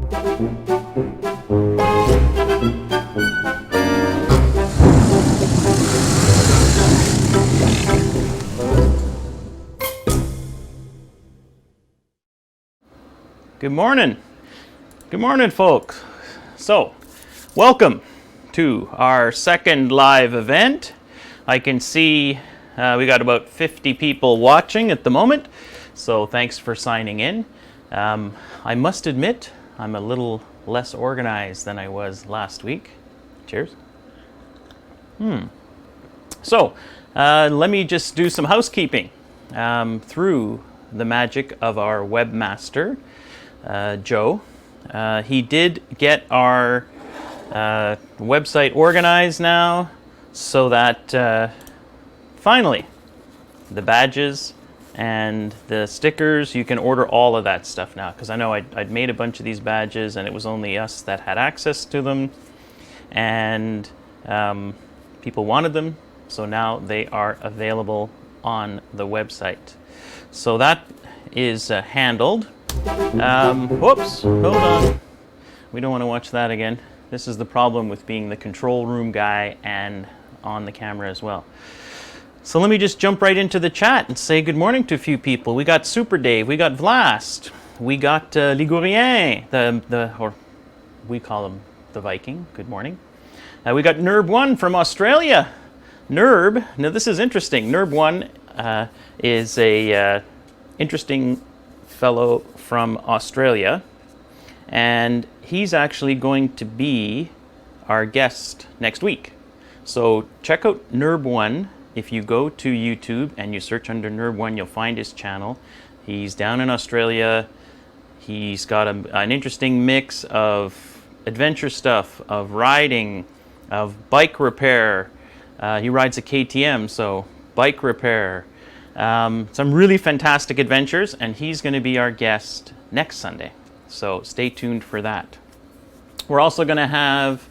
Good morning. Good morning, folks. So, welcome to our second live event. I can see we got about 50 people watching at the moment, so thanks for signing in. I must admit, I'm a little less organized than I was last week. Cheers. So, let me just do some housekeeping through the magic of our webmaster, Joe. He did get our website organized now so that finally the badges and the stickers, you can order all of that stuff now, because I know I'd made a bunch of these badges and it was only us that had access to them, and people wanted them, so now they are available on the website. So that is handled. Whoops, hold on. We don't want to watch that again. This is the problem with being the control room guy and on the camera as well. So let me just jump right into the chat and say good morning to a few people. We got Super Dave, we got Vlast, we got Ligurien, or we call him the Viking. Good morning. We got Nerb1 from Australia. Nerb, now this is interesting. Nerb1 is a interesting fellow from Australia, and he's actually going to be our guest next week. So check out Nerb1. If you go to YouTube and you search under Nerb1, you'll find his channel. He's down in Australia. He's got an interesting mix of adventure stuff, of riding, of bike repair. He rides a KTM, so bike repair. Some really fantastic adventures, and he's going to be our guest next Sunday. So stay tuned for that. We're also going to have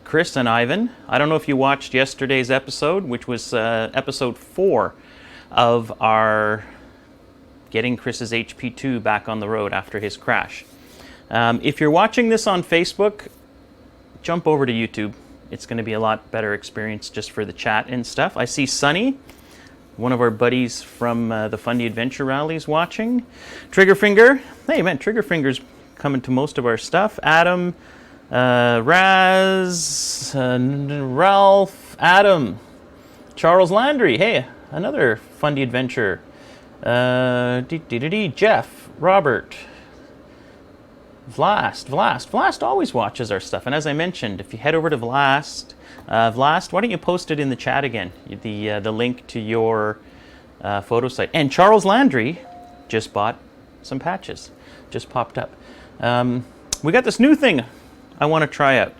Chris and Ivan. I don't know if you watched yesterday's episode, which was episode 4 of our getting Chris's HP2 back on the road after his crash. If you're watching this on Facebook, jump over to YouTube. It's going to be a lot better experience just for the chat and stuff. I see Sunny, one of our buddies from the Fundy Adventure Rallies, watching. Triggerfinger. Hey, man, Triggerfinger's coming to most of our stuff. Adam, Raz, Ralph, Adam, Charles Landry. Hey, another Fundy Adventure. Jeff, Robert, Vlast always watches our stuff. And as I mentioned, if you head over to Vlast, why don't you post it in the chat again, the link to your photo site. And Charles Landry just bought some patches, just popped up. We got this new thing I want to try out.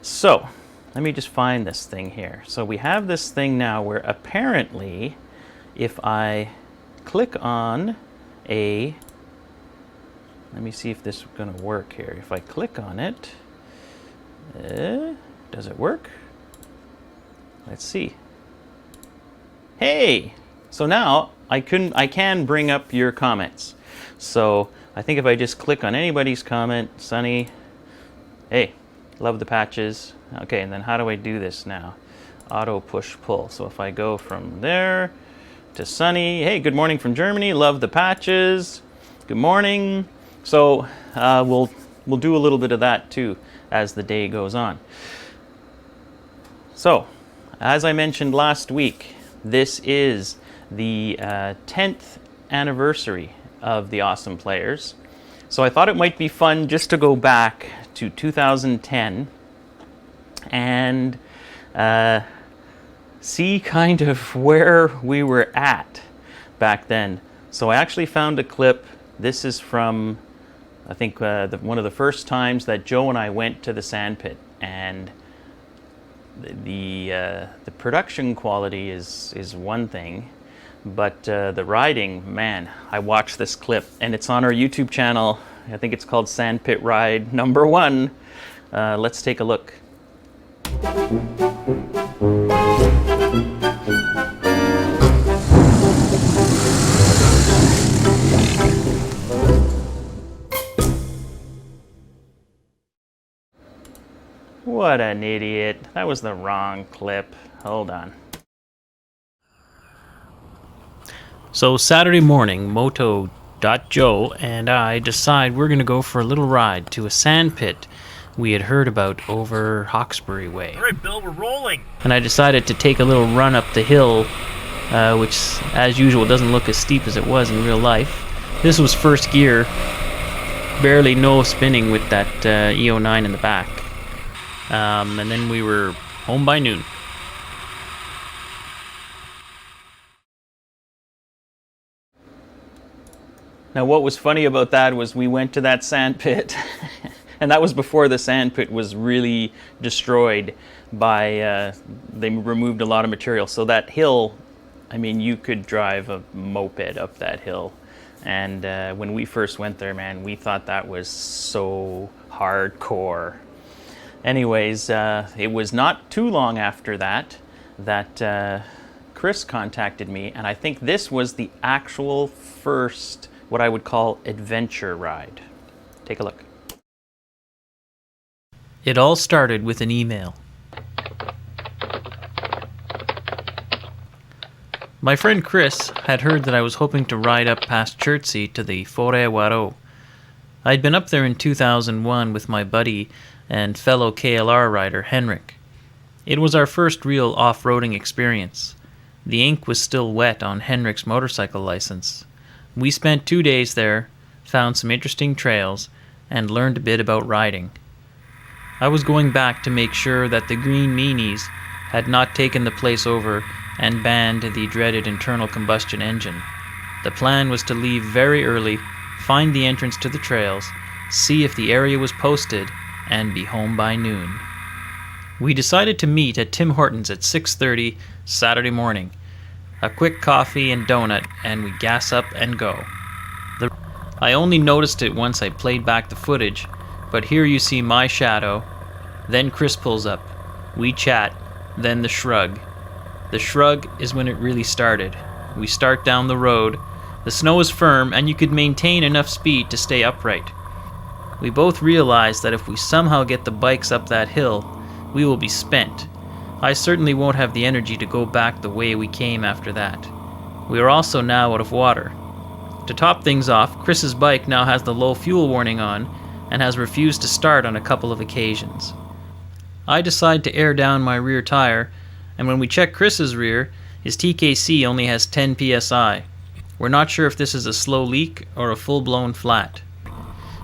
So let me just find this thing here. So we have this thing now where apparently if I click on a, let me see if this is going to work here. If I click on it, does it work? Let's see. Hey! So now I can bring up your comments. So I think if I just click on anybody's comment, Sunny, hey, love the patches. Okay, and then how do I do this now? Auto push pull. So if I go from there to Sunny, hey, good morning from Germany, love the patches. Good morning. So we'll do a little bit of that too as the day goes on. So, as I mentioned last week, this is the 10th anniversary of the Awesome Players. So I thought it might be fun just to go back to 2010 and see kind of where we were at back then. So I actually found a clip. This is from, I think, one of the first times that Joe and I went to the sandpit, and the production quality is one thing, but the riding, man, I watched this clip, and it's on our YouTube channel. I think it's called Sandpit Ride Number 1. Let's take a look. What an idiot. That was the wrong clip. Hold on. So Saturday morning, Moto.Joe and I decide we're going to go for a little ride to a sand pit we had heard about over Hawkesbury Way. All right, Bill, we're rolling. And I decided to take a little run up the hill, which, as usual, doesn't look as steep as it was in real life. This was first gear, barely no spinning with that E09 in the back. And then we were home by noon. Now, what was funny about that was we went to that sand pit, and that was before the sand pit was really destroyed by, they removed a lot of material. So that hill, I mean, you could drive a moped up that hill. And when we first went there, man, we thought that was so hardcore. Anyways, it was not too long after that Chris contacted me, and I think this was the actual first, what I would call, adventure ride. Take a look. It all started with an email. My friend Chris had heard that I was hoping to ride up past Chertsey to the Forêt Waro. I'd been up there in 2001 with my buddy and fellow KLR rider Henrik. It was our first real off-roading experience. The ink was still wet on Henrik's motorcycle license. We spent 2 days there, found some interesting trails, and learned a bit about riding. I was going back to make sure that the green meanies had not taken the place over and banned the dreaded internal combustion engine. The plan was to leave very early, find the entrance to the trails, see if the area was posted, and be home by noon. We decided to meet at Tim Hortons at 6:30 Saturday morning. A quick coffee and donut, and we gas up and go. I only noticed it once I played back the footage, but here you see my shadow. Then Chris pulls up. We chat, then the shrug. The shrug is when it really started. We start down the road. The snow is firm, and you could maintain enough speed to stay upright. We both realize that if we somehow get the bikes up that hill, we will be spent. I certainly won't have the energy to go back the way we came after that. We are also now out of water. To top things off, Chris's bike now has the low fuel warning on and has refused to start on a couple of occasions. I decide to air down my rear tire, and when we check Chris's rear, his TKC only has 10 psi. We're not sure if this is a slow leak or a full-blown flat.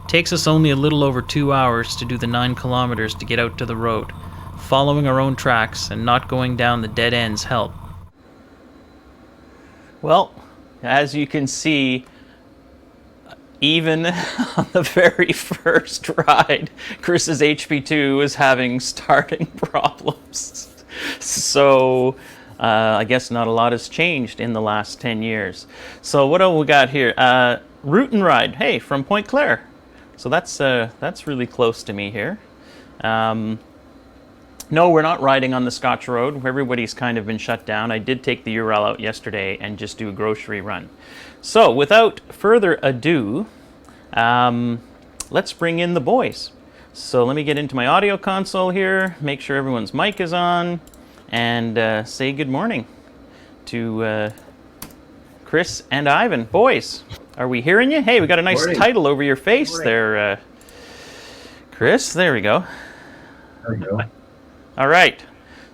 Takes us only a little over 2 hours to do the 9 kilometers to get out to the road. Following our own tracks and not going down the dead ends help. Well, as you can see, even on the very first ride, Chris's HP2 is having starting problems. So I guess not a lot has changed in the last 10 years. So what do we got here? Route and ride, hey, from Point Claire. So that's really close to me here. No, we're not riding on the Scotch Road. Everybody's kind of been shut down. I did take the Ural out yesterday and just do a grocery run. So without further ado, let's bring in the boys. So let me get into my audio console here, make sure everyone's mic is on, and say good morning to Chris and Ivan. Boys, are we hearing you? Hey, we got a nice title over your face there, Chris. There we go. There we go. All right.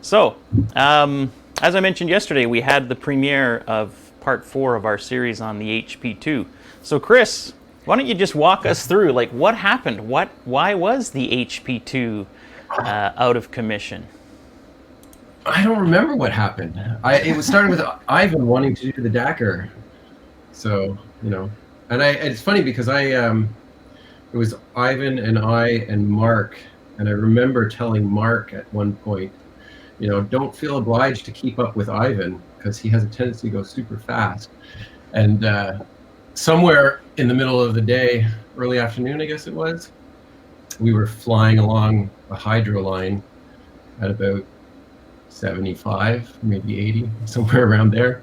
So, as I mentioned yesterday, we had the premiere of part 4 of our series on the HP2. So, Chris, why don't you just walk us through, like, what happened? Why was the HP2 out of commission? I don't remember what happened. It was starting with Ivan wanting to do the Dakar. So, and it's funny because it was Ivan and I and Mark. And I remember telling Mark at one point, don't feel obliged to keep up with Ivan because he has a tendency to go super fast. And somewhere in the middle of the day, early afternoon, I guess it was, we were flying along a hydro line at about 75, maybe 80, somewhere around there.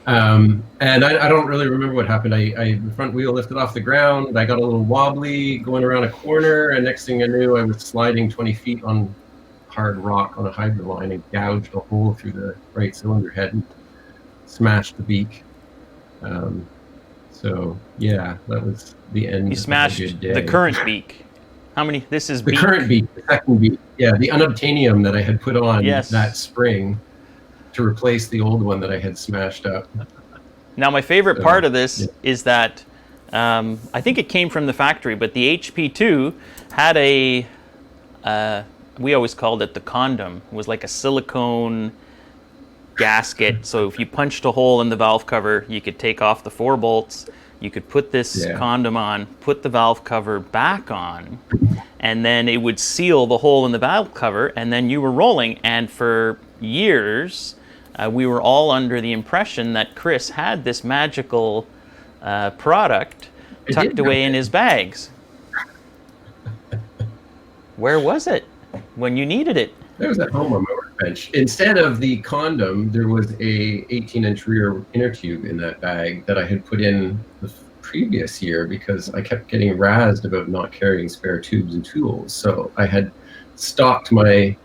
And I don't really remember what happened. The front wheel lifted off the ground. I got a little wobbly going around a corner, and next thing I knew, I was sliding 20 feet on hard rock on a hydro line and gouged a hole through the right cylinder head and smashed the beak. So yeah, that was the end. You smashed of a good day. the current beak. How many? This is the current beak, the second beak. Yeah, the unobtainium that I had put on that spring to replace the old one that I had smashed up. Now, my favorite part of this is that I think it came from the factory, but the HP2 had a, we always called it the condom. It was like a silicone gasket. So if you punched a hole in the valve cover, you could take off the 4 bolts. You could put this condom on, put the valve cover back on, and then it would seal the hole in the valve cover, and then you were rolling. And for years, we were all under the impression that Chris had this magical product tucked away in his bags. Where was it when you needed it? It was at home on my workbench. Instead of the condom, there was a 18-inch rear inner tube in that bag that I had put in the previous year because I kept getting razzed about not carrying spare tubes and tools. So I had stocked my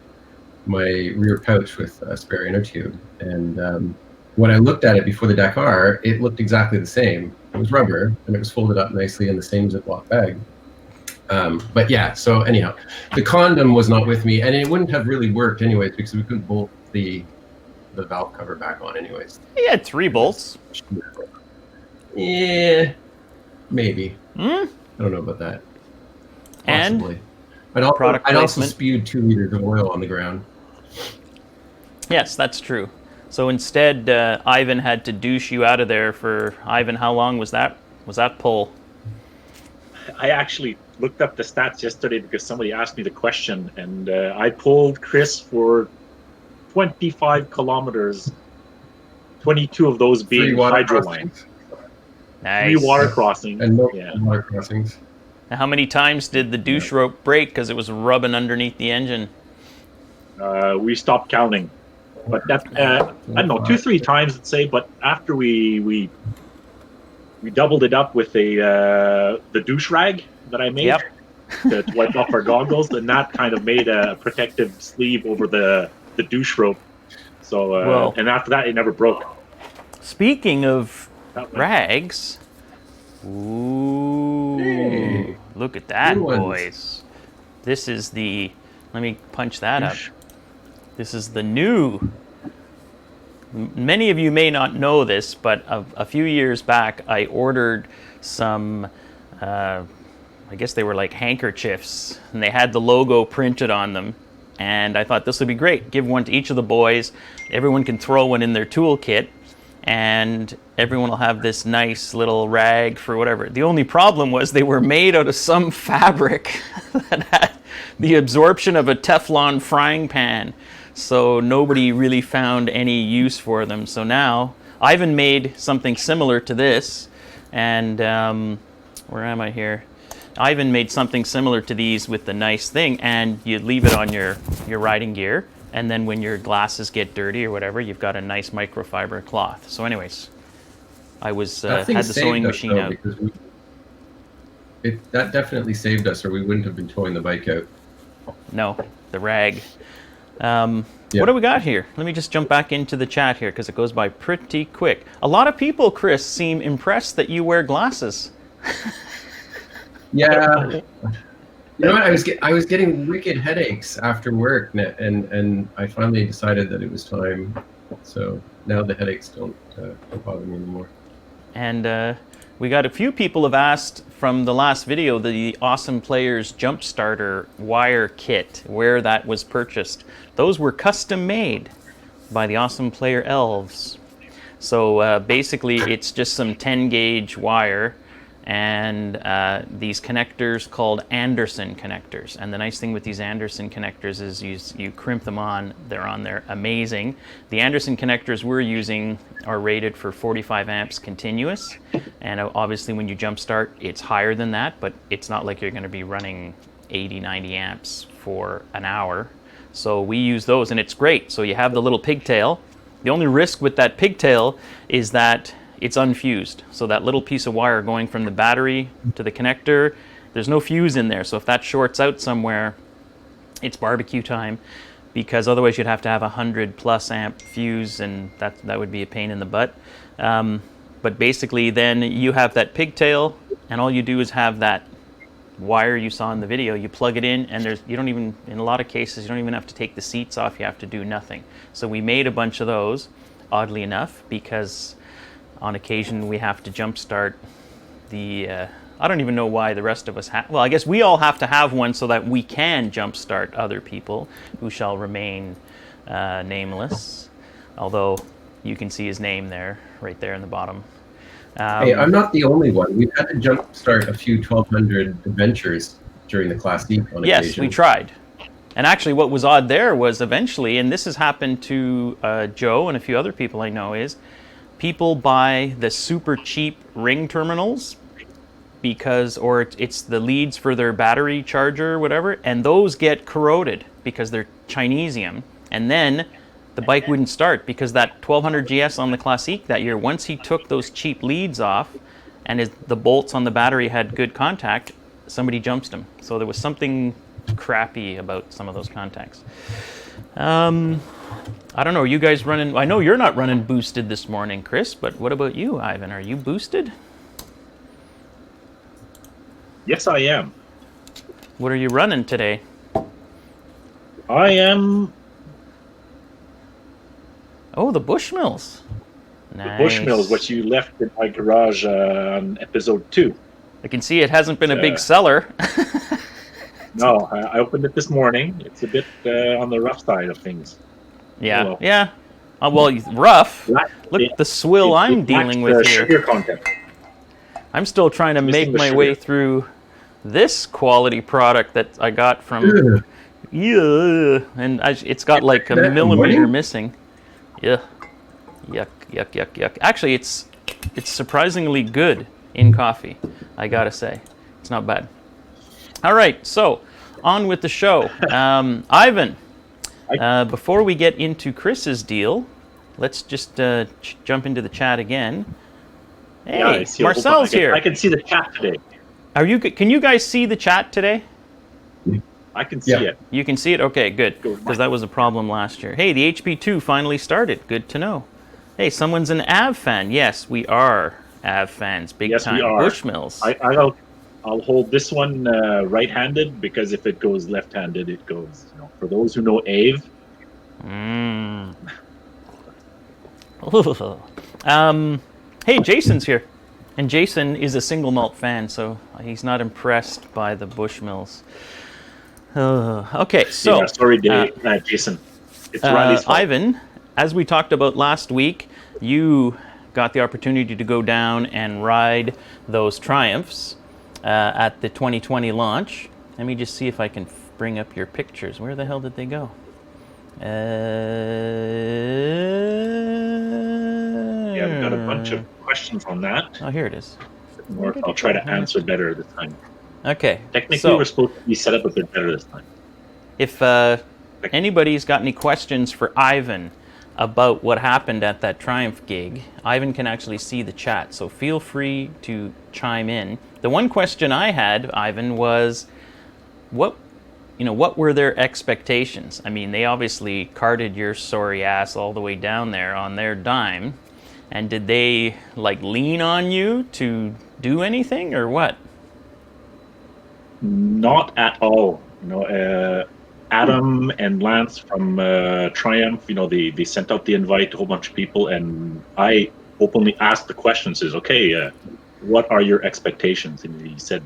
rear pouch with a spare inner tube. And when I looked at it before the Dakar, it looked exactly the same. It was rubber, and it was folded up nicely in the same Ziploc bag. But yeah, so anyhow, the condom was not with me, and it wouldn't have really worked anyways because we couldn't bolt the valve cover back on anyways. He had 3 bolts. Yeah, maybe. I don't know about that. Possibly. And I'd also spewed 2 liters of oil on the ground. Yes, that's true. So instead, Ivan had to douche you out of there for, Ivan, how long was that pull? I actually looked up the stats yesterday because somebody asked me the question, and I pulled Chris for 25 kilometers, 22 of those being hydro lines. Nice. 3 water crossings. And no water crossings. Now, how many times did the douche rope break because it was rubbing underneath the engine? We stopped counting. But that, I don't know, 2-3 times, I'd say, but after we doubled it up with the douche rag that I made to wipe off our goggles, and that kind of made a protective sleeve over the douche rope. So, and after that, it never broke. Speaking of rags, ooh, look at that, boys. This is the, let me punch that up. This is the new, many of you may not know this, but a few years back, I ordered some, I guess they were like handkerchiefs, and they had the logo printed on them. And I thought this would be great. Give one to each of the boys. Everyone can throw one in their toolkit, and everyone will have this nice little rag for whatever. The only problem was they were made out of some fabric that had the absorption of a Teflon frying pan. So nobody really found any use for them. So now Ivan made something similar to this, and where am I here? Ivan made something similar to these with the nice thing, and you leave it on your riding gear, and then when your glasses get dirty or whatever, you've got a nice microfiber cloth. So anyways, I was had the sewing machine out. That definitely saved us, or we wouldn't have been towing the bike out. No, the rag. What do we got here? Let me just jump back into the chat here because it goes by pretty quick. A lot of people, Chris, seem impressed that you wear glasses. Yeah. You know what? I was getting wicked headaches after work, and I finally decided that it was time. So now the headaches don't bother me anymore. And we got a few people have asked from the last video the Awesome Players Jump Starter wire kit, where that was purchased. Those were custom made by the Awesome Player Elves. So basically it's just some 10 gauge wire and these connectors called Anderson connectors. And the nice thing with these Anderson connectors is you crimp them on, they're on there, amazing. The Anderson connectors we're using are rated for 45 amps continuous. And obviously when you jump start, it's higher than that, but it's not like you're gonna be running 80, 90 amps for an hour. So we use those and it's great. So you have the little pigtail. The only risk with that pigtail is that it's unfused. So that little piece of wire going from the battery to the connector, there's no fuse in there. So if that shorts out somewhere, it's barbecue time. because otherwise you'd have to have a 100+ amp fuse, and that would be a pain in the butt. But basically, then you have that pigtail, and all you do is have that wire you saw in the video. You plug it in, and you don't even, in a lot of cases, you don't even have to take the seats off. You have to do nothing. So we made a bunch of those, oddly enough, because on occasion we have to jumpstart the. I don't even know why the rest of us have. Well, I guess we all have to have one so that we can jumpstart other people who shall remain nameless. Although you can see his name there, right there in the bottom. Hey, I'm not the only one. We've had to jumpstart a few 1200 adventures during the Classique on occasion. Yes, we tried. And actually what was odd there was eventually, and this has happened to Joe and a few other people I know, is people buy the super cheap ring terminals because, or it's the leads for their battery charger or whatever, and those get corroded because they're Chinesium. And then the bike wouldn't start because that 1200 GS on the Classique that year, once he took those cheap leads off and the bolts on the battery had good contact, somebody jumped him. So there was something crappy about some of those contacts. I don't know, are you guys running? I know you're not running boosted this morning, Chris, but what about you, Ivan? Are you boosted? Yes, I am. What are you running today? I am. Oh, the Bushmills. Nice. The Bushmills, which you left in my garage on episode 2. I can see it hasn't been a big seller. No, I opened it this morning. It's a bit on the rough side of things. Yeah, Well, yeah. Well, rough. Look it- at the swill I'm it dealing lacks with the here. sugar content. I'm still trying to Missing make the my sugar. way through this quality product that I got from. Yeah, and it's got like a That millimeter morning? missing. Yeah, yuck, yuck, yuck, yuck. Actually, it's surprisingly good in coffee. I gotta say, it's not bad. All right, so on with the show. Ivan, before we get into Chris's deal, let's just jump into the chat again. Hey, Yeah, I see. Marcel's here. I can see the chat today. Can you guys see the chat today? I can see Yeah. it. You can see it? Okay, good. Go Because that was a problem last year. Hey, the HP2 finally started. Good to know. Hey, someone's an Av fan. Yes, we are Av fans. Big Yes, time. we are. Bushmills. I'll hold this one right-handed because if it goes left-handed, it goes. For those who know Ave. Hey, Jason's here. And Jason is a single malt fan, so he's not impressed by the Bushmills. Okay, so... Yeah, sorry, Jason. It's Riley's fault. Ivan, as we talked about last week, you got the opportunity to go down and ride those Triumphs at the 2020 launch. Let me just see if I can bring up your pictures. Where the hell did they go? Yeah, we've got a bunch of questions on that. Oh, here it is. I'll try to answer better this time. Okay. Technically, so we're supposed to be set up a bit better this time. if anybody's got any questions for Ivan about what happened at that Triumph gig, Ivan can actually see the chat, so feel free to chime in. The one question I had, Ivan, was what were their expectations? I mean, they obviously carted your sorry ass all the way down there on their dime, and did they lean on you to do anything or what? Not at all. Adam and Lance from Triumph, they sent out the invite to a whole bunch of people, and I openly asked the questions, okay, what are your expectations? And he said,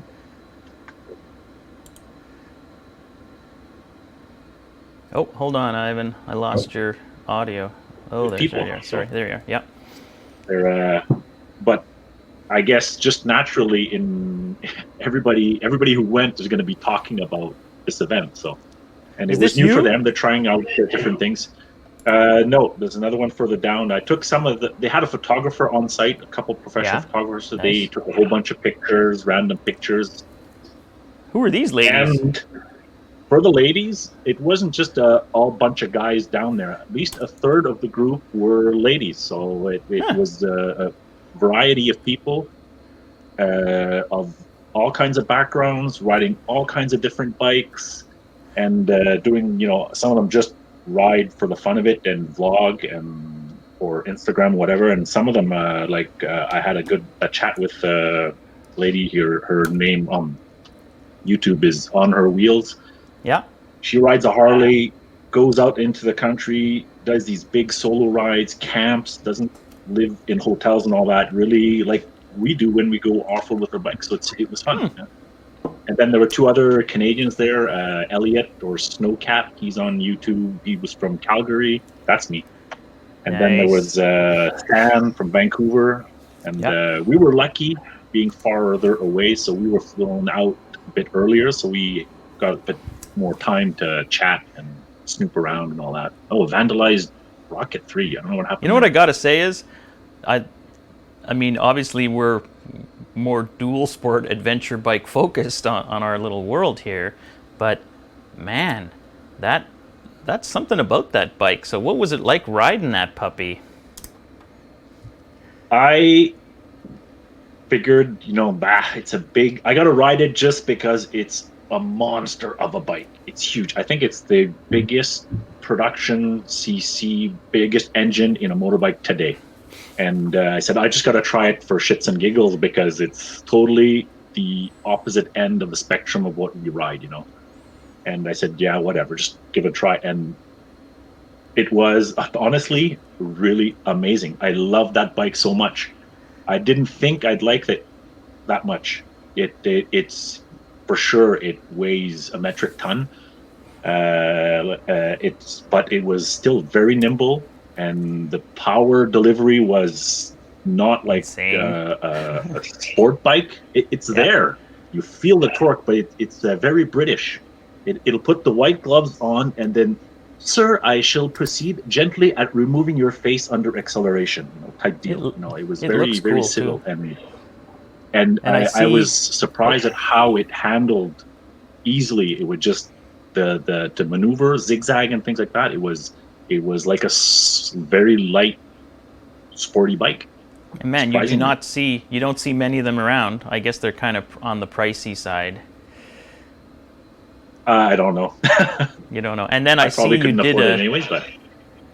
oh, hold on, Ivan. I lost your audio. Oh, there you are. Sorry, there you are. Yep. But I guess just naturally, in everybody who went is going to be talking about this event. So, and it was new for them. They're trying out different things. No, there's another one further down. I took they had a photographer on site, a couple professional photographers. So they took a whole bunch of pictures, random pictures. Who are these ladies? And for the ladies, it wasn't just all bunch of guys down there. At least a third of the group were ladies. So it was a variety of people of all kinds of backgrounds, riding all kinds of different bikes, and doing, some of them just ride for the fun of it and vlog and or Instagram, whatever. And some of them, I had a chat with a lady here. Her name on YouTube is On Her Wheels. Yeah. She rides a Harley, goes out into the country, does these big solo rides, camps, doesn't live in hotels and all that, really like we do when we go off-road with our bikes. So it was fun. Yeah. And then there were two other Canadians there, Elliot or Snowcat. He's on YouTube. He was from Calgary. That's me. And then there was Stan from Vancouver. And we were lucky being farther away, so we were flown out a bit earlier, so we got a bit more time to chat and snoop around and all that. Oh, vandalized Rocket 3. I don't know what happened. You know what I gotta say is, I mean, obviously we're more dual sport adventure bike focused on our little world here, but man, that's something about that bike. So what was it like riding that puppy? I figured, it's a big, I gotta ride it just because it's a monster of a bike. It's huge. I think it's the biggest production CC, biggest engine in a motorbike today. And I said, I just got to try it for shits and giggles because it's totally the opposite end of the spectrum of what we ride, And I said, yeah, whatever, just give it a try. And it was honestly really amazing. I love that bike so much. I didn't think I'd like it that much. It's for sure, it weighs a metric ton. But it was still very nimble. And the power delivery was not like a sport bike. It's there. You feel the torque, but it's very British. It'll put the white gloves on and then, sir, I shall proceed gently at removing your face under acceleration, type deal. It was very, very civil. Too. And I was surprised at how it handled easily. It would just, to maneuver, zigzag and things like that. It was like a very light, sporty bike. And man, you don't see many of them around. I guess they're kind of on the pricey side. I don't know. You don't know. And then I see you did anyways, but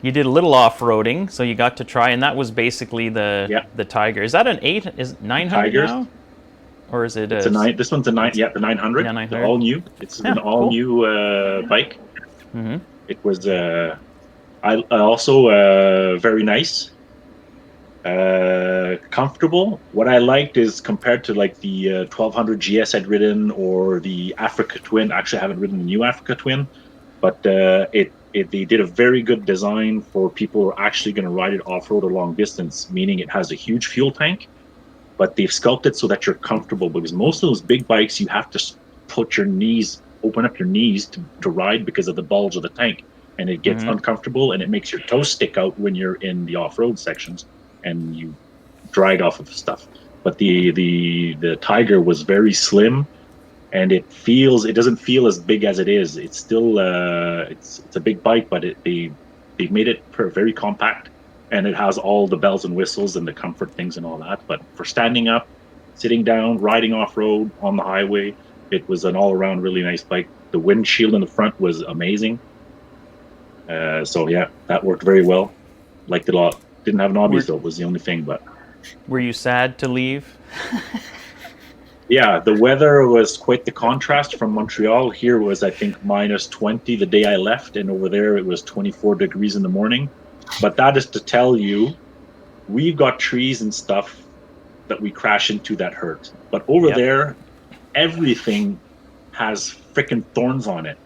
you did a little off-roading, so you got to try, and that was basically the Tiger. Is that an 900 now? Or is it? It's a 9. This one's a 9. Yeah, the 900. Yeah, 900. All new. It's an all new bike. Mm-hmm. It was. I also very nice. Comfortable. What I liked is compared to like the 1200 GS I'd ridden or the Africa Twin. Actually, I haven't ridden the new Africa Twin, but they did a very good design for people who are actually going to ride it off-road or long distance, meaning it has a huge fuel tank, but they've sculpted so that you're comfortable, because most of those big bikes, you have to open up your knees to ride because of the bulge of the tank, and it gets uncomfortable, and it makes your toes stick out when you're in the off-road sections and you drag off of stuff. But the Tiger was very slim, and it doesn't feel as big as it is. It's still it's a big bike, but they made it very compact, and it has all the bells and whistles and the comfort things and all that. But for standing up, sitting down, riding off-road on the highway, it was an all-around really nice bike. The windshield in the front was amazing. So yeah, that worked very well. Liked it a lot. Didn't have knobbies though, was the only thing. But were you sad to leave? Yeah, the weather was quite the contrast from Montreal. Here was, I think, -20 the day I left, and over there it was 24 degrees in the morning. But that is to tell you, we've got trees and stuff that we crash into that hurt. But over there, everything has freaking thorns on it.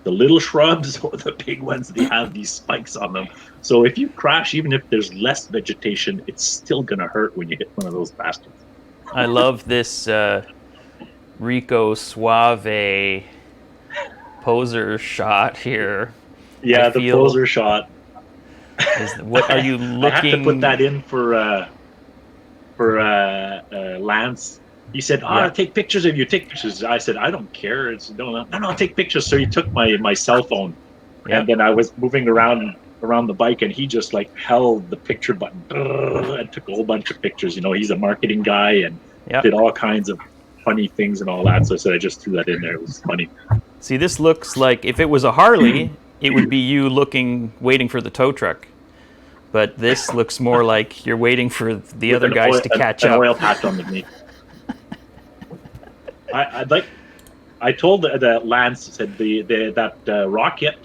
The little shrubs or the big ones, they have these spikes on them. So if you crash, even if there's less vegetation, it's still going to hurt when you hit one of those bastards. I love this Rico Suave poser shot here. Yeah, the poser shot. What are you looking? I have to put that in for Lance. He said, take pictures of you. Take pictures. I said, I don't care. It's no, take pictures. So he took my cell phone, and then I was moving around the bike, and he just like held the picture button and took a whole bunch of pictures. He's a marketing guy and did all kinds of funny things and all that. So I said, I just threw that in there. It was funny. See, this looks like if it was a Harley, it would be you waiting for the tow truck. But this looks more like you're waiting for the other guys to catch up. An oil patch on the knee. I told the Lance, said that rocket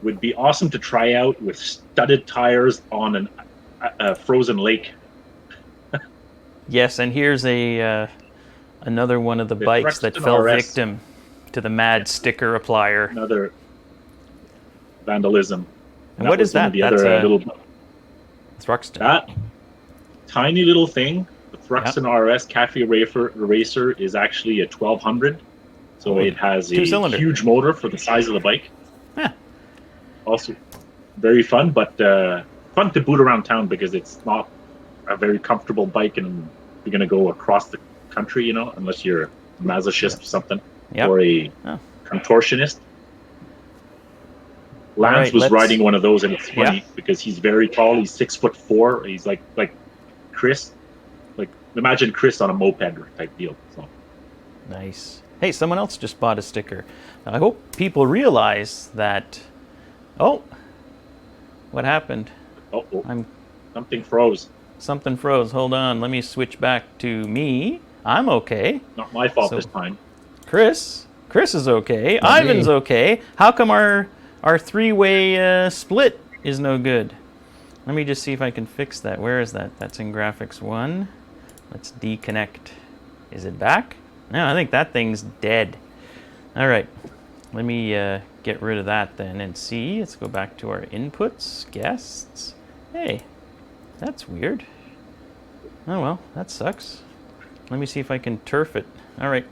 would be awesome to try out with studded tires on a frozen lake. Yes, and here's another one of the bikes that fell victim to the mad sticker applier. Another vandalism. And what is that? That's a little Thruxton. That tiny little thing, the Thruxton RS Cafe Racer, is actually a 1200. So it has a huge motor for the size of the bike. Yeah. Also very fun, but fun to boot around town because it's not a very comfortable bike and you're going to go across the country, unless you're a masochist or something, or a contortionist. Lance was riding one of those, and it's funny because he's very tall. He's 6'4". He's like Chris, imagine Chris on a moped type deal. So nice. Hey, someone else just bought a sticker. I hope people realize that. Oh, what happened? Something froze. Something froze. Hold on. Let me switch back to me. I'm okay. Not my fault this time. Chris is okay. Ivan's okay. How come our three-way split is no good? Let me just see if I can fix that. Where is that? That's in graphics 1. Let's deconnect. Is it back? No, I think that thing's dead. All right. Let me get rid of that then and see. Let's go back to our inputs, guests. Hey, that's weird. Oh well, that sucks. Let me see if I can turf it. All right.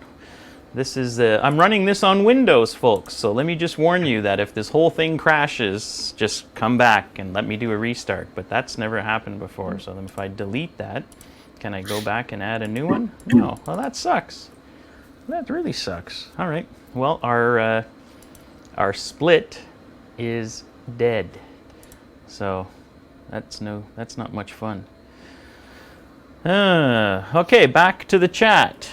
This is I'm running this on Windows, folks, so let me just warn you that if this whole thing crashes, just come back and let me do a restart. But that's never happened before, so then if I delete that, can I go back and add a new one? No. Well, that sucks. That really sucks. All right. Well, our split is dead, so that's not much fun. Okay, back to the chat.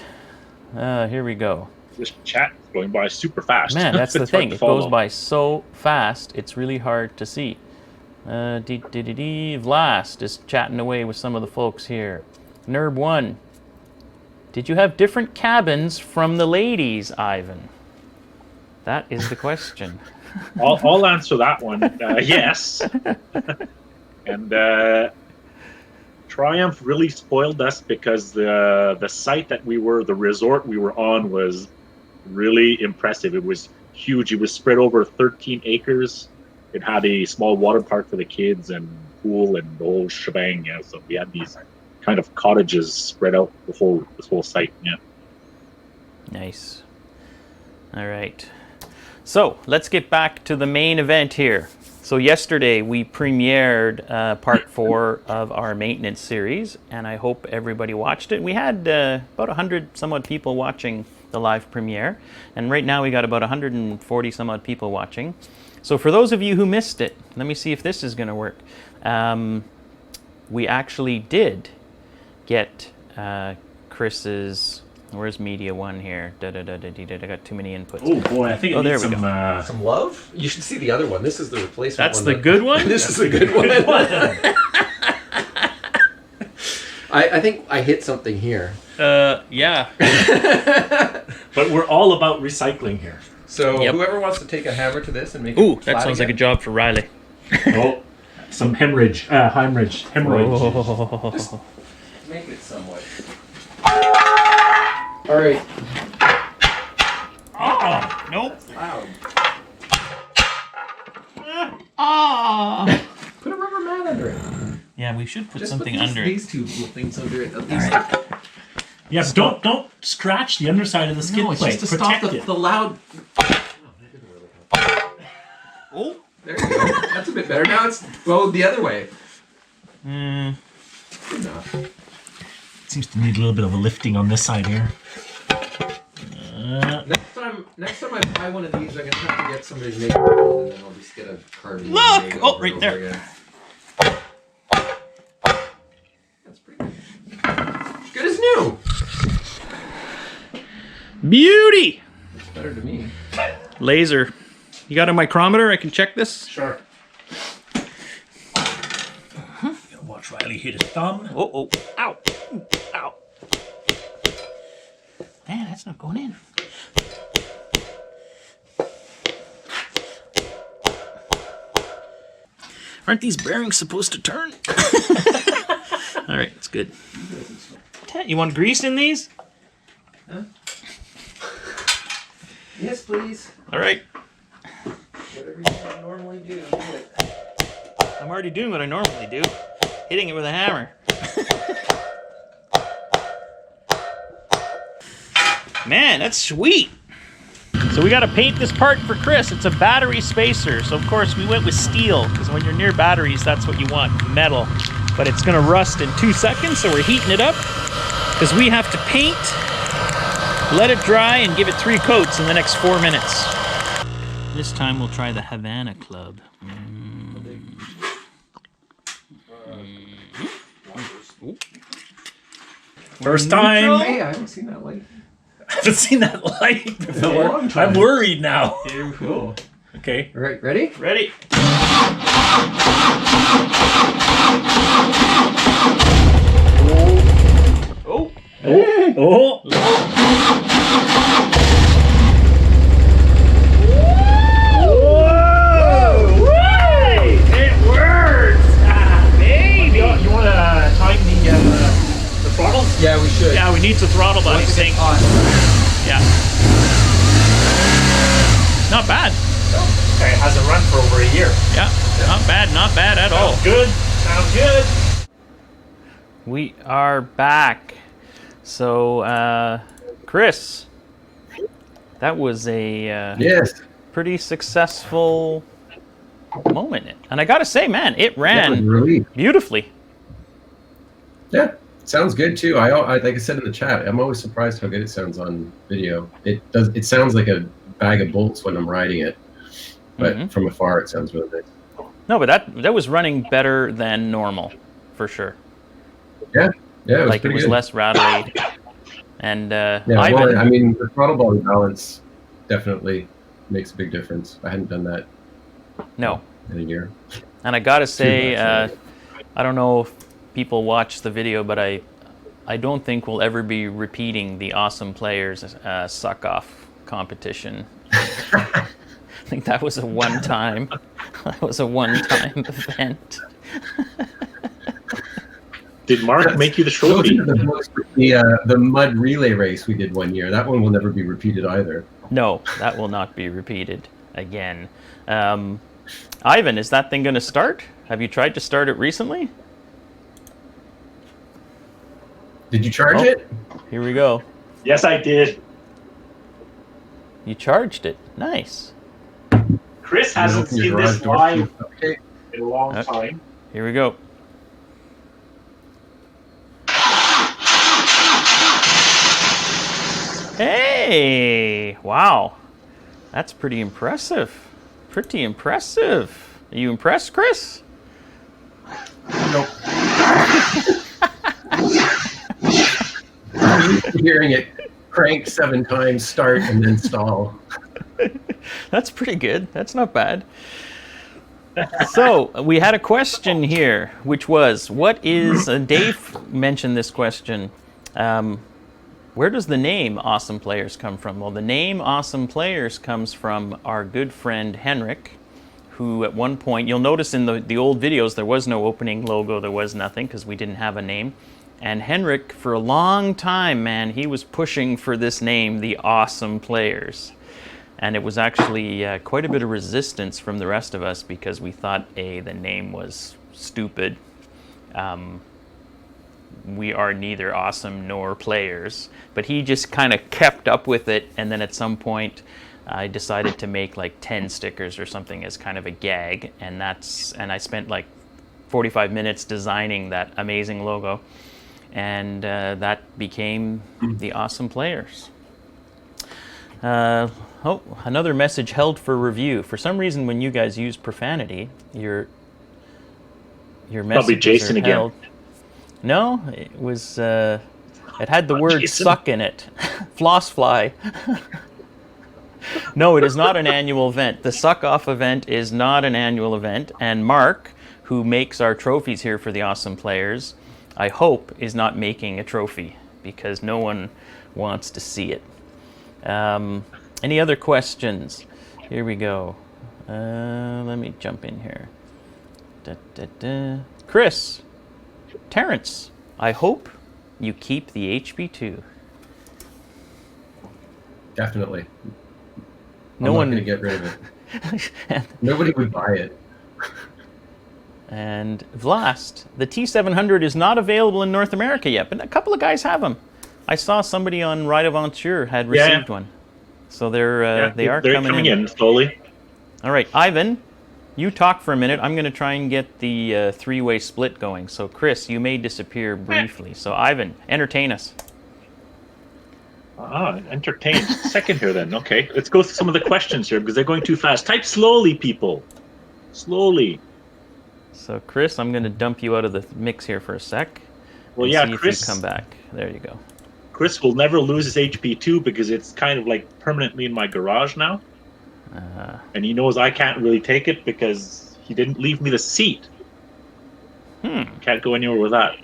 Here we go. This chat is going by super fast. Man, that's the thing. It goes by so fast, it's really hard to see. Vlast is chatting away with some of the folks here. Nerb1. Did you have different cabins from the ladies, Ivan? That is the question. I'll answer that one. Yes. And Triumph really spoiled us because the site that the resort we were on was really impressive. It was huge. It was spread over 13 acres. It had a small water park for the kids and pool and the whole shebang. Yeah, so we had these kind of cottages spread out this whole site. Yeah. Nice. All right. So let's get back to the main event here. So yesterday we premiered part 4 of our maintenance series, and I hope everybody watched it. We had about 100 some odd people watching the live premiere, and right now we got about 140 some odd people watching. So for those of you who missed it, let me see if this is going to work. We actually did get Chris's. Where's media 1 here? I got too many inputs. Oh boy, I think it needs some love. You should see the other one. This is the replacement. That's the good one. This is the good one. I think I hit something here. Yeah. But we're all about recycling here. So whoever wants to take a hammer to this and make it that sounds like a job for Riley. Oh, some hemorrhage. Oh. Just make it somewhat. All right. Oh, nope. Loud. Ah. Put a rubber mat under it. Yeah, we should put Just something put under these two little things under it. At least. Right. Yeah, don't scratch the underside of the skid it's plate. just to stop the loud. Oh, there you go. That's a bit better. Now it's the other way. Mm. Good enough. Seems to need a little bit of a lifting on this side here. Next time I buy one of these, I'm gonna have to get somebody to make it, and then I'll just get a carbon. Look! Oh, right there. Again. That's pretty good. Good as new. Beauty. It's better to me. Laser. You got a micrometer? I can check this. Sure. Watch Riley hit his thumb. Oh, ow, ow. Man, that's not going in. Aren't these bearings supposed to turn? All right, it's good. You want grease in these? Huh? Yes, please. All right. Whatever you normally do it. I'm already doing what I normally do, hitting it with a hammer. Man, that's sweet. So we got to paint this part for Chris. It's a battery spacer. So of course we went with steel because when you're near batteries, that's what you want, metal. But it's gonna rust in 2 seconds, so we're heating it up because we have to paint, let it dry, and give it 3 coats in the next 4 minutes. This time we'll try the Havana Club. First time. Hey, I haven't seen that light. I haven't seen that light before. long time. I'm worried now. Here we go. Cool. Okay. All right, ready? Ready? Oh. Oh. It works! Ah, baby! You want to time the throttle? Yeah, we should. Yeah, we need to throttle that thing. Yeah. Not bad. Okay, it hasn't run for over a year. Yeah, not bad at all. Sounds good. Sounds good. We are back. So, Chris, that was a Yes. pretty successful moment. And I gotta say, man, it ran Really. beautifully. Yeah. Sounds good too. I like I said in the chat, I'm always surprised how good it sounds on video. It does. It sounds like a bag of bolts when I'm riding it, but from afar it sounds really nice. No, but that was running better than normal, for sure. Yeah, yeah, it was Like it pretty was good. less rattly. And Yeah, Ivan, well, I mean, the throttle body balance definitely makes a big difference. I hadn't done that no. in a year. And I gotta say, much, I don't know if people watch the video, but I don't think we'll ever be repeating the Awesome Players suck-off competition. I think that was a one-time. That was a one-time event. Did Mark make you the Those trophy? are the mud relay race we did one year. That one will never be repeated either. No, that will not be repeated again. Ivan, is that thing going to start? Have you tried to start it recently? Did you charge Oh. it? Here we go. Yes, I did. You charged it. Nice. Chris You hasn't open your seen garage this door. live Okay. in a long Okay. time. Here we go. Hey! Wow. That's pretty impressive. Pretty impressive. Are you impressed, Chris? Nope. I'm used to hearing it crank 7 times, start, and then stall. That's pretty good. That's not bad. So, we had a question here, which was, what is, Dave mentioned this question, where does the name Awesome Players come from? Well, the name Awesome Players comes from our good friend Henrik, who at one point, you'll notice in the old videos, there was no opening logo, there was nothing, because we didn't have a name. And Henrik, for a long time, man, he was pushing for this name, the Awesome Players. And it was actually quite a bit of resistance from the rest of us because we thought, A, the name was stupid. We are neither awesome nor players. But he just kind of kept up with it, and then at some point I decided to make like 10 stickers or something as kind of a gag, and I spent like 45 minutes designing that amazing logo, and that became the Awesome Players. Oh, another message held for review. For some reason, when you guys use profanity, your messages Jason are again. held. No, it was. It had the word Jason. "suck" in it. Floss fly. No, it is not an annual event. The suck-off event is not an annual event. And Mark, who makes our trophies here for the awesome players, I hope is not making a trophy because no one wants to see it. Any other questions? Here we go. Let me jump in here. Chris, Terrence, I hope you keep the HP2. Definitely. No I'm one not going to get rid of it. Nobody would buy it. And Vlast, the T700 is not available in North America yet, but a couple of guys have them. I saw somebody on Ride Aventure had received one. So they're coming in slowly. All right, Ivan, you talk for a minute. I'm going to try and get the three-way split going. So Chris, you may disappear briefly. So Ivan, entertain us. Entertain. Second here then. Okay, let's go through some of the questions here because they're going too fast. Type slowly, people. Slowly. So Chris, I'm going to dump you out of the mix here for a sec. Well, yeah, see Chris. If you come back. There you go. Chris will never lose his HP2 because it's kind of like permanently in my garage now. And he knows I can't really take it because he didn't leave me the seat. Can't go anywhere with that.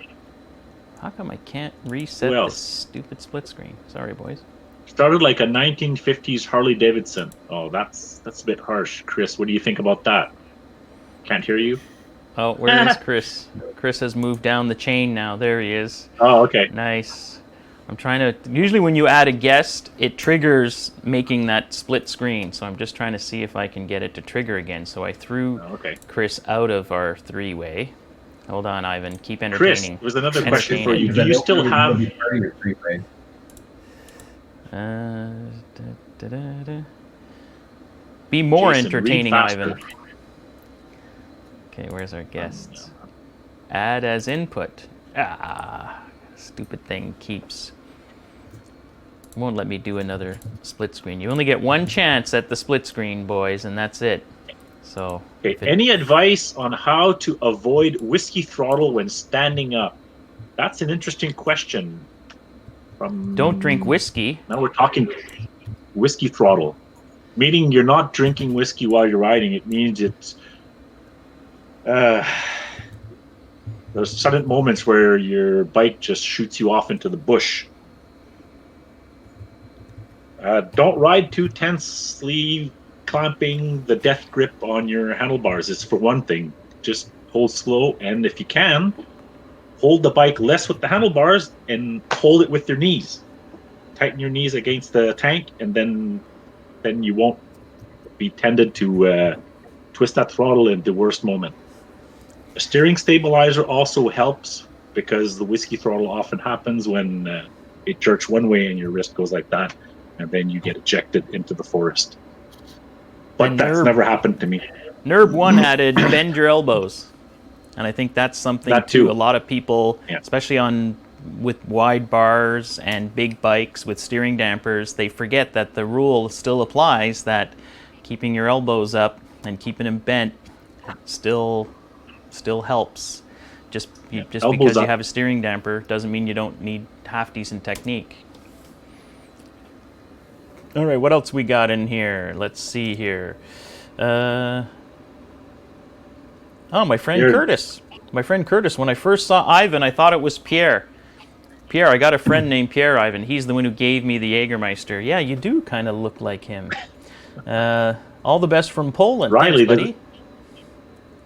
How come I can't reset this stupid split screen? Sorry, boys. Started like a 1950s Harley Davidson. Oh, that's a bit harsh. Chris, what do you think about that? Can't hear you. Oh, where is Chris? Chris has moved down the chain now. There he is. Oh, okay. Nice. I'm trying to... Usually when you add a guest, it triggers making that split screen. So I'm just trying to see if I can get it to trigger again. So I threw Chris out of our three-way. Hold on, Ivan. Keep entertaining. Chris, there's another question for you. Do you still have... Be more Jason, entertaining, Ivan. Okay, where's our guests? Add as input. Stupid thing keeps... Won't let me do another split screen. You only get one chance at the split screen, boys, and that's it. So... Okay, any advice on how to avoid whiskey throttle when standing up? That's an interesting question. Don't drink whiskey. Now we're talking whiskey throttle. Meaning you're not drinking whiskey while you're riding. It means it's... there's sudden moments where your bike just shoots you off into the bush. Don't ride too tensely, clamping the death grip on your handlebars. It's for one thing. Just hold slow, and if you can, hold the bike less with the handlebars and hold it with your knees. Tighten your knees against the tank, and then you won't be tempted to twist that throttle in the worst moment. A steering stabilizer also helps because the whiskey throttle often happens when it jerks one way and your wrist goes like that, and then you get ejected into the forest. But that's never happened to me. NERB1 added bend your elbows. And I think that's something too. A lot of people, especially with wide bars and big bikes with steering dampers, they forget that the rule still applies that keeping your elbows up and keeping them bent still helps. Just because you have a steering damper doesn't mean you don't need half decent technique. All right, what else we got in here? Let's see here. My friend Curtis. My friend Curtis, when I first saw Ivan, I thought it was Pierre. Pierre, I got a friend named Pierre, Ivan. He's the one who gave me the Jägermeister. Yeah, you do kind of look like him. All the best from Poland. Riley, thanks, buddy.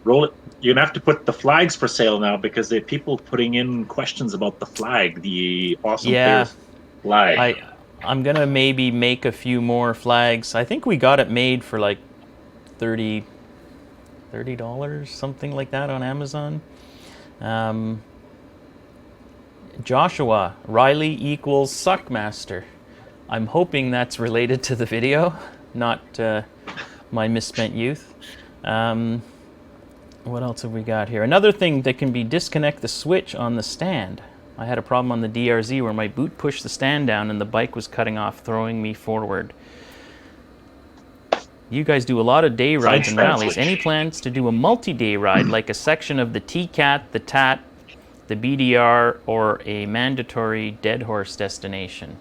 Roll it. You're going to have to put the flags for sale now because there are people putting in questions about the flag, the awesome players flag. I'm going to maybe make a few more flags. I think we got it made for like $30, something like that on Amazon. Joshua, Riley equals Suckmaster. I'm hoping that's related to the video, not my misspent youth. What else have we got here? Another thing that can be disconnect the switch on the stand. I had a problem on the DRZ where my boot pushed the stand down and the bike was cutting off, throwing me forward. You guys do a lot of day rides and rallies. Any plans to do a multi-day ride, like a section of the T-Cat, the TAT, the BDR, or a mandatory dead horse destination?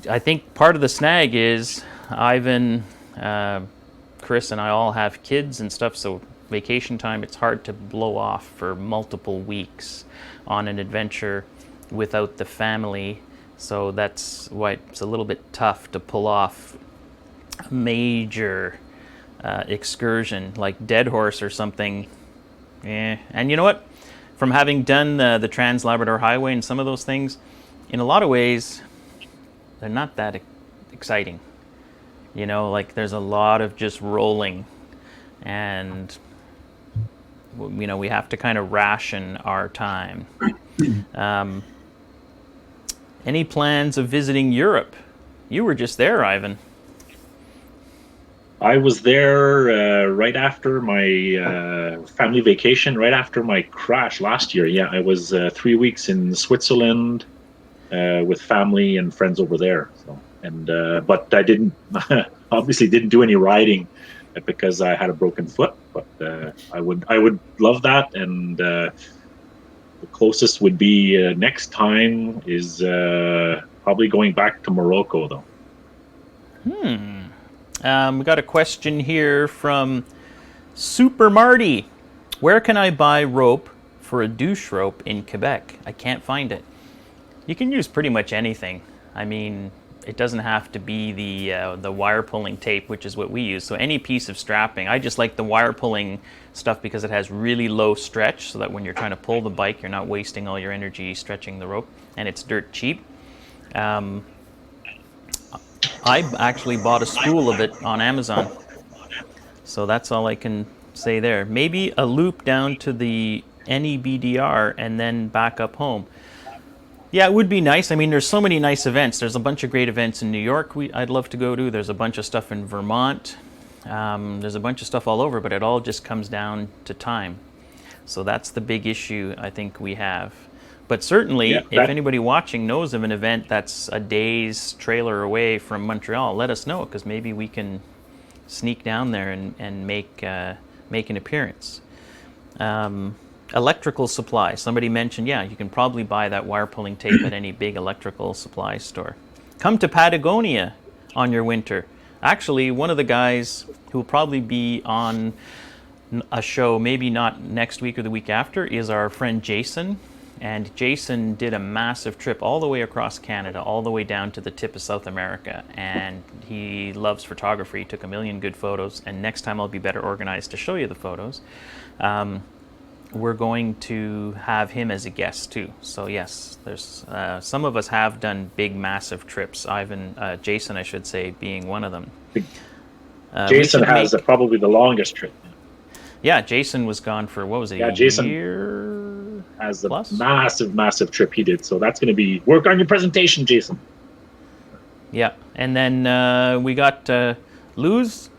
I think part of the snag is Ivan, Chris, and I all have kids and stuff, so vacation time, it's hard to blow off for multiple weeks on an adventure without the family. So that's why it's a little bit tough to pull off a major excursion like Dead Horse or something. And you know what? From having done the Trans-Labrador Highway and some of those things, in a lot of ways, they're not that exciting. You know, like there's a lot of just rolling, and you know, we have to kind of ration our time. Any plans of visiting Europe? You were just there, Ivan. I was there right after my family vacation, right after my crash last year. Yeah, I was 3 weeks in Switzerland with family and friends over there. So, and but I didn't obviously didn't do any riding because I had a broken foot. But I would love that, and the closest would be next time is probably going back to Morocco, though. We got a question here from Super Marty. Where can I buy rope for a douche rope in Quebec? I can't find it. You can use pretty much anything. I mean, it doesn't have to be the wire pulling tape, which is what we use. So any piece of strapping. I just like the wire pulling stuff because it has really low stretch, so that when you're trying to pull the bike, you're not wasting all your energy stretching the rope, and it's dirt cheap. I actually bought a spool of it on Amazon. So that's all I can say there. Maybe a loop down to the NEBDR and then back up home. Yeah, it would be nice. I mean, there's so many nice events. There's a bunch of great events in New York I'd love to go to. There's a bunch of stuff in Vermont. There's a bunch of stuff all over, but it all just comes down to time. So that's the big issue I think we have. But certainly, if anybody watching knows of an event that's a day's trailer away from Montreal, let us know, because maybe we can sneak down there and make an appearance. Electrical supply. Somebody mentioned, yeah, you can probably buy that wire pulling tape at any big electrical supply store. Come to Patagonia on your winter. Actually, one of the guys who will probably be on a show, maybe not next week or the week after, is our friend Jason. And Jason did a massive trip all the way across Canada, all the way down to the tip of South America. And he loves photography, took a million good photos. And next time I'll be better organized to show you the photos. We're going to have him as a guest too. So yes, there's some of us have done big, massive trips. Jason, I should say, being one of them. Jason has probably the longest trip. Yeah, Jason was gone for, what was it, Jason year? Has a plus? massive trip he did. So that's going to be work on your presentation, Jason. Yeah, and then we got Luz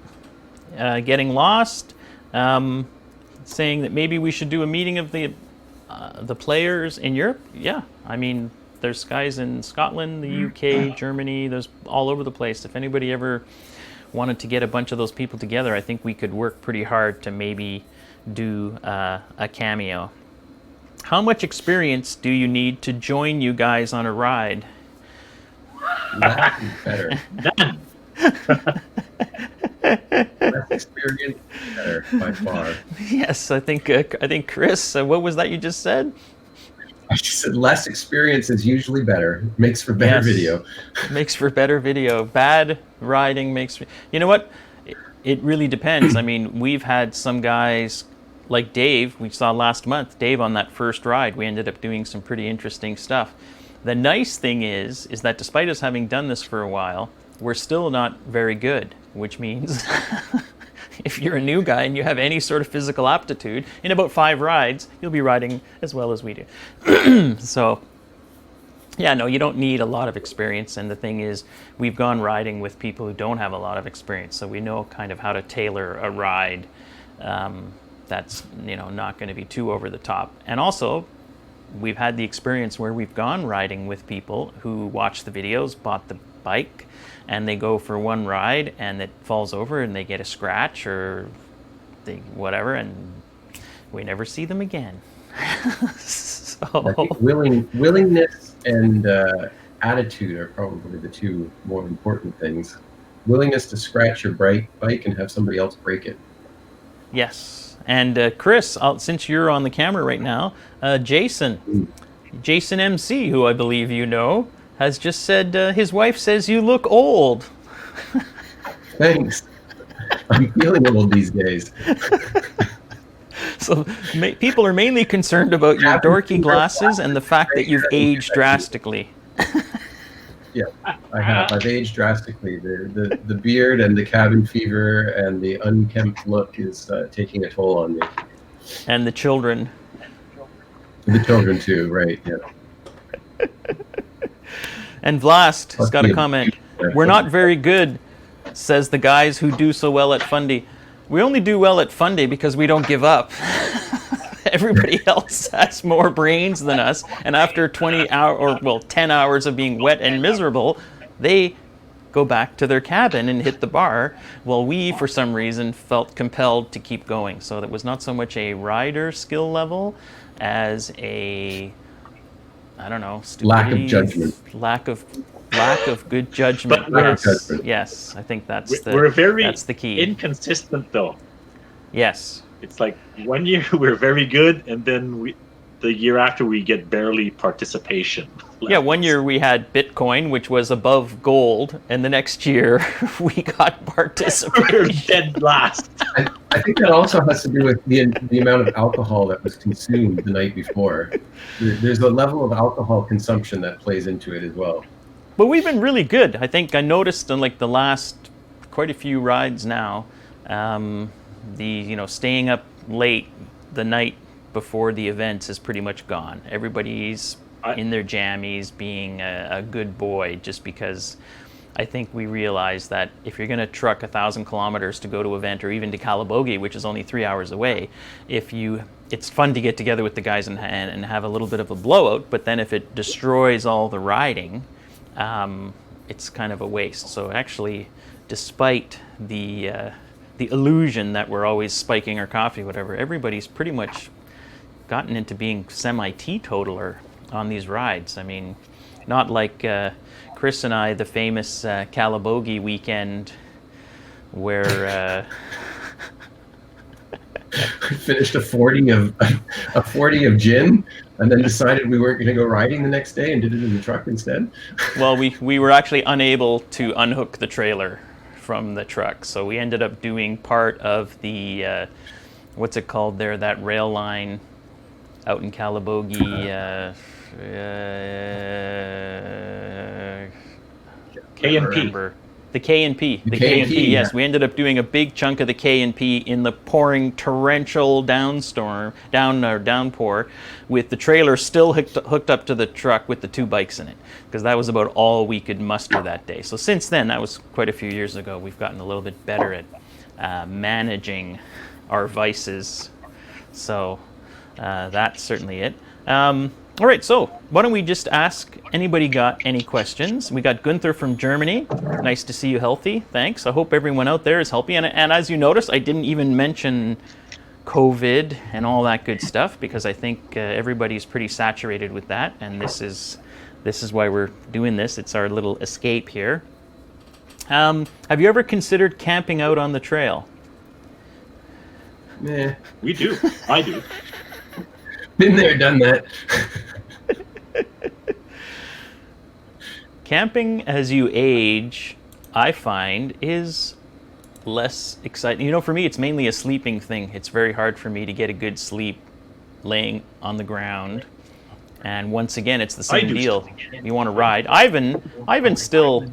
getting lost, saying that maybe we should do a meeting of the players in Europe. Yeah, I mean, there's guys in Scotland, the UK, Germany, there's all over the place. If anybody ever wanted to get a bunch of those people together, I think we could work pretty hard to maybe do a cameo. How much experience do you need to join you guys on a ride? That is better. Less experience, better by far. Yes, I think Chris, what was that you just said? I just said less experience is usually better. Makes for better video. Makes for better video. Bad riding makes... You know what? It really depends. I mean, we've had some guys like Dave, we saw last month, Dave on that first ride, we ended up doing some pretty interesting stuff. The nice thing is that despite us having done this for a while, we're still not very good, which means if you're a new guy and you have any sort of physical aptitude, in about 5 rides, you'll be riding as well as we do. So, yeah, no, you don't need a lot of experience. And the thing is, we've gone riding with people who don't have a lot of experience, so we know kind of how to tailor a ride that's, you know, not going to be too over the top. And also, we've had the experience where we've gone riding with people who watch the videos, bought the bike, and they go for one ride and it falls over and they get a scratch or whatever, and we never see them again. So I think willingness and attitude are probably the two more important things. willingness to scratch your bike and have somebody else break it. Yes. And Chris, since you're on the camera right now, Jason MC, who I believe you know, has just said his wife says you look old. Thanks. I'm feeling old these days. So people are mainly concerned about your dorky glasses and the fact that you've aged drastically. Yeah, I have. I've aged drastically. The beard and the cabin fever and the unkempt look is taking a toll on me. And the children. The children too, right? Yeah. And Vlast has got a comment. We're not very good, says the guys who do so well at Fundy. We only do well at Fundy because we don't give up. Everybody else has more brains than us, and after 10 hours of being wet and miserable, they go back to their cabin and hit the bar, while we, for some reason, felt compelled to keep going. So that was not so much a rider skill level as a, I don't know, lack of judgment. Lack of good judgment. Yes, I think that's the key. Inconsistent, though. Yes. It's like 1 year we're very good, and then the year after we get barely participation. Levels. Yeah, 1 year we had Bitcoin, which was above gold, and the next year we got participation. We're dead last. I think that also has to do with the amount of alcohol that was consumed the night before. There's a level of alcohol consumption that plays into it as well. But we've been really good. I think I noticed in like the last quite a few rides now, staying up late the night before the events is pretty much gone. Everybody's in their jammies being a good boy, just because I think we realize that if you're going to truck 1,000 kilometers to go to an event, or even to Calabogie, which is only 3 hours away, it's fun to get together with the guys and have a little bit of a blowout, but then if it destroys all the riding, it's kind of a waste. So actually, despite the illusion that we're always spiking our coffee, whatever, everybody's pretty much gotten into being semi-teetotaler on these rides. I mean, not like Chris and I, the famous Calabogie weekend where we finished a 40 of gin, and then decided we weren't going to go riding the next day and did it in the truck instead. Well, we were actually unable to unhook the trailer from the truck, so we ended up doing part of the what's it called there, that rail line out in Calabogie, K&P. The K&P. The K&P, yes. We ended up doing a big chunk of the K&P in the pouring torrential downpour, with the trailer still hooked up to the truck with the two bikes in it, because that was about all we could muster that day. So since then, that was quite a few years ago, we've gotten a little bit better at managing our vices. So that's certainly it. All right, so why don't we just ask, anybody got any questions? We got Gunther from Germany. Nice to see you healthy. Thanks. I hope everyone out there is healthy. And as you notice, I didn't even mention COVID and all that good stuff, because I think everybody's pretty saturated with that. And this is why we're doing this. It's our little escape here. Have you ever considered camping out on the trail? Yeah, we do. I do. Been there, done that. Camping as you age, I find, is less exciting. You know, for me, it's mainly a sleeping thing. It's very hard for me to get a good sleep laying on the ground. And once again, it's the same deal. You want to ride. Ivan still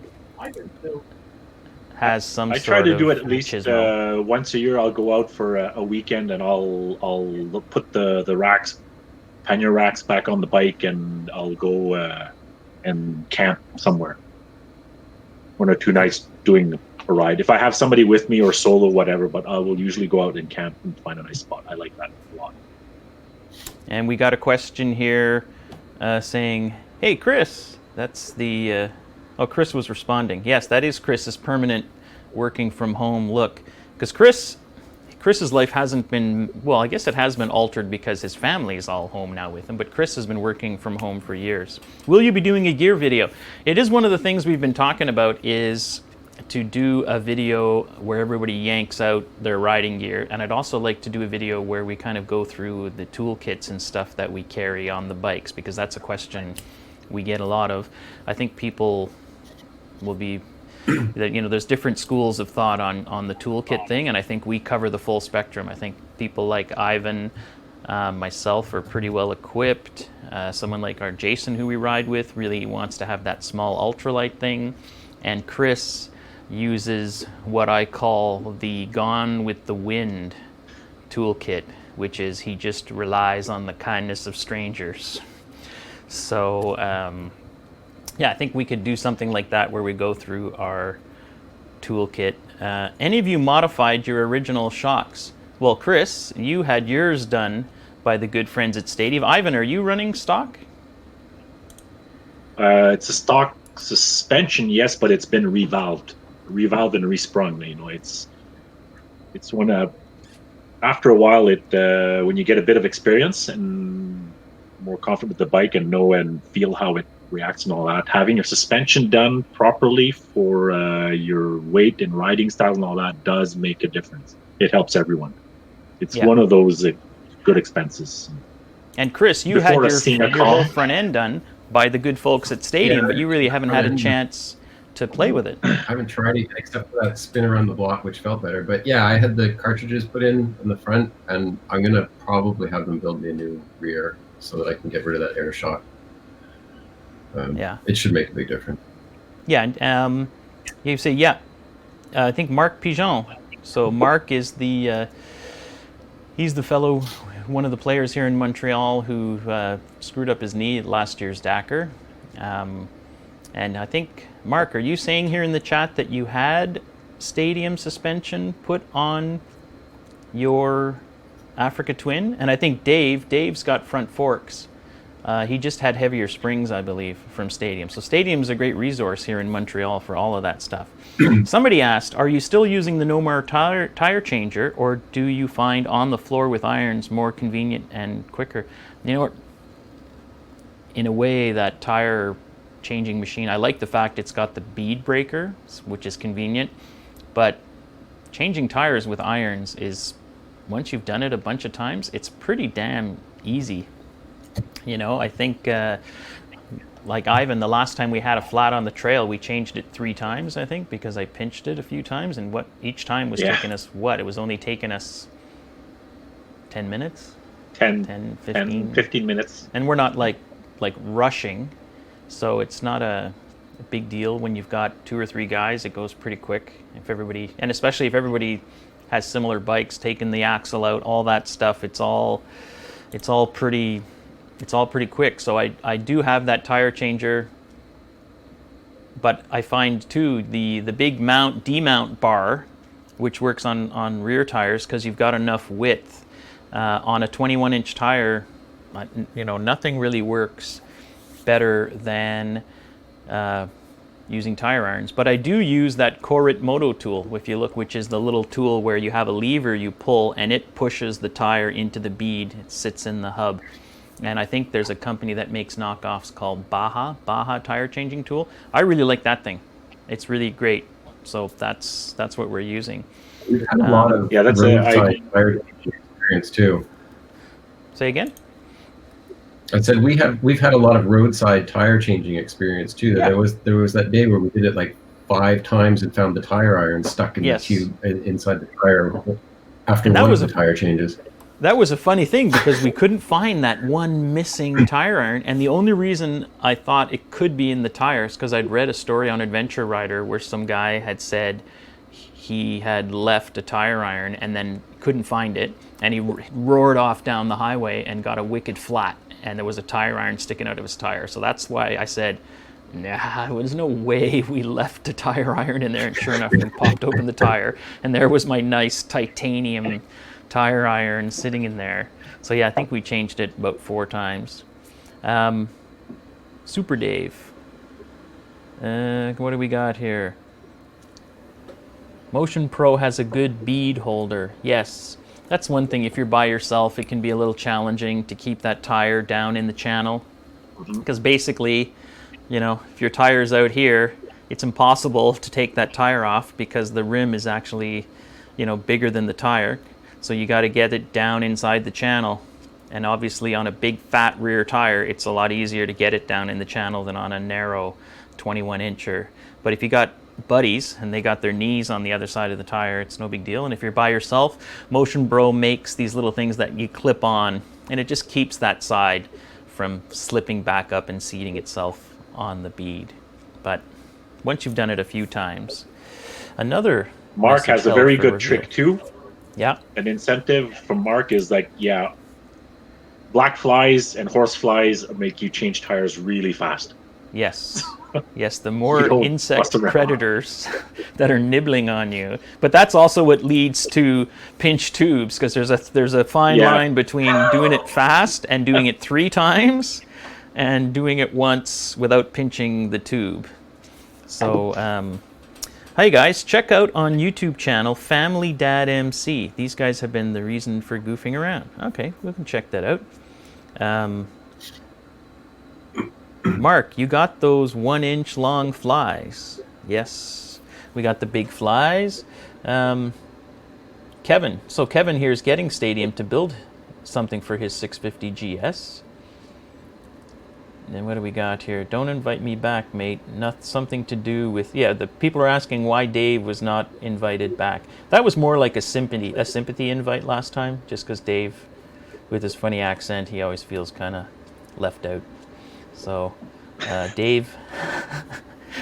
has some sort of... I try to do it at least once a year. I'll go out for a weekend, and I'll put the racks, pannier racks, back on the bike, and I'll go and camp somewhere. 1 or 2 nights doing a ride. If I have somebody with me or solo, whatever, but I will usually go out and camp and find a nice spot. I like that a lot. And we got a question here saying, hey, Chris, that's the... oh, Chris was responding. Yes, that is Chris's permanent working from home look. Because Chris's life hasn't been, well, I guess it has been altered because his family is all home now with him, but Chris has been working from home for years. Will you be doing a gear video? It is one of the things we've been talking about, is to do a video where everybody yanks out their riding gear, and I'd also like to do a video where we kind of go through the toolkits and stuff that we carry on the bikes, because that's a question we get a lot of. I think people will be that, you know, there's different schools of thought on the toolkit thing, and I think we cover the full spectrum. I think people like Ivan, myself, are pretty well equipped. Someone like our Jason, who we ride with, really wants to have that small ultralight thing, and Chris uses what I call the Gone with the Wind toolkit, which is he just relies on the kindness of strangers. So yeah, I think we could do something like that where we go through our toolkit. Any of you modified your original shocks? Well, Chris, you had yours done by the good friends at Stadium. Ivan, are you running stock? It's a stock suspension, yes, but it's been revalved and resprung. You know, it's when after a while, when you get a bit of experience and more confident with the bike and know and feel how it reacts and all that, having your suspension done properly for your weight and riding style and all that does make a difference. It helps everyone. It's one of those good expenses. And Chris, you had your whole front end done by the good folks at Stadium, but you really haven't had a chance to play with it. I haven't tried it except for that spin around the block, which felt better. But yeah, I had the cartridges put in the front, and I'm going to probably have them build me a new rear so that I can get rid of that air shock. It should make a big difference. Yeah, and you say, I think Mark Pigeon. So Mark is he's the fellow, one of the players here in Montreal who screwed up his knee at last year's Dakar. And I think, Mark, are you saying here in the chat that you had Stadium suspension put on your Africa Twin? And I think Dave's got front forks. He just had heavier springs, I believe, from Stadium. So Stadium's a great resource here in Montreal for all of that stuff. Somebody asked, are you still using the Nomar tire changer, or do you find on the floor with irons more convenient and quicker? You know what? In a way, that tire changing machine, I like the fact it's got the bead breaker, which is convenient, but changing tires with irons is, once you've done it a bunch of times, it's pretty damn easy. You know, I think like Ivan, the last time we had a flat on the trail, we changed it 3 times, I think, because I pinched it a few times, and each time was taking us it was only taking us 10 minutes? 10, 15 minutes. And we're not like rushing, so it's not a big deal. When you've got 2 or 3 guys, it goes pretty quick. And especially if everybody has similar bikes, taking the axle out, all that stuff, it's all pretty quick. So I do have that tire changer, but I find too the big demount bar, which works on rear tires, because you've got enough width on a 21-inch tire. You know, nothing really works better than using tire irons. But I do use that Corit Moto tool, if you look, which is the little tool where you have a lever you pull and it pushes the tire into the bead. It sits in the hub. And I think there's a company that makes knockoffs called Baja tire changing tool. I really like that thing. It's really great. So that's what we're using. We've had a lot of roadside tire changing experience too. Say again? I said we've had a lot of roadside tire changing experience too. Yeah. There was that day where we did it like 5 times and found the tire iron stuck in the tube inside the tire after one of the tire changes. That was a funny thing, because we couldn't find that one missing tire iron, and the only reason I thought it could be in the tires, because I'd read a story on Adventure Rider where some guy had said he had left a tire iron and then couldn't find it, and he roared off down the highway and got a wicked flat, and there was a tire iron sticking out of his tire. So that's why I said, nah, there's no way we left a tire iron in there. And sure enough, we popped open the tire, and there was my nice titanium tire iron sitting in there. So yeah, I think we changed it about 4 times. Super Dave. What do we got here? Motion Pro has a good bead holder. Yes, that's one thing. If you're by yourself, it can be a little challenging to keep that tire down in the channel. Because basically, you know, if your tire's out here, it's impossible to take that tire off because the rim is actually, bigger than the tire. So you got to get it down inside the channel. And obviously on a big fat rear tire, it's a lot easier to get it down in the channel than on a narrow 21 incher. But if you got buddies and they got their knees on the other side of the tire, it's no big deal. And if you're by yourself, Motion Bro makes these little things that you clip on, and it just keeps that side from slipping back up and seating itself on the bead. But once you've done it a few times, another Mark has a very good trick too. Yeah. An incentive from Mark is like, black flies and horse flies make you change tires really fast. Yes. Yes, the more insect predators that are nibbling on you. But that's also what leads to pinch tubes, because there's a fine line between doing it fast and doing it 3 times and doing it once without pinching the tube. So, hi guys, check out on YouTube channel Family Dad MC. These guys have been the reason for goofing around. Okay, we can check that out. Mark, you got those 1-inch long flies. Yes, we got the big flies. Kevin. So Kevin here is getting Stadium to build something for his 650 GS. And what do we got here? Don't invite me back, mate. Something to do with... the people are asking why Dave was not invited back. That was more like a sympathy invite last time, just because Dave, with his funny accent, he always feels kind of left out. So, Dave,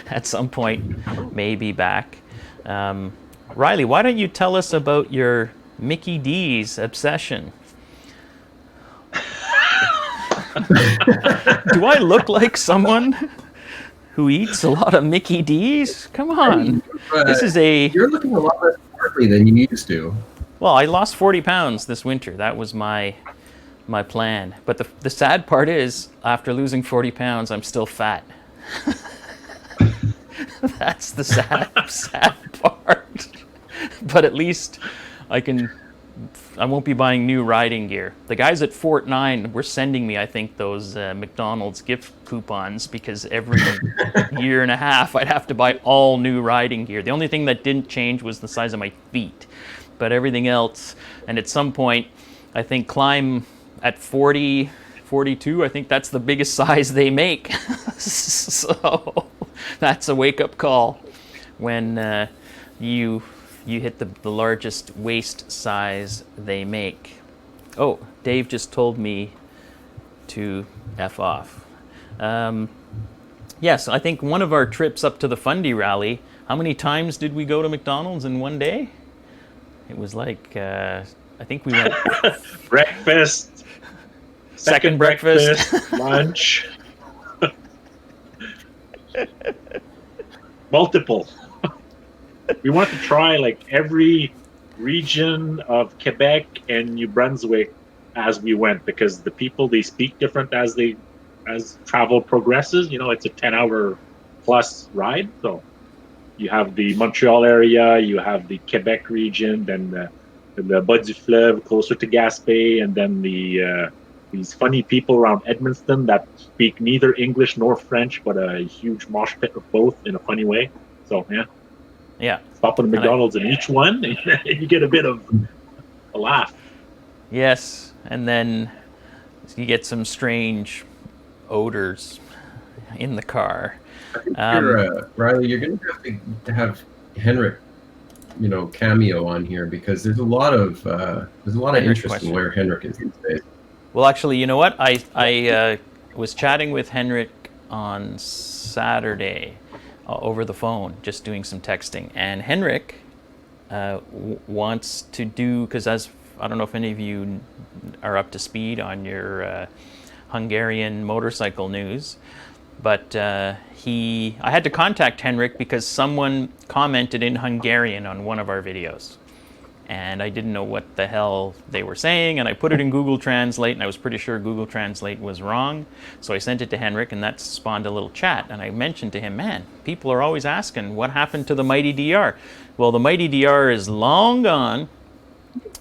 at some point, may be back. Riley, why don't you tell us about your Mickey D's obsession? Do I look like someone who eats a lot of Mickey D's? Come on. You're looking a lot less smartly than you used to. Well, I lost 40 pounds this winter. That was my plan. But the sad part is, after losing 40 pounds, I'm still fat. That's the sad part. But at least I won't be buying new riding gear. The guys at Fort 9 were sending me, I think, those McDonald's gift coupons, because every year and a half I'd have to buy all new riding gear. The only thing that didn't change was the size of my feet. But everything else, and at some point, I think climb at 40, 42, I think that's the biggest size they make. So that's a wake-up call when you hit the largest waist size they make. Oh, Dave just told me to F off. Yes, I think one of our trips up to the Fundy Rally, how many times did we go to McDonald's in one day? It was like, I think we went... breakfast, second breakfast, lunch. Multiple. We wanted to try like every region of Quebec and New Brunswick as we went, because the people, they speak different as travel progresses. It's a 10-hour plus ride. So you have the Montreal area, you have the Quebec region, then the Bas du Fleuve closer to Gaspé, and then these funny people around Edmundston that speak neither English nor French, but a huge mosh pit of both in a funny way. So yeah. Stop at McDonald's in each one, and you get a bit of a laugh. Yes, and then you get some strange odors in the car. Riley, you're going to have Henrik, cameo on here, because there's a lot of interest in where Henrik is these days. Well, actually, you know what? I was chatting with Henrik on Saturday over the phone, just doing some texting, and Henrik wants to do, because I don't know if any of you are up to speed on your Hungarian motorcycle news, but I had to contact Henrik because someone commented in Hungarian on one of our videos, and I didn't know what the hell they were saying, and I put it in Google Translate, and I was pretty sure Google Translate was wrong, so I sent it to Henrik, and that spawned a little chat, and I mentioned to him, man, people are always asking what happened to the Mighty DR. Well, the Mighty DR is long gone.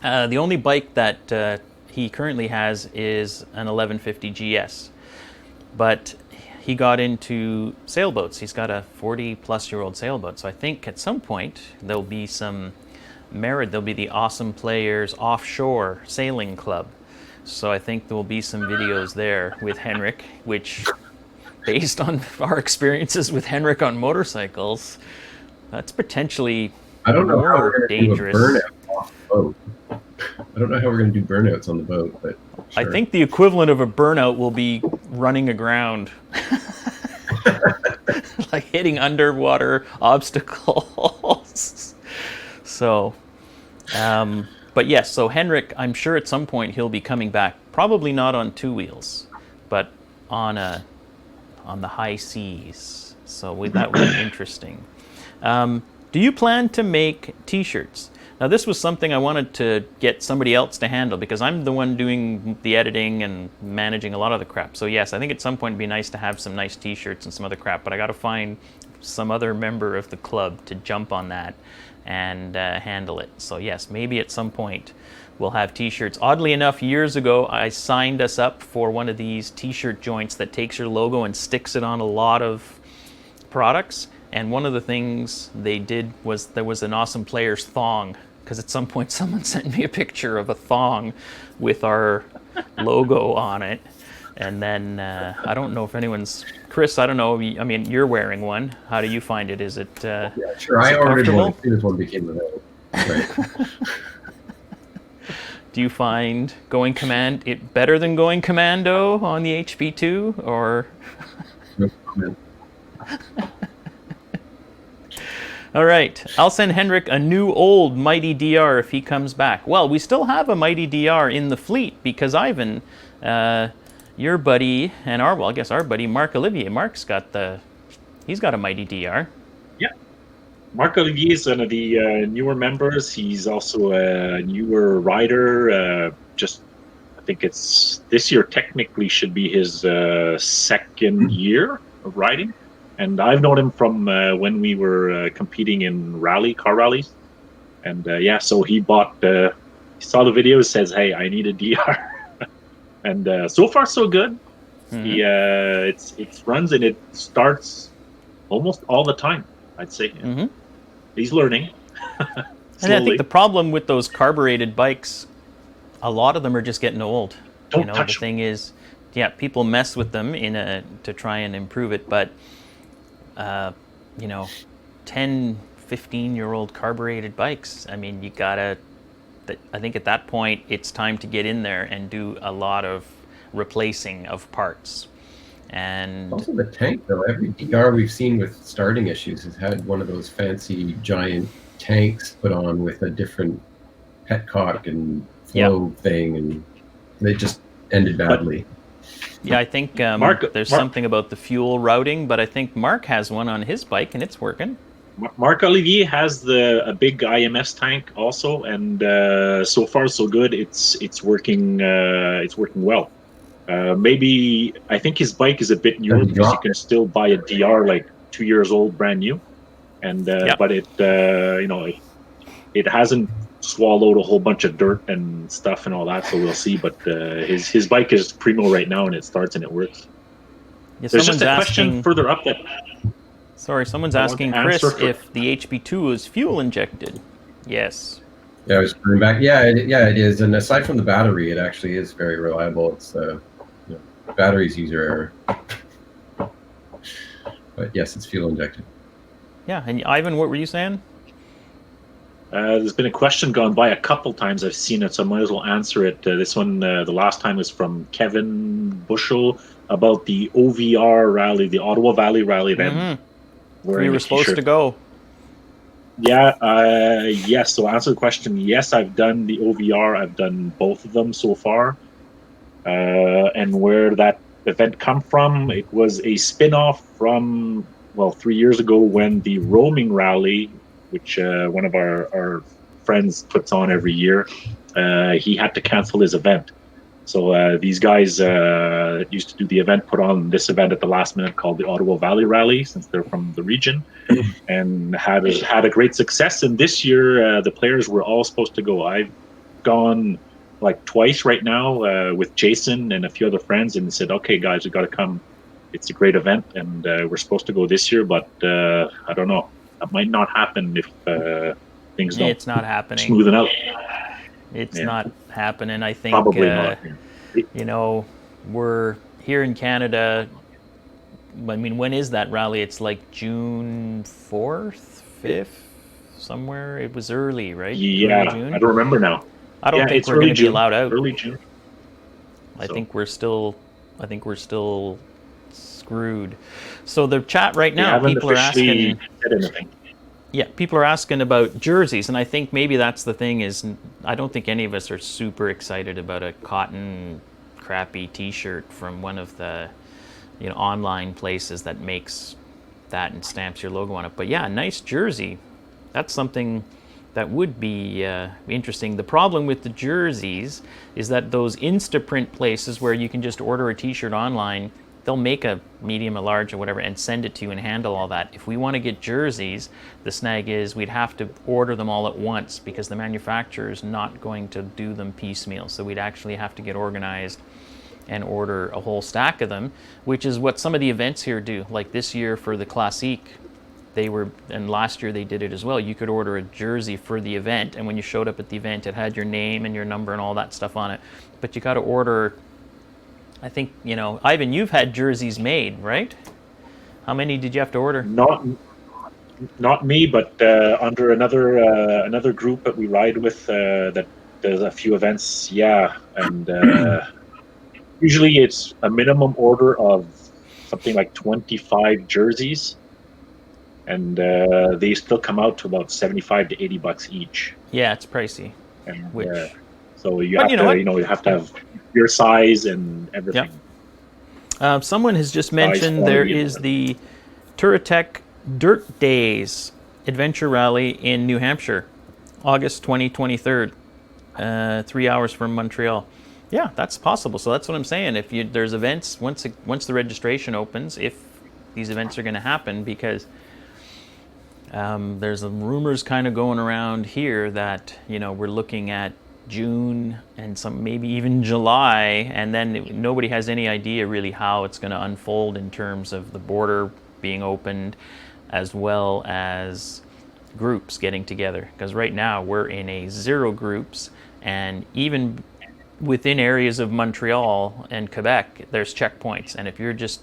The only bike that he currently has is an 1150 GS, but he got into sailboats. He's got a 40-plus-year-old sailboat. So I think at some point there'll be some merit. There'll be the Awesome Players Offshore Sailing Club. So I think there will be some videos there with Henrik, which, based on our experiences with Henrik on motorcycles, that's potentially I don't know how more we're going to do a dangerous. burnout off the boat. I don't know how we're going to do burnouts on the boat, but I sure. think the equivalent of a burnout will be running aground. Like hitting underwater obstacles. So, but yes, so Henrik, I'm sure at some point he'll be coming back. Probably not on two wheels, but on the high seas. So that would be interesting. Do you plan to make T-shirts? Now, this was something I wanted to get somebody else to handle because I'm the one doing the editing and managing a lot of the crap. So yes, I think at some point it'd be nice to have some nice T-shirts and some other crap, but I got to find some other member of the club to jump on that and handle it. So yes, maybe at some point we'll have T-shirts. Oddly enough, years ago, I signed us up for one of these T-shirt joints that takes your logo and sticks it on a lot of products. And one of the things they did was there was an Awesome Players thong, because at some point someone sent me a picture of a thong with our logo on it. And then I don't know if anyone's... Chris, I don't know. I mean, you're wearing one. How do you find it? Is it Yeah, sure. I ordered one as soon as one became available. Right. Do you find going it better than going commando on the HP2, or? No comment. All right, I'll send Henrik a new old Mighty DR if he comes back. Well, we still have a Mighty DR in the fleet because Ivan, your buddy, and our buddy Marc Olivier. He's got a Mighty DR. Yeah, Marc Olivier is one of the newer members. He's also a newer rider. I think it's this year technically should be his second year of riding. And I've known him from when we were competing in car rallies. And so he saw the videos, says, hey, I need a DR. And so far, so good. Mm-hmm. It runs and it starts almost all the time, I'd say. Mm-hmm. He's learning. And I think the problem with those carbureted bikes, a lot of them are just getting old. Don't touch the thing is, people mess with them to try and improve it, but 10, 15-year-old carbureted bikes, I mean, I think at that point it's time to get in there and do a lot of replacing of parts. And also the tank, though. Every DR we've seen with starting issues has had one of those fancy giant tanks put on with a different petcock and flow thing, and they just ended badly. Yeah, I think there's something about the fuel routing, but I think Mark has one on his bike and it's working. Marc Olivier has a big AM EST tank also, and so far so good. It's working. It's working well. Maybe I think his bike is a bit newer because you can still buy a DR like 2 years old, brand new, and but it it hasn't swallowed a whole bunch of dirt and stuff and all that, so we'll see. But his bike is primo right now, and it starts and it works. Yeah, there's just a question further up that. Sorry, someone's asking Chris if the HP2 is fuel injected. Yes. Yeah, I was bringing back. Yeah, it is. And aside from the battery, it actually is very reliable. It's batteries user error. But yes, it's fuel injected. Yeah, and Ivan, what were you saying? There's been a question gone by a couple times. I've seen it, so I might as well answer it. This one, the last time, was from Kevin Bushel about the OVR rally, the Ottawa Valley Rally. Then we were supposed to go. Yeah. Yes. So, answer the question. Yes, I've done the OVR. I've done both of them so far. And where that event come from? It was a spin-off from 3 years ago when the roaming rally, which one of our friends puts on every year, he had to cancel his event. So these guys that used to do the event put on this event at the last minute called the Ottawa Valley Rally, since they're from the region, and had a great success. And this year, the players were all supposed to go. I've gone like twice right now with Jason and a few other friends, and said, "Okay, guys, we got to come." it's a great event, and we're supposed to go this year, but I don't know. That might not happen if things don't It's not happening. smoothen out. It's Yeah. not happening. I think Probably not. Yeah. you know, we're here in Canada. I mean, when is that rally? It's like June 4th, 5th, somewhere. It was early, right? Yeah, Early June. I don't remember now. I don't Yeah, think it's we're going early to be June. allowed out. Early June. I So, think we're still screwed. So the chat right they now, haven't people are officially asking. said anything. Yeah, people are asking about jerseys, and I think maybe that's the thing is I don't think any of us are super excited about a cotton crappy T-shirt from one of the online places that makes that and stamps your logo on it. But yeah, a nice jersey. That's something that would be interesting. The problem with the jerseys is that those Instaprint places where you can just order a T-shirt online, they'll make a medium, a large, or whatever, and send it to you and handle all that. If we want to get jerseys, the snag is we'd have to order them all at once because the manufacturer is not going to do them piecemeal. So we'd actually have to get organized and order a whole stack of them, which is what some of the events here do. Like this year for the Classique, and last year they did it as well. You could order a jersey for the event, and when you showed up at the event, it had your name and your number and all that stuff on it. But you got to order. I think, Ivan, you've had jerseys made, right? How many did you have to order? Not me, but under another group that we ride with that does a few events. Yeah, and usually it's a minimum order of something like 25 jerseys, and they still come out to about $75 to $80 each. Yeah, it's pricey. And But so you have to have your size and everything. Yep. Someone has just mentioned there is the Touratech Dirt Days Adventure Rally in New Hampshire, August 23rd, 3 hours from Montreal. Yeah, that's possible. So that's what I'm saying. If there's events, once the registration opens, if these events are going to happen, because there's some rumors kind of going around here that we're looking at June and some maybe even July, and then nobody has any idea really how it's going to unfold in terms of the border being opened as well as groups getting together, because right now we're in a 0 groups, and even within areas of Montreal and Quebec there's checkpoints, and if you're just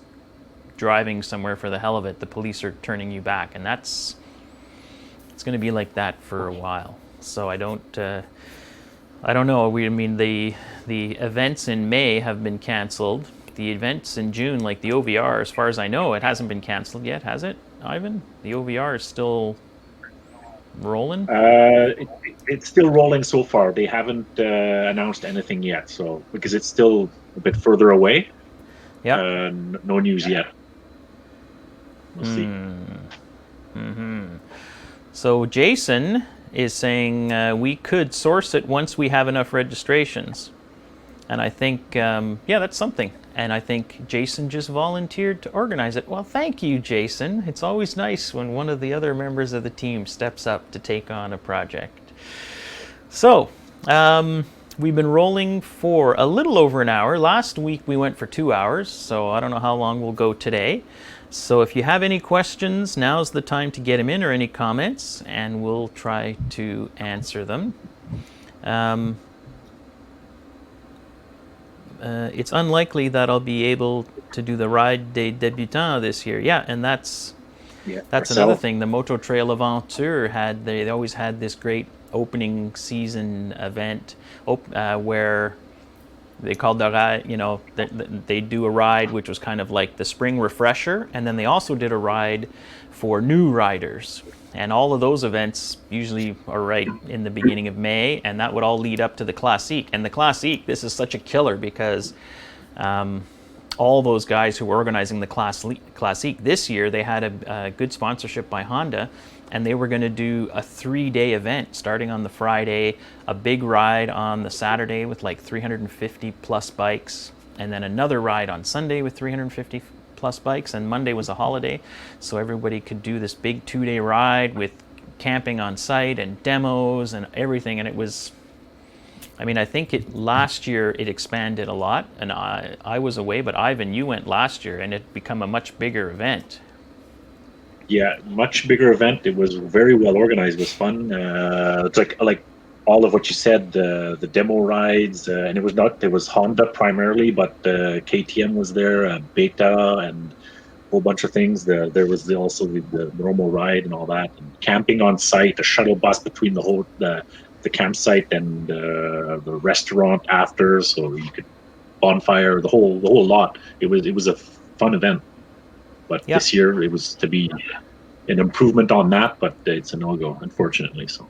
driving somewhere for the hell of it, the police are turning you back, and it's going to be like that for a while. So I don't know. The events in May have been canceled. The events in June, like the OVR, as far as I know, it hasn't been canceled yet, has it, Ivan? The OVR is still rolling? It's still rolling so far. They haven't announced anything yet, so because it's still a bit further away. Yeah. No news yet. We'll see. Mm-hmm. So Jason is saying we could source it once we have enough registrations. And I think, that's something. And I think Jason just volunteered to organize it. Well, thank you, Jason. It's always nice when one of the other members of the team steps up to take on a project. So, we've been rolling for a little over an hour. Last week we went for 2 hours, so I don't know how long we'll go today. So if you have any questions, now's the time to get them in, or any comments, and we'll try to answer them. It's unlikely that I'll be able to do the Ride des Débutants this year. Yeah, and that's another thing. The Moto Trail Aventure they always had this great opening season event where they called the ride, they do a ride which was kind of like the spring refresher, and then they also did a ride for new riders. And all of those events usually are right in the beginning of May, and that would all lead up to the Classique. And the Classique, this is such a killer because all those guys who were organizing the Classique this year, they had a good sponsorship by Honda, and they were going to do a 3-day event starting on the Friday, a big ride on the Saturday with like 350 plus bikes, and then another ride on Sunday with 350 plus bikes, and Monday was a holiday, so everybody could do this big 2-day ride with camping on site and demos and everything. And it was I mean, I think last year it expanded a lot, and I was away, but Ivan, you went last year, and it become a much bigger event. Yeah, much bigger event. It was very well organized. It was fun. It's like all of what you said, the demo rides, and it was Honda primarily, but KTM was there, Beta, and a whole bunch of things. There was also the normal ride and all that, and camping on site, a shuttle bus between the campsite and the restaurant after, so you could bonfire the whole lot. It was a fun event. But Yeah. this year it was to be an improvement on that, but it's a no-go, unfortunately. So,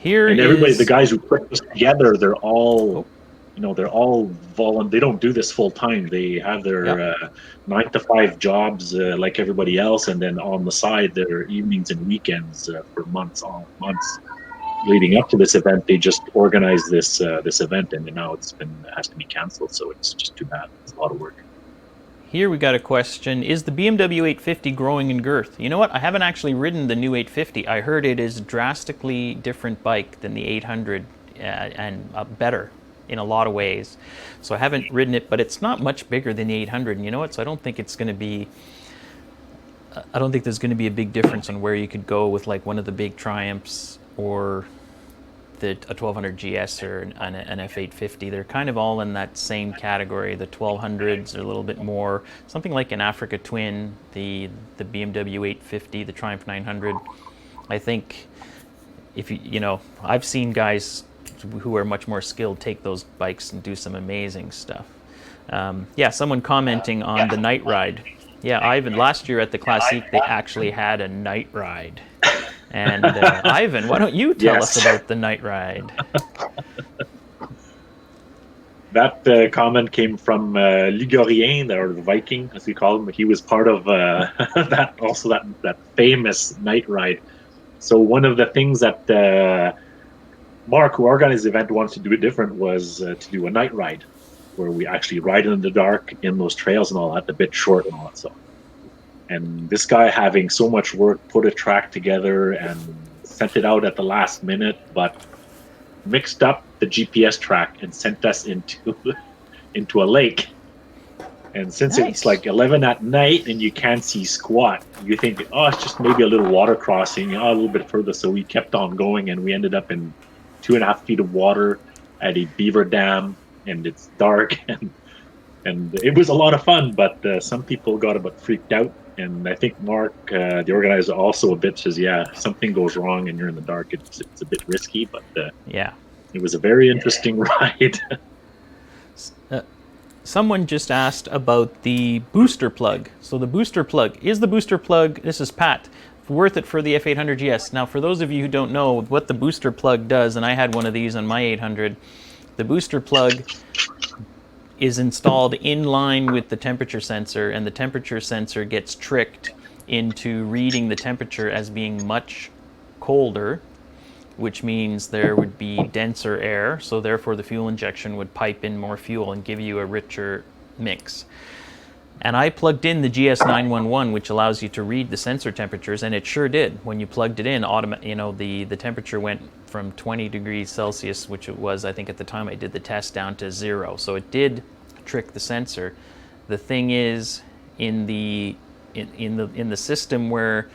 and everybody, the guys who put this together, they're all, they're all They don't do this full time. They have their 9 to 5 jobs like everybody else, and then on the side, their evenings and weekends for months leading up to this event. They just organized this event, and now it has to be canceled. So it's just too bad. It's a lot of work. Here we got a question. Is the BMW 850 growing in girth? You know what? I haven't actually ridden the new 850. I heard it is a drastically different bike than the 800 and better in a lot of ways. So I haven't ridden it, but it's not much bigger than the 800. And you know what? So I don't think there's going to be a big difference on where you could go with like one of the big Triumphs or a 1200 GS or an F850. They're kind of all in that same category. The 1200s are a little bit more, something like an Africa Twin, the BMW 850, the Triumph 900. I think if I've seen guys who are much more skilled take those bikes and do some amazing stuff. Someone commenting on the night ride. Yeah, Ivan, last year at the Classique, they actually had a night ride. And Ivan, why don't you tell us about the night ride? That comment came from Ligorien, or the Viking, as we call him. He was part of that famous night ride. So one of the things that Mark, who organized the event, wanted to do it different was to do a night ride, where we actually ride in the dark in those trails and all that, a bit short and all that stuff. And this guy, having so much work, put a track together and sent it out at the last minute, but mixed up the GPS track and sent us into a lake. And since it's like 11 at night and you can't see squat, you think, it's just maybe a little water crossing, a little bit further. So we kept on going, and we ended up in 2.5 feet of water at a beaver dam, and it's dark, and it was a lot of fun, but some people got a bit freaked out. And I think Mark, the organizer, also a bit says, if something goes wrong and you're in the dark, it's a bit risky, but it was a very interesting ride. Someone just asked about the booster plug. So the booster plug, this is Pat, worth it for the F800 GS? Now, for those of you who don't know what the booster plug does, and I had one of these on my 800, the booster plug is installed in line with the temperature sensor, and the temperature sensor gets tricked into reading the temperature as being much colder, which means there would be denser air, so therefore the fuel injection would pipe in more fuel and give you a richer mix. And I plugged in the GS911, which allows you to read the sensor temperatures, and it sure did. When you plugged it in, the temperature went from 20 degrees Celsius, which it was, I think at the time I did the test, down to 0. So it did trick the sensor. The thing is, in the system where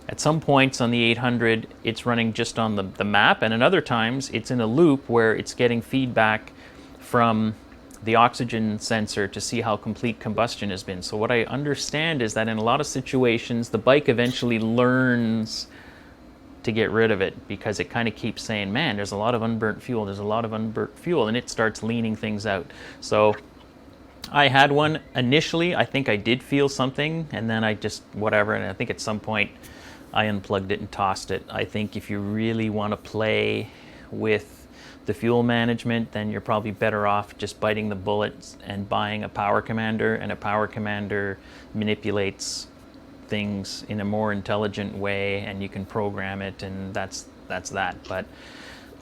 at some points on the 800 it's running just on the map, and at other times it's in a loop where it's getting feedback from the oxygen sensor to see how complete combustion has been. So what I understand is that in a lot of situations the bike eventually learns to get rid of it, because it kind of keeps saying, man, there's a lot of unburnt fuel, and it starts leaning things out. So I had one initially, I think I did feel something, and then I just whatever, and I think at some point I unplugged it and tossed it. I think if you really want to play with the fuel management, then you're probably better off just biting the bullets and buying a power commander, and a power commander manipulates things in a more intelligent way, and you can program it, and that's that. But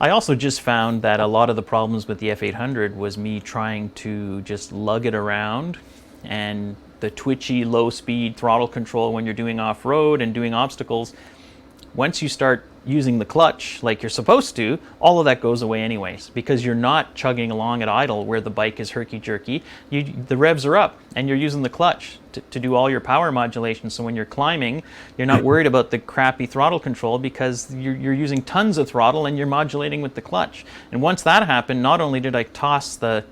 I also just found that a lot of the problems with the F800 was me trying to just lug it around, and the twitchy low speed throttle control when you're doing off-road and doing obstacles. Once you start using the clutch like you're supposed to, all of that goes away anyways, because you're not chugging along at idle where the bike is herky-jerky. The revs are up and you're using the clutch to do all your power modulation. So when you're climbing, you're not worried about the crappy throttle control because you're using tons of throttle and you're modulating with the clutch. And once that happened, not only did I toss the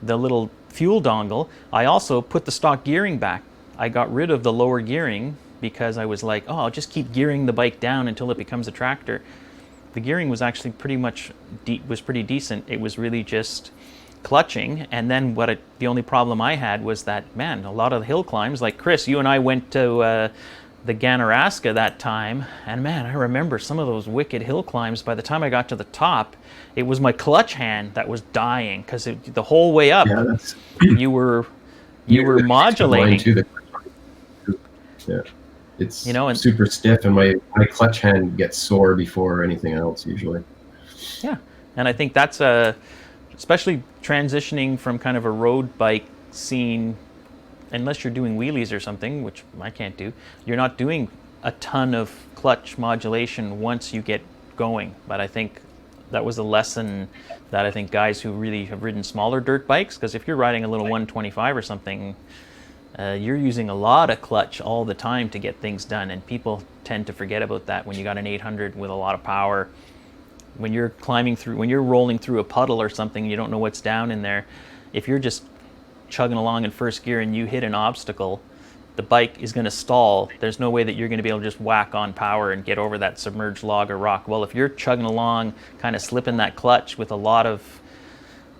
little fuel dongle, I also put the stock gearing back. I got rid of the lower gearing because I was like, oh, I'll just keep gearing the bike down until it becomes a tractor. The gearing was actually pretty decent. It was really just clutching. And then the only problem I had was that, man, a lot of the hill climbs, like Chris, you and I went to the Ganaraska that time, and man, I remember some of those wicked hill climbs. By the time I got to the top, it was my clutch hand that was dying because the whole way up, you were modulating. Yeah. It's super stiff, and my clutch hand gets sore before anything else usually. Yeah, and I think that's especially transitioning from kind of a road bike scene, unless you're doing wheelies or something, which I can't do, you're not doing a ton of clutch modulation once you get going. But I think that was a lesson that I think guys who really have ridden smaller dirt bikes, because if you're riding a little 125 or something, you're using a lot of clutch all the time to get things done, and people tend to forget about that when you got an 800 with a lot of power. When you're rolling through a puddle or something, you don't know what's down in there. If you're just chugging along in first gear and you hit an obstacle, the bike is going to stall. There's no way that you're going to be able to just whack on power and get over that submerged log or rock. Well, if you're chugging along, kind of slipping that clutch with a lot of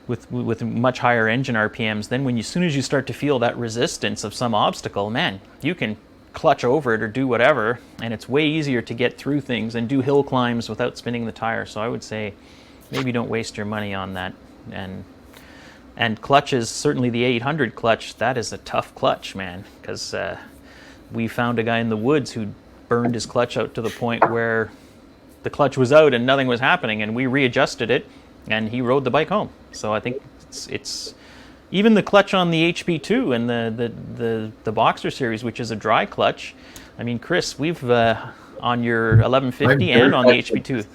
with much higher engine RPMs, then as soon as you start to feel that resistance of some obstacle, man, you can clutch over it or do whatever, and it's way easier to get through things and do hill climbs without spinning the tire. So I would say maybe don't waste your money on that. And clutches, certainly the 800 clutch, that is a tough clutch, man, because we found a guy in the woods who burned his clutch out to the point where the clutch was out and nothing was happening, and we readjusted it and he rode the bike home. So I think it's even the clutch on the HP2 and the Boxer series, which is a dry clutch. I mean, Chris, we've on your 1150 and on the HP2,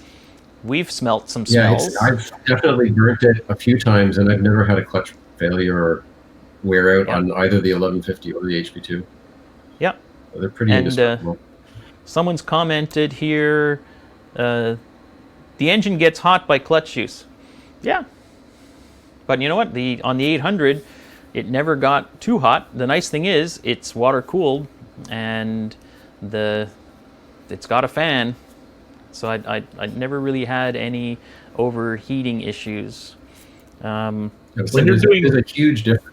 we've smelt some smells. I've definitely burnt it a few times, and I've never had a clutch failure or wear out on either the 1150 or the HP2. Yeah, so they're pretty indestructible. Someone's commented here, the engine gets hot by clutch use. Yeah, but you know what? On the 800, it never got too hot. The nice thing is it's water cooled, and it's got a fan, so I never really had any overheating issues. When you're doing, there's a huge difference.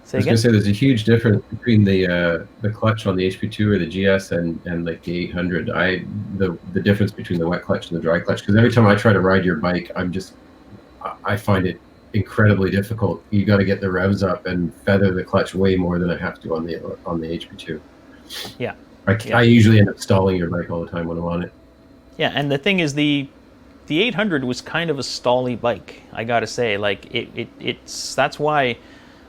Say I was again? going to say there's a huge difference between the clutch on the HP2 or the GS and like the 800. The difference between the wet clutch and the dry clutch, because every time I try to ride your bike, I find it incredibly difficult. You got to get the revs up and feather the clutch way more than I have to on the HP2. Yeah. I usually end up stalling your bike all the time when I'm on it. Yeah, and the thing is the 800 was kind of a stally bike, I gotta say. Like that's why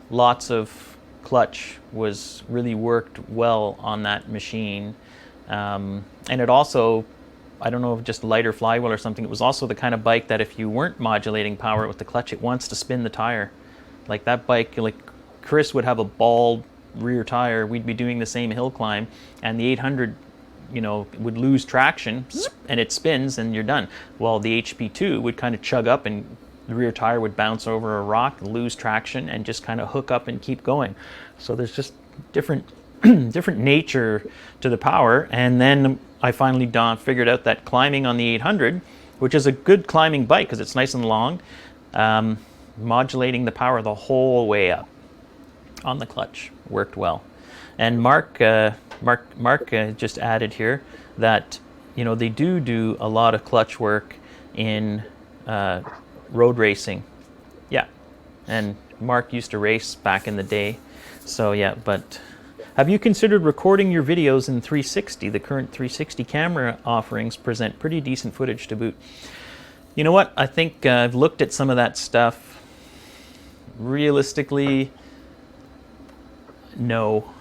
lots of clutch was really worked well on that machine, and it also, I don't know if just lighter flywheel or something, it was also the kind of bike that if you weren't modulating power with the clutch, it wants to spin the tire. Like that bike, like Chris would have a bald rear tire, we'd be doing the same hill climb, and the 800 would lose traction and it spins and you're done. Well, the HP2 would kind of chug up and the rear tire would bounce over a rock, lose traction, and just kind of hook up and keep going. So there's just different nature to the power. And then I finally figured out that climbing on the 800, which is a good climbing bike because it's nice and long, modulating the power the whole way up on the clutch worked well. And Mark just added here that they do a lot of clutch work in road racing. Yeah, and Mark used to race back in the day, so yeah. But have you considered recording your videos in 360? The current 360 camera offerings present pretty decent footage to boot. You know what? I think I've looked at some of that stuff. Realistically, no.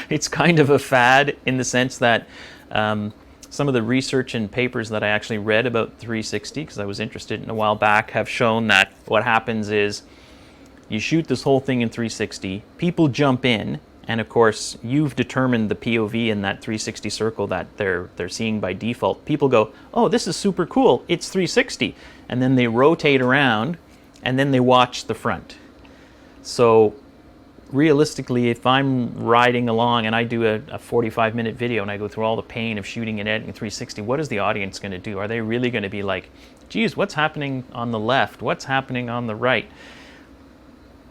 It's kind of a fad in the sense that Some of the research and papers that I actually read about 360, because I was interested in a while back, have shown that what happens is you shoot this whole thing in 360, people jump in, and of course you've determined the POV in that 360 circle that they're seeing by default. People go, oh, this is super cool, it's 360, and then they rotate around and then they watch the front. So realistically, if I'm riding along and I do a 45-minute video and I go through all the pain of shooting and editing 360, what is the audience going to do? Are they really going to be like, geez, what's happening on the left? What's happening on the right?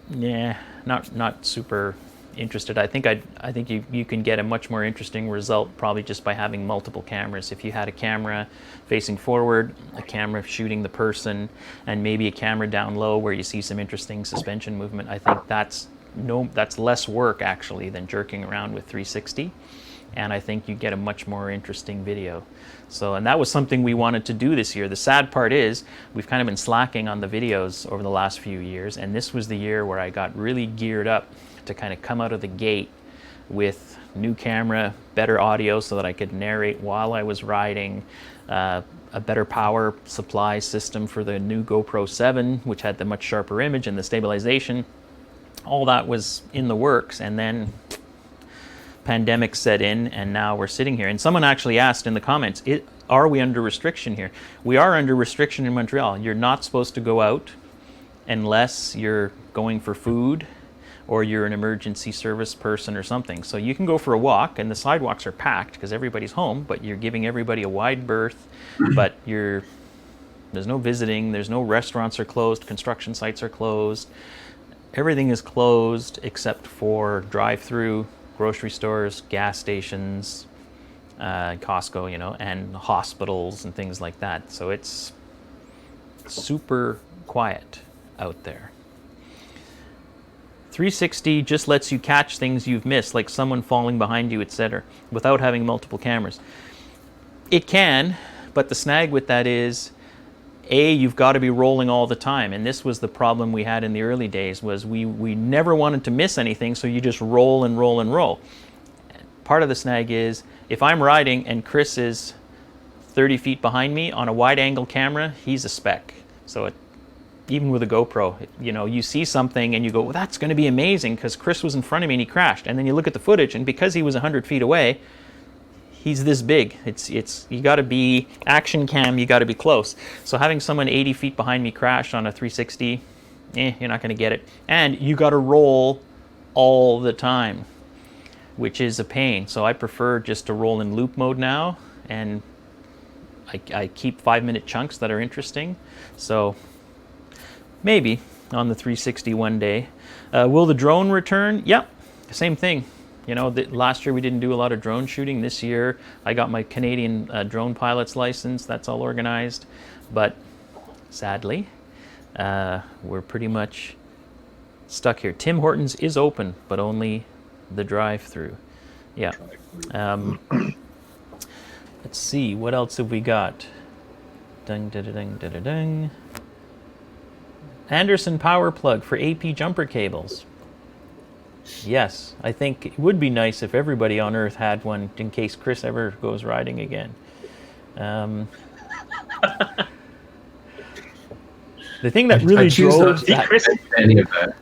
Yeah, not super interested. I think you can get a much more interesting result probably just by having multiple cameras. If you had a camera facing forward, a camera shooting the person, and maybe a camera down low where you see some interesting suspension movement, I think that's less work actually than jerking around with 360, and I think you get a much more interesting video. So, and that was something we wanted to do this year. The sad part is we've kind of been slacking on the videos over the last few years, and this was the year where I got really geared up to kind of come out of the gate with new camera, better audio so that I could narrate while I was riding, a better power supply system for the new GoPro 7, which had the much sharper image and the stabilization. All that was in the works, and then pandemic set in, and now we're sitting here. And someone actually asked in the comments, are we under restriction here? We are under restriction in Montreal. You're not supposed to go out unless you're going for food or you're an emergency service person or something. So you can go for a walk, and the sidewalks are packed because everybody's home, but you're giving everybody a wide berth, but there's no visiting, there's no restaurants are closed, construction sites are closed. Everything is closed except for drive-through, grocery stores, gas stations, Costco, and hospitals and things like that. So it's super quiet out there. 360 just lets you catch things you've missed, like someone falling behind you, etc., without having multiple cameras. It can, but the snag with that is, you've got to be rolling all the time, and this was the problem we had in the early days, was we never wanted to miss anything, so you just roll and roll and roll. Part of the snag is, if I'm riding and Chris is 30 feet behind me on a wide angle camera, he's a speck. So even with a GoPro, you see something and you go, well, that's going to be amazing because Chris was in front of me and he crashed. And then you look at the footage, and because he was 100 feet away, he's this big. It's you got to be action cam, you got to be close. So having someone 80 feet behind me crash on a 360, you're not going to get it. And you got to roll all the time, which is a pain. So I prefer just to roll in loop mode now, and I keep 5-minute chunks that are interesting. So maybe on the 360 one day. Will the drone return? Yep, same thing. Last year we didn't do a lot of drone shooting. This year I got my Canadian drone pilot's license. That's all organized. But sadly, we're pretty much stuck here. Tim Hortons is open, but only the drive-through. Yeah. Let's see, what else have we got? Ding, ding, ding, ding, ding. Anderson power plug for AP jumper cables. Yes, I think it would be nice if everybody on Earth had one in case Chris ever goes riding again. The thing that really drove that... Chris, any of that.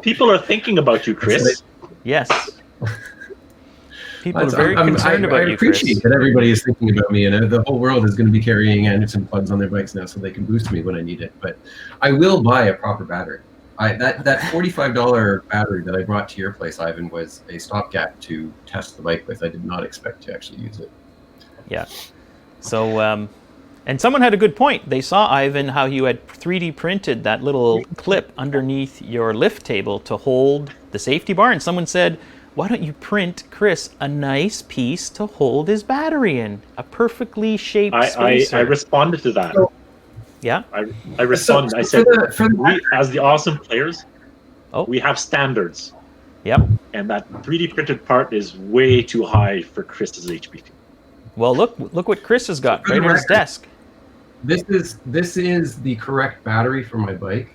people are thinking about you, Chris. Yes. People are very concerned about you, Chris. I appreciate that everybody is thinking about me, and the whole world is going to be carrying Anderson plugs on their bikes now so they can boost me when I need it. But I will buy a proper battery. That $45 battery that I brought to your place, Ivan, was a stopgap to test the bike with. I did not expect to actually use it. Yeah. So, and someone had a good point. They saw, Ivan, how you had 3D printed that little clip underneath your lift table to hold the safety bar. And someone said, why don't you print Chris a nice piece to hold his battery in? A perfectly shaped spacer. I responded to that. Yeah? I responded. I said, we, as the awesome players, we have standards. Yep. And that 3D printed part is way too high for Chris's HPT. Well, look what Chris has got right on his desk. This is the correct battery for my bike.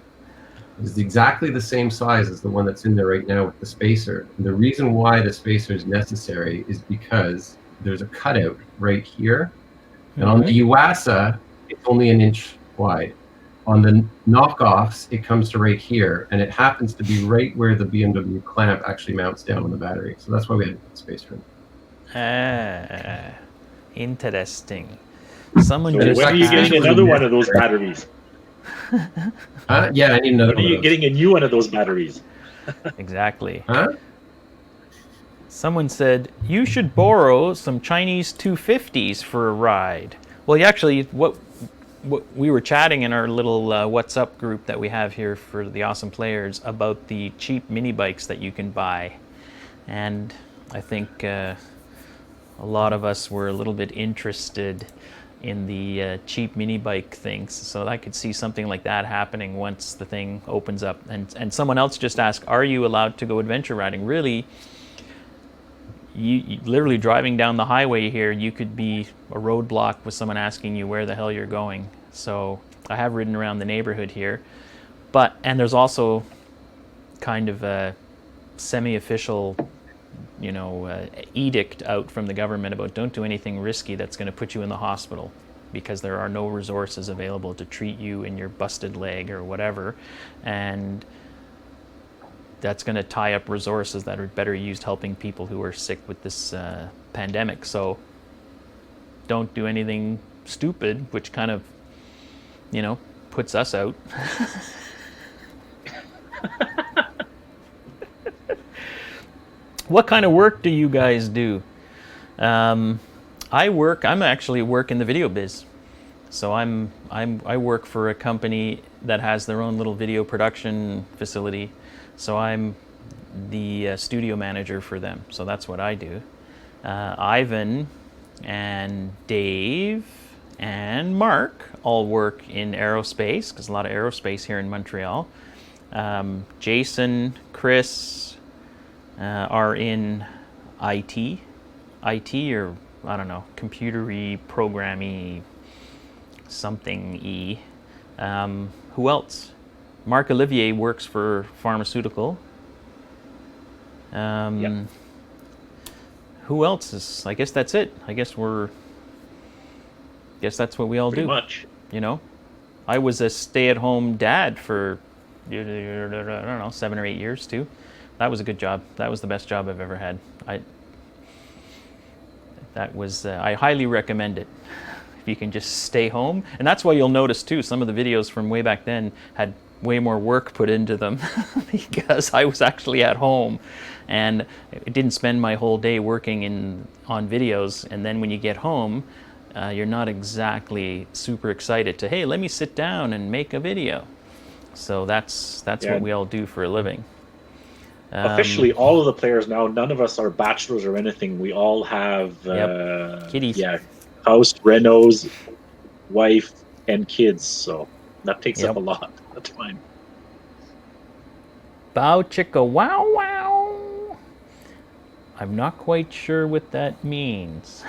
is exactly the same size as the one that's in there right now with the spacer. And the reason why the spacer is necessary is because there's a cutout right here. And on the Yuasa, it's only an inch wide. On the knockoffs, it comes to right here, and it happens to be right where the BMW clamp actually mounts down on the battery. So that's why we had to put spacer in. Ah, interesting. Someone So just when are you getting asked- another one of those batteries? Yeah, I need another When are one you of those. getting a new one of those batteries? Exactly. Huh? Someone said, you should borrow some Chinese 250s for a ride. Well, actually, what we were chatting in our little WhatsApp group that we have here for the awesome players about the cheap mini bikes that you can buy. And I think a lot of us were a little bit interested in the cheap mini bike things. So I could see something like that happening once the thing opens up. And someone else just asked, are you allowed to go adventure riding? Really, you literally driving down the highway here, you could be a roadblock with someone asking you where the hell you're going. So I have ridden around the neighborhood here, and there's also kind of a semi-official, edict out from the government about don't do anything risky that's going to put you in the hospital, because there are no resources available to treat you in your busted leg or whatever, and that's going to tie up resources that are better used helping people who are sick with this pandemic. So don't do anything stupid, which kind of, puts us out. What kind of work do you guys do? I'm actually work in the video biz. So I work for a company that has their own little video production facility. So I'm the studio manager for them. So that's what I do. Ivan and Dave and Mark all work in aerospace, because a lot of aerospace here in Montreal. Jason, Chris are in IT, or I don't know, computer-y, programmy, something-y. Who else? Mark Olivier works for pharmaceutical. Yep. Who else is? I guess that's it. I guess that's what we all Pretty do. much. I was a stay-at-home dad for I don't know, 7 or 8 years too. That was a good job. That was the best job I've ever had. I highly recommend it. If you can just stay home. And that's why you'll notice too, some of the videos from way back then had way more work put into them because I was actually at home and I didn't spend my whole day working on videos. And then when you get home, you're not exactly super excited to, hey, let me sit down and make a video. So that's what we all do for a living. Officially, all of the players now, none of us are bachelors or anything. We all have kitties. Yeah, house, renos, wife, and kids. So that takes up a lot of time. Bow chicka wow wow. I'm not quite sure what that means.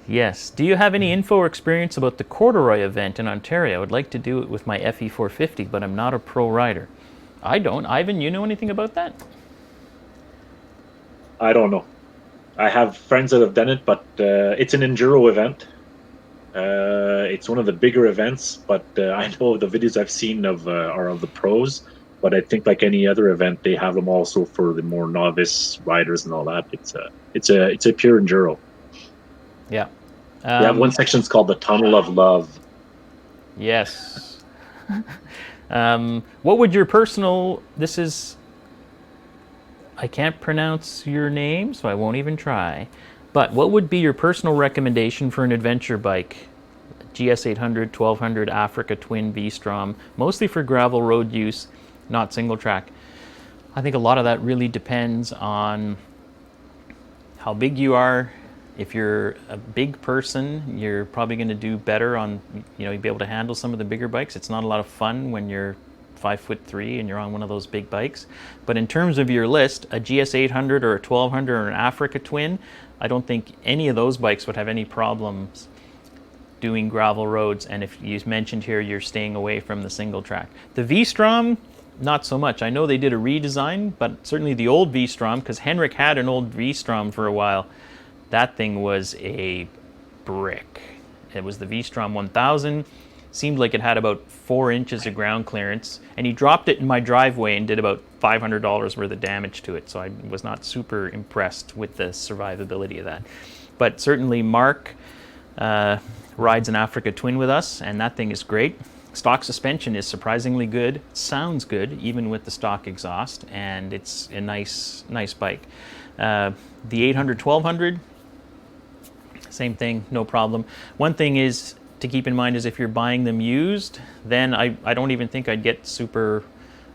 Yes. Do you have any info or experience about the Corduroy event in Ontario? I would like to do it with my FE450, but I'm not a pro rider. I don't. Ivan, you know anything about that? I don't know. I have friends that have done it, but it's an enduro event. It's one of the bigger events, but I know the videos I've seen are of the pros. But I think like any other event, they have them also for the more novice riders and all that. It's a pure enduro. Yeah. They have one section called the Tunnel of Love. Yes. What would your personal... This is... I can't pronounce your name, so I won't even try. But what would be your personal recommendation for an adventure bike? GS 800, 1200, Africa Twin, V-Strom, mostly for gravel road use, not single track. I think a lot of that really depends on how big you are. If you're a big person, you're probably going to do better on, you'll be able to handle some of the bigger bikes. It's not a lot of fun when you're 5'3" and you're on one of those big bikes. But in terms of your list, a GS 800 or a 1200 or an Africa Twin, I don't think any of those bikes would have any problems doing gravel roads, and if you mentioned here you're staying away from the single track. The V-Strom, not so much. I know they did a redesign, but certainly the old V-Strom, because Henrik had an old V-Strom for a while, that thing was a brick. It was the V-Strom 1000. Seemed like it had about 4 inches of ground clearance, and he dropped it in my driveway and did about $500 worth of damage to it, so I was not super impressed with the survivability of that. But certainly Mark rides an Africa Twin with us, and that thing is great. Stock suspension is surprisingly good, sounds good even with the stock exhaust, and it's a nice bike. The 800 1200, same thing, no problem. One thing is to keep in mind is if you're buying them used, then I don't even think I'd get super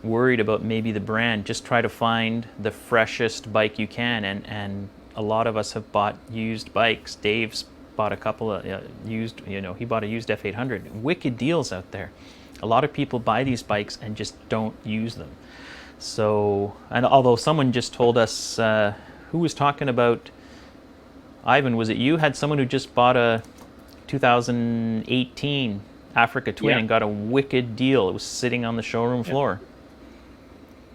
worried about maybe the brand. Just try to find the freshest bike you can, and a lot of us have bought used bikes. Dave's bought a couple of used, he bought a used F800. Wicked deals out there. A lot of people buy these bikes and just don't use them. So, and although someone just told us, who was talking about, Ivan, was it you? Had someone who just bought a 2018 Africa Twin and got a wicked deal. It was sitting on the showroom floor.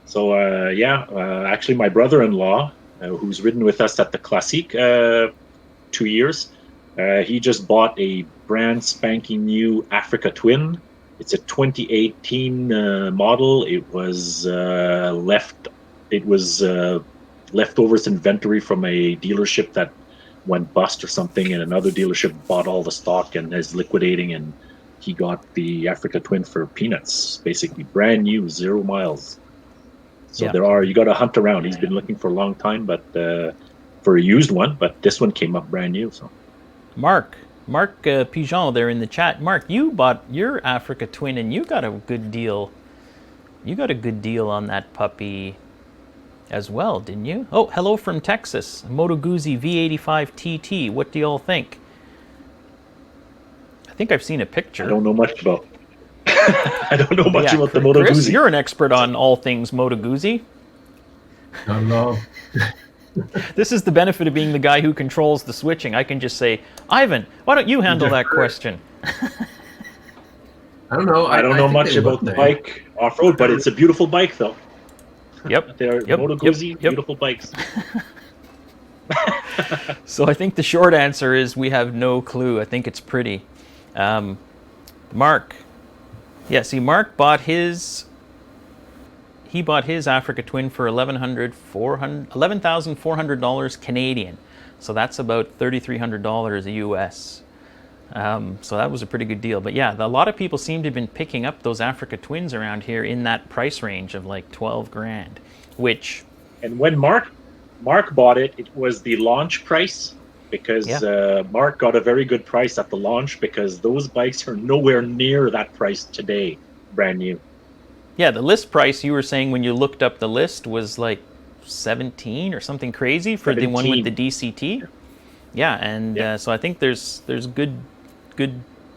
So, actually my brother-in-law, who's ridden with us at the Classique 2 years, he just bought a brand spanking new Africa Twin. It's a 2018 model. It was leftovers inventory from a dealership that went bust or something, and another dealership bought all the stock and is liquidating, and he got the Africa Twin for peanuts, basically brand new, 0 miles. So you got to hunt around. He's been looking for a long time, but for a used one, but this one came up brand new. So Mark Pigeon there in the chat. Mark, you bought your Africa Twin and you got a good deal. You got a good deal on that puppy as well, didn't you? Oh, hello from Texas. Moto Guzzi V85 TT. What do y'all think? I think I've seen a picture. I don't know much about the Moto Chris, Guzzi. you're an expert on all things Moto Guzzi. Not at all. This is the benefit of being the guy who controls the switching. I can just say, Ivan, why don't you handle that question? I don't know. I don't know much about the bike off-road, but it's a beautiful bike, though. Yep. They're Moto Guzzi, beautiful bikes. So I think the short answer is we have no clue. I think it's pretty. Mark. Yeah, see, Mark bought his Africa Twin for $11,400 Canadian. So that's about $3,300 US. So that was a pretty good deal. But yeah, a lot of people seem to have been picking up those Africa Twins around here in that price range of like 12 grand, which... And when Mark bought it, it was the launch price, because Mark got a very good price at the launch, because those bikes are nowhere near that price today, brand new. Yeah, the list price, you were saying when you looked up the list, was like 17 or something crazy for 17. The one with the DCT. Yeah, and so I think there's good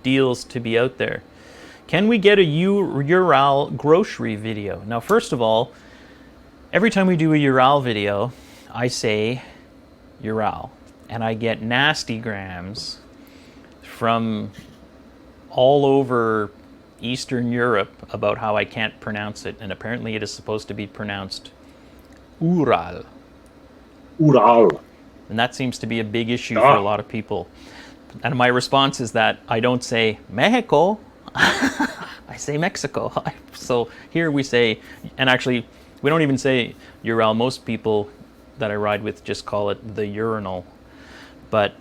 deals to be out there. Can we get a Ural grocery video? Now, first of all, every time we do a Ural video, I say Ural, and I get nasty grams from all over Eastern Europe about how I can't pronounce it, and apparently it is supposed to be pronounced Ural. Ural. And that seems to be a big issue for a lot of people. And my response is that I don't say Mexico, I say Mexico. So here we say, and actually we don't even say Ural. Most people that I ride with just call it the urinal. But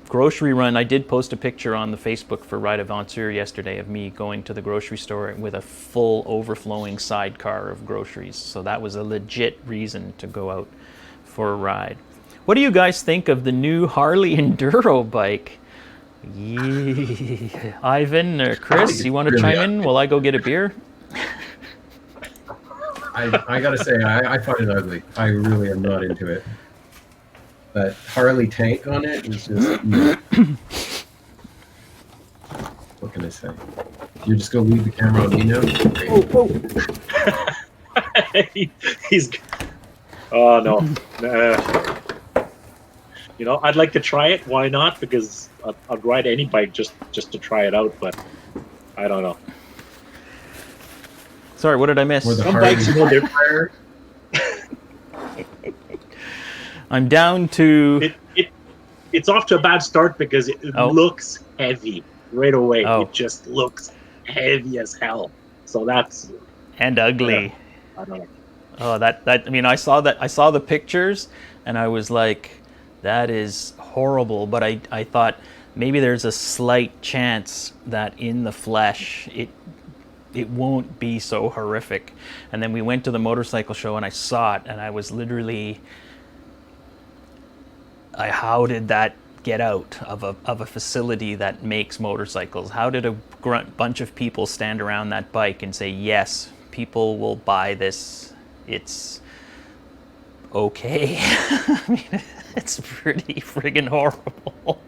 grocery run, I did post a picture on the Facebook for Ride Aventure yesterday of me going to the grocery store with a full overflowing sidecar of groceries. So that was a legit reason to go out for a ride. What do you guys think of the new Harley Enduro bike? Yeah. Ivan or Chris, you want to chime in while I go get a beer? I gotta say, I find it ugly. I really am not into it. That Harley tank on it is just... What can I say? You're just gonna leave the camera on me now? He's... Oh, no. I'd like to try it. Why not? Because I'd ride any bike just to try it out. But I don't know. Sorry, what did I miss? Or the Some Harley bikes, they're Fire. I'm down to... it's off to a bad start because it looks heavy right away. Oh. It just looks heavy as hell. So that's And ugly. I don't know. Oh, that I mean, I saw the pictures, and I was like, that is horrible. But I thought maybe there's a slight chance that in the flesh it won't be so horrific. And then we went to the motorcycle show, and I saw it, and I was literally, how did that get out of a facility that makes motorcycles? How did a bunch of people stand around that bike and say, yes, people will buy this? It's okay. I mean, it's pretty friggin' horrible.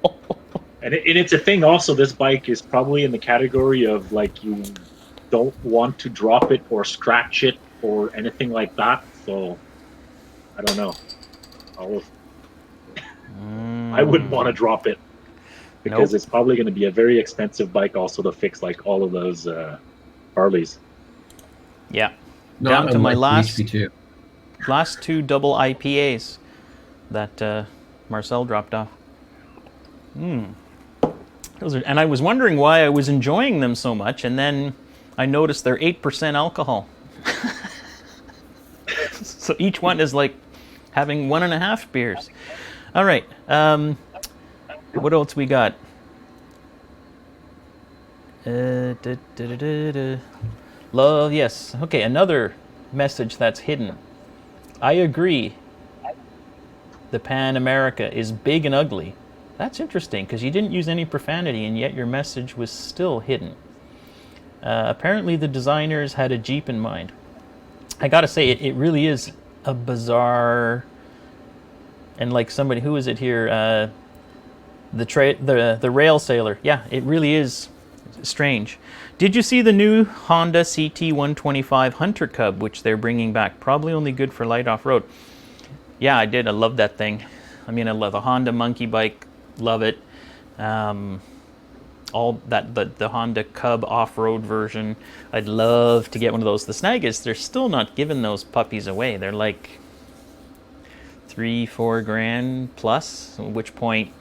And it's a thing also, this bike is probably in the category of like you don't want to drop it or scratch it or anything like that. So I don't know. I wouldn't want to drop it because it's probably going to be a very expensive bike also to fix, like all of those Harleys. Yeah. Not Down to my unlike last HP2. two double IPAs that Marcel dropped off. And I was wondering why I was enjoying them so much, and then I noticed they're 8% alcohol. So each one is like having 1.5 beers. All right. What else we got? Love, yes. Okay, another message that's hidden. I agree. The Pan America is big and ugly. That's interesting because you didn't use any profanity and yet your message was still hidden. Apparently the designers had a Jeep in mind. I gotta say, it really is a bizarre, and like somebody, who is it here? The rail sailor. Yeah, it really is strange. Did you see the new Honda CT125 Hunter Cub, which they're bringing back? Probably only good for light off-road. Yeah, I did. I love that thing. I mean, I love a Honda monkey bike. Love it. All that, the Honda Cub off-road version. I'd love to get one of those. The snag is they're still not giving those puppies away. They're like $3-4 grand plus, at which point,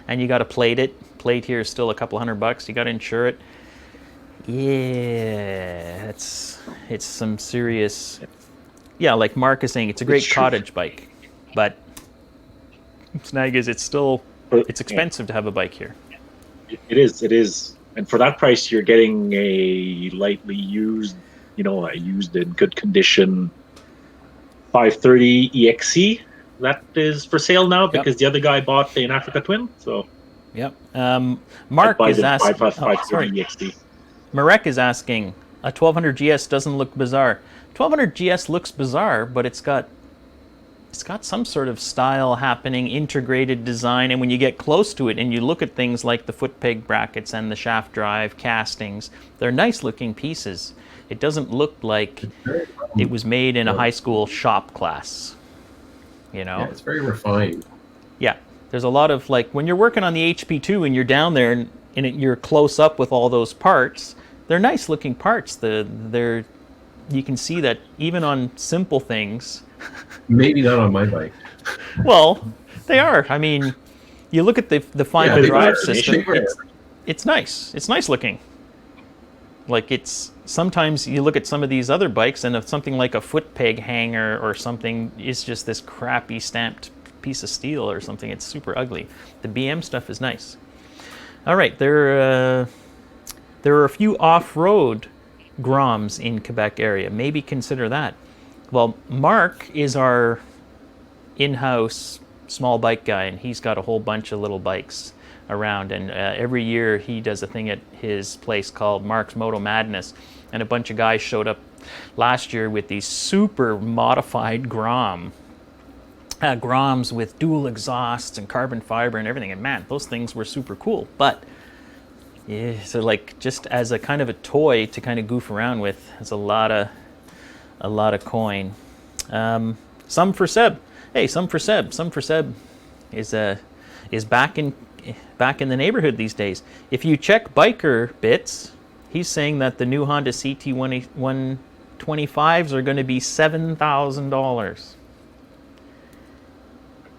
and you got to plate it. Plate here is still a couple $100. You got to insure it. Yeah, it's some serious. Yeah, like Mark is saying, it's a great cottage bike, but snag is it's expensive to have a bike here. It is, and for that price, you're getting a lightly used, a used in good condition 530 EXC that is for sale now because the other guy bought an Africa Twin. So, yep. Mark is asking. 530 EXC. Marek is asking, a 1200 GS doesn't look bizarre. 1200 GS looks bizarre, but it's got some sort of style happening, integrated design, and when you get close to it and you look at things like the foot peg brackets and the shaft drive castings, they're nice looking pieces. It doesn't look like it was made in a high school shop class. Yeah, it's very refined. Yeah, there's a lot of, like, when you're working on the HP2 and you're down there and you're close up with all those parts, they're nice looking parts. You can see that even on simple things. Maybe not on my bike. Well, they are. I mean, you look at the final drive system. It's nice. It's nice looking. Like, it's sometimes you look at some of these other bikes, and if something like a foot peg hanger or something is just this crappy stamped piece of steel or something, it's super ugly. The BM stuff is nice. All right, there are a few off-road Groms in Quebec area. Maybe consider that. Well, Mark is our in-house small bike guy, and he's got a whole bunch of little bikes around, and every year he does a thing at his place called Mark's Moto Madness, and a bunch of guys showed up last year with these super modified Groms with dual exhausts and carbon fiber and everything, and man, those things were super cool. But yeah, so like just as a kind of a toy to kind of goof around with, it's a lot of coin. Some for Seb. Hey, some for Seb. is back in the neighborhood these days. If you check Biker Bits, he's saying that the new Honda CT 125s are going to be $7,000.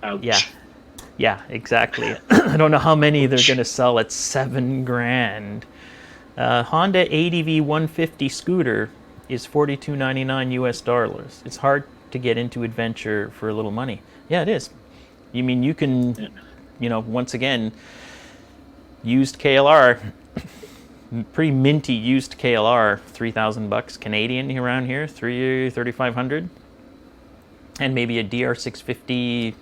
Ouch. Yeah, exactly. I don't know how many they're going to sell at $7,000. Honda ADV 150 scooter is $42.99 US. It's hard to get into adventure for a little money. Yeah, it is. You mean you can, once again, used KLR, pretty minty used KLR, $3,000 Canadian around here, $3,500, and maybe a DR650.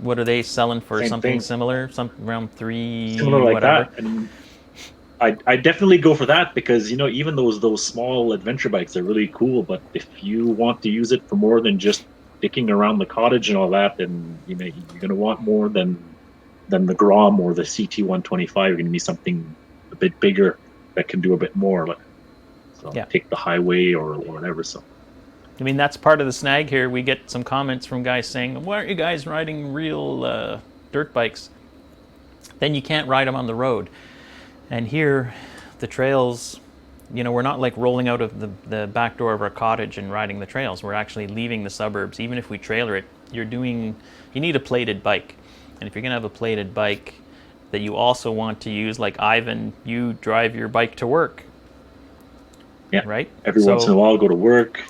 What are they selling for? Same something thing. similar, around $3,000, Similar like whatever. that. And I definitely go for that because even those small adventure bikes are really cool. But if you want to use it for more than just dicking around the cottage and all that, then you're going to want more than the Grom or the CT 125. You're going to need something a bit bigger that can do a bit more. Take the highway or whatever. So. I mean, that's part of the snag here. We get some comments from guys saying, why aren't you guys riding real dirt bikes? Then you can't ride them on the road. And here, the trails, we're not like rolling out of the back door of our cottage and riding the trails. We're actually leaving the suburbs. Even if we trailer it, you need a plated bike. And if you're going to have a plated bike that you also want to use, like Ivan, you drive your bike to work. Yeah. Right? Every once in a while, go to work.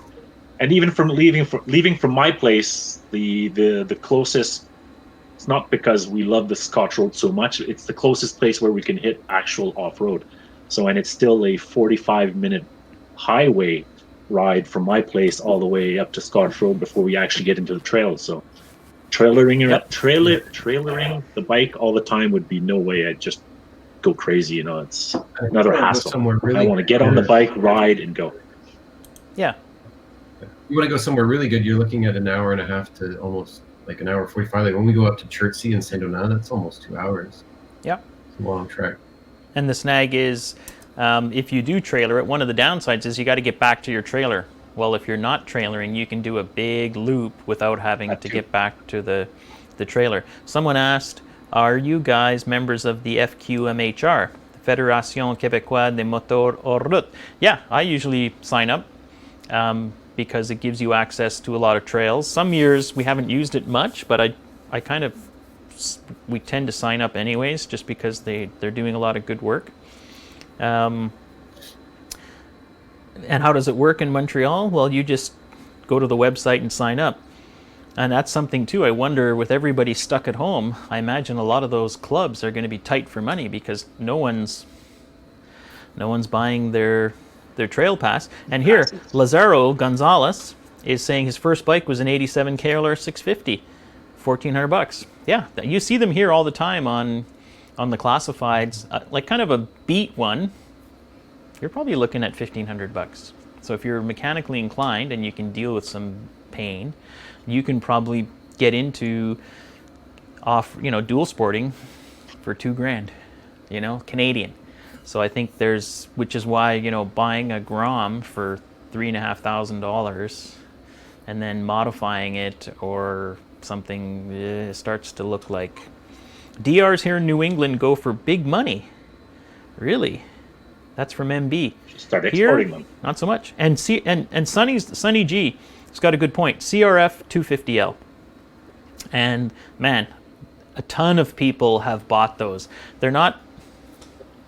And even from leaving from my place, the closest, it's not because we love the Scotch Road so much, it's the closest place where we can hit actual off-road. So, and it's still a 45-minute highway ride from my place all the way up to Scotch Road before we actually get into the trails. So trailering the bike all the time would be no way. I'd just go crazy, it's another hassle. I want to get on the bike, ride, and go. Yeah. You want to go somewhere really good, you're looking at an hour and a half to almost like an hour 45. Like when we go up to Chertsey and Saint Donat, that's almost 2 hours. Yeah. It's a long trek. And the snag is, if you do trailer it, one of the downsides is you got to get back to your trailer. Well, if you're not trailering, you can do a big loop without having to get back to the trailer. Someone asked, are you guys members of the FQMHR, Fédération Québécoise des Moteurs hors route? Yeah, I usually sign up. Because it gives you access to a lot of trails. Some years we haven't used it much, but we tend to sign up anyways, just because they're doing a lot of good work. And how does it work in Montreal? Well, you just go to the website and sign up. And that's something too. I wonder, with everybody stuck at home, I imagine a lot of those clubs are going to be tight for money because no one's buying their trail pass. And here, Lazaro Gonzalez is saying his first bike was an 87 KLR 650, $1,400. Yeah, you see them here all the time on the classifieds. Like kind of a beat one, you're probably looking at $1,500. So if you're mechanically inclined and you can deal with some pain, you can probably get into dual sporting for $2,000, Canadian. So I think which is why, buying a Grom for $3,500 and then modifying it or something starts to look like. DRs here in New England go for big money. Really? That's from MB. Start exporting them. Not so much. And Sunny G has got a good point. CRF 250L. And man, a ton of people have bought those. They're not,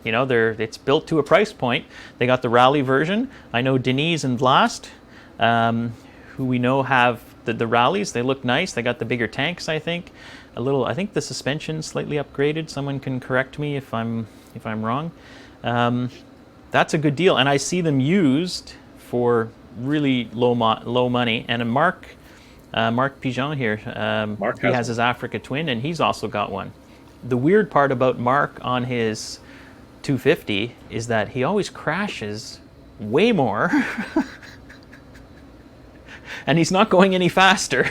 it's built to a price point. They got the rally version. I know Denise and Vlast, who we know have the rallies. They look nice. They got the bigger tanks, I think. I think the suspension's slightly upgraded. Someone can correct me if I'm wrong. That's a good deal. And I see them used for really low money. And Mark Pigeon here, he has his Africa Twin, and he's also got one. The weird part about Mark on his 250 is that he always crashes way more and he's not going any faster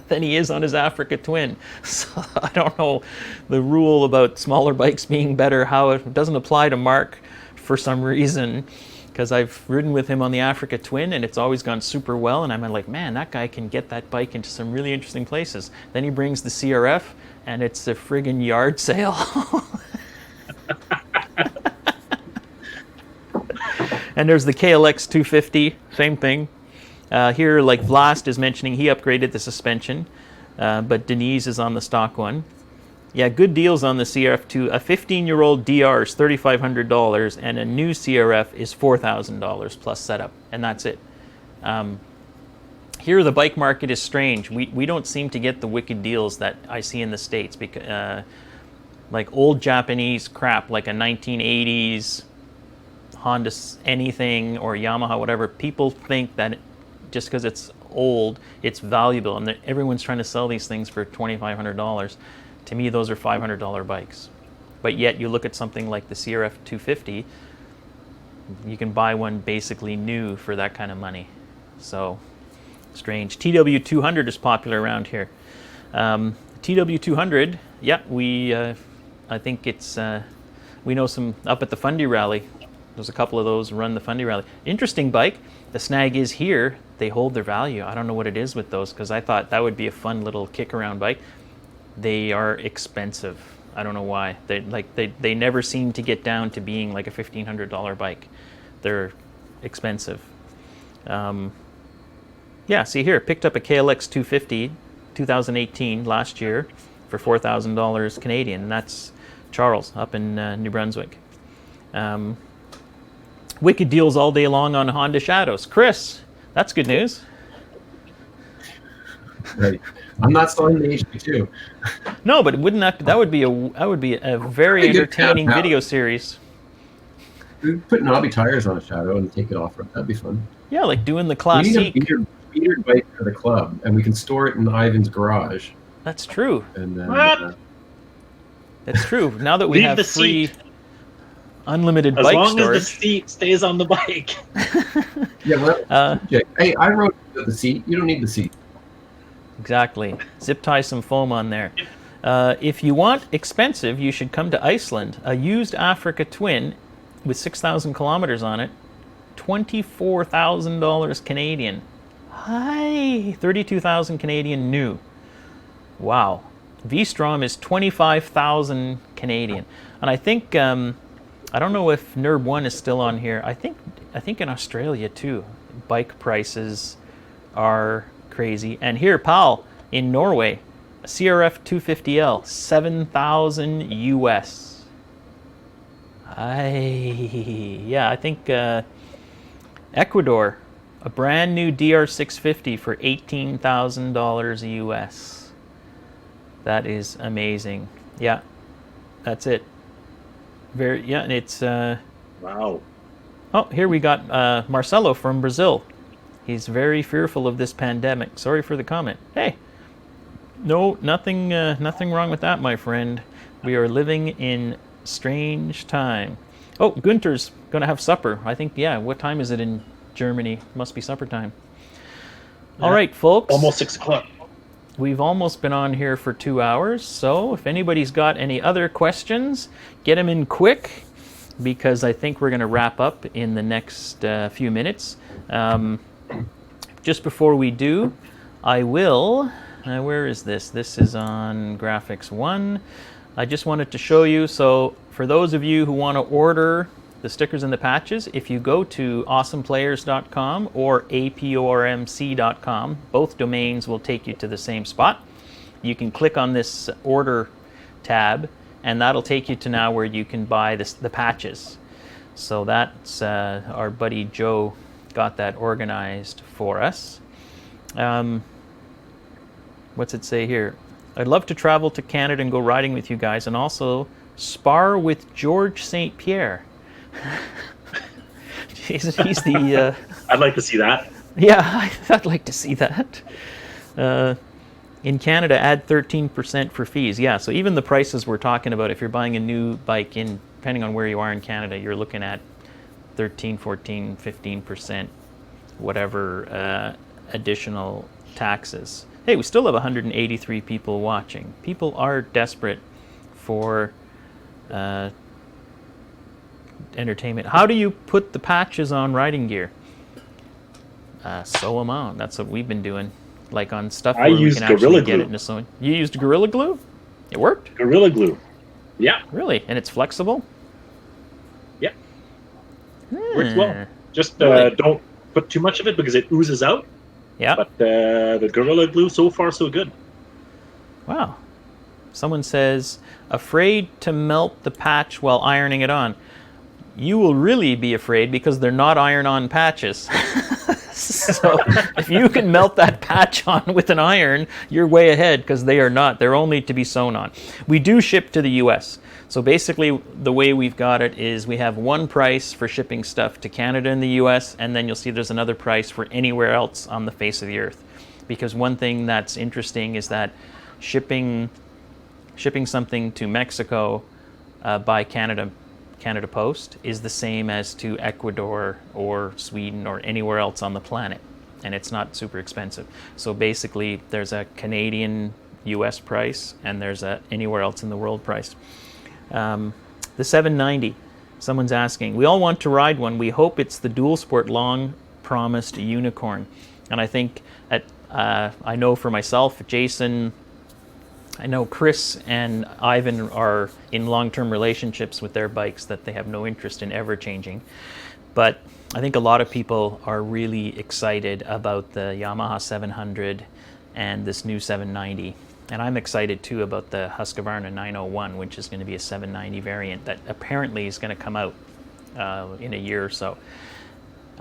than he is on his Africa Twin. So I don't know the rule about smaller bikes being better, how it doesn't apply to Mark for some reason. because I've ridden with him on the Africa Twin, and it's always gone super well. And I'm like, man, that guy can get that bike into some really interesting places. Then he brings the CRF, and it's a friggin' yard sale. And there's the KLX 250, same thing. Here, like Vlast is mentioning, he upgraded the suspension, but Denise is on the stock one. Yeah, good deals on the CRF2. A 15-year-old DR is $3,500, and a new CRF is $4,000 plus setup, and that's it. Here, the bike market is strange. We don't seem to get the wicked deals that I see in the States, because like old Japanese crap, like a 1980s Honda anything or Yamaha, whatever. People think that just because it's old, it's valuable, and everyone's trying to sell these things for $2,500. To me, those are $500 bikes. But yet, you look at something like the CRF 250, you can buy one basically new for that kind of money. So, strange. TW 200 is popular around here. TW 200, yeah, I think it's, we know some up at the Fundy Rally. There's a couple of those run the Fundy Rally. Interesting bike. The snag is here, they hold their value. I don't know what it is with those, because I thought that would be a fun little kick-around bike. They are expensive. I don't know why. They never seem to get down to being like a $1,500 bike. They're expensive. Yeah, see here, picked up a KLX 250, 2018, last year, for $4,000 Canadian. And that's Charles up in New Brunswick. Wicked deals all day long on Honda Shadows. Chris, that's good news. Right. I'm not selling the HD2. No, but wouldn't that would be a very entertaining video series. We put knobby tires on a Shadow and take it off. That'd be fun. Yeah, like doing the classic. We need a metered bike for the club, and we can store it in Ivan's garage. That's true. And then, What? That's true. Now that we Leave have the free, seat. unlimited As bike long storage. as the seat stays on the bike. Yeah, well, hey, I wrote the seat. You don't need the seat. Exactly. Zip tie some foam on there. If you want expensive, you should come to Iceland. A used Africa Twin with 6,000 kilometers on it, $24,000 Canadian. Hi, 32,000 Canadian new. Wow. V-Strom is 25,000 Canadian. And I think I don't know if NERB 1 is still on here. I think in Australia too, bike prices are crazy. And here, Pal, in Norway, a CRF 250L, 7,000 US. Yeah, I think Ecuador, a brand new DR650 for $18,000 US. That is amazing. Yeah, that's it. Yeah, and it's Wow. oh, here we got Marcelo from Brazil. He's very fearful of this pandemic. Sorry for the comment. Hey, no, nothing wrong with that, my friend. We are living in strange time. Oh, Gunter's gonna have supper. I think, yeah. What time is it in Germany? Must be supper time. Yeah. All right, folks. Almost 6 o'clock. We've almost been on here for 2 hours, so if anybody's got any other questions, get them in quick, because I think we're going to wrap up in the next few minutes. Just before we do, I will, where is this? This is on Graphics 1. I just wanted to show you, so for those of you who want to order the stickers and the patches, if you go to awesomeplayers.com or apormc.com, both domains will take you to the same spot. You can click on this order tab, and that'll take you to now where you can buy the patches. So that's our buddy Joe got that organized for us. What's it say here? I'd love to travel to Canada and go riding with you guys, and also spar with George St. Pierre. he's the I'd like to see that. yeah, I'd like to see that. In Canada, add 13% for fees. Yeah, so even the prices we're talking about, if you're buying a new bike, depending on where you are in Canada, you're looking at 13, 14, 15%, whatever additional taxes. Hey, we still have 183 people watching. People are desperate for entertainment. How do you put the patches on riding gear? Sew them on. That's what we've been doing. Like on stuff I where we used can actually Gorilla get Glue. it into sewing. You used Gorilla Glue? It worked? Gorilla Glue. Yeah, Really? And it's flexible? yeah. Works well. Just Really? don't put too much of it because it oozes out. Yeah. But the Gorilla Glue, so far, so good. Wow. Someone says, afraid to melt the patch while ironing it on. You will really be afraid because they're not iron-on patches. So if you can melt that patch on with an iron, you're way ahead because they are not. They're only to be sewn on. We do ship to the US. So basically the way we've got it is we have one price for shipping stuff to Canada and the US, and then you'll see there's another price for anywhere else on the face of the earth. Because one thing that's interesting is that shipping something to Mexico by Canada Post is the same as to Ecuador or Sweden or anywhere else on the planet, and it's not super expensive. So basically there's a Canadian US price and there's a anywhere else in the world price. The 790, someone's asking, we all want to ride one. We hope it's the dual sport long promised unicorn. And I think I know for myself, Jason, I know Chris and Ivan are in long-term relationships with their bikes that they have no interest in ever changing. But I think a lot of people are really excited about the Yamaha 700 and this new 790. And I'm excited too about the Husqvarna 901, which is going to be a 790 variant that apparently is going to come out in a year or so.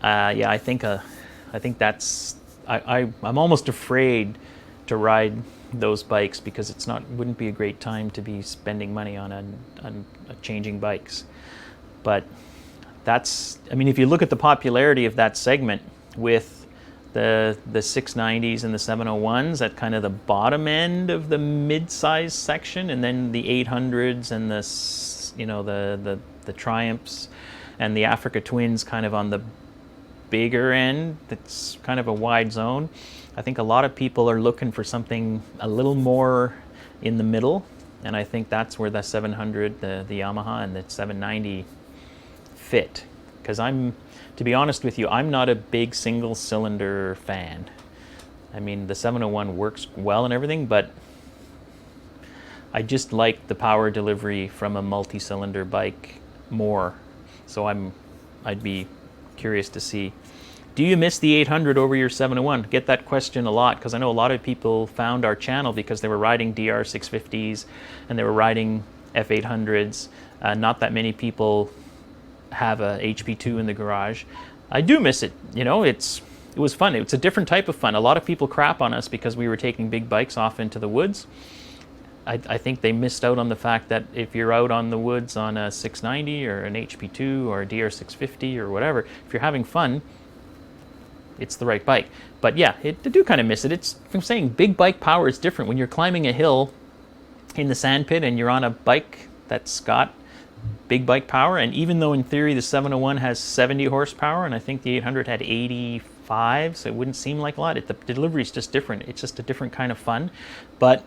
Yeah, I think that's. I'm almost afraid to ride those bikes because wouldn't be a great time to be spending money on changing bikes. But if you look at the popularity of that segment with the 690s and the 701s at kind of the bottom end of the mid-size section, and then the 800s and the Triumphs and the Africa Twins kind of on the bigger end, that's kind of a wide zone. I think a lot of people are looking for something a little more in the middle, and I think that's where the 700, the Yamaha, and the 790 fit. Because to be honest with you, I'm not a big single cylinder fan. I mean, the 701 works well and everything, but I just like the power delivery from a multi-cylinder bike more. So I'd be curious to see. Do you miss the 800 over your 701? Get that question a lot because I know a lot of people found our channel because they were riding DR650s and they were riding F800s. Not that many people have a HP2 in the garage. I do miss it. It was fun. It's a different type of fun. A lot of people crap on us because we were taking big bikes off into the woods. I think they missed out on the fact that if you're out on the woods on a 690 or an HP2 or a DR650 or whatever, if you're having fun, it's the right bike. But yeah, I do kind of miss it. I'm saying big bike power is different. When you're climbing a hill in the sandpit and you're on a bike that's got big bike power, and even though in theory the 701 has 70 horsepower and I think the 800 had 85, so it wouldn't seem like a lot, the delivery is just different. It's just a different kind of fun. But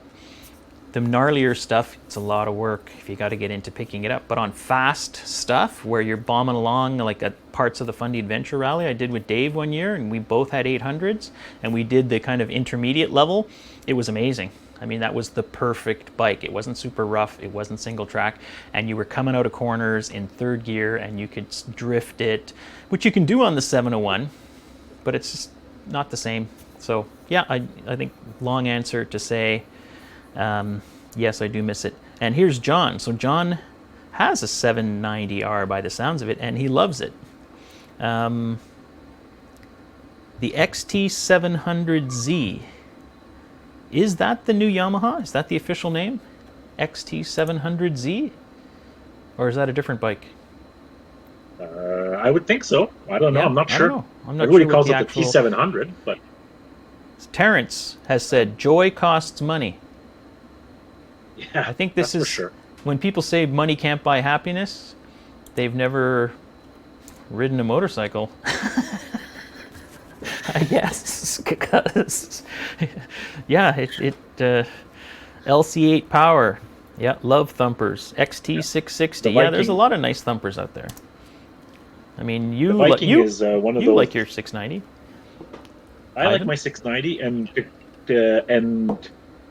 the gnarlier stuff, it's a lot of work if you got to get into picking it up. But on fast stuff where you're bombing along, like at parts of the Fundy Adventure Rally I did with Dave one year, and we both had 800s, and we did the kind of intermediate level, it was amazing. I mean, that was the perfect bike. It wasn't super rough, it wasn't single track, and you were coming out of corners in third gear and you could drift it, which you can do on the 701, but it's just not the same. So yeah, I think long answer to say, yes, I do miss it. And here's John. So John has a 790R by the sounds of it, and he loves it. The XT700Z. Is that the new Yamaha? Is that the official name? XT700Z? Or is that a different bike? I would think so. I don't know. Yeah, I'm not I sure. don't know. I'm not Everybody sure calls what it the T700, but Terrence has said, joy costs money. yeah, I think this that's is, for sure. when people say money can't buy happiness, they've never ridden a motorcycle. I guess, because, yeah, LC8 power, yeah, love thumpers, XT660, yeah, there's a lot of nice thumpers out there. I mean, The you Viking you is one of you those. like your 690. I like Ivan? my 690, and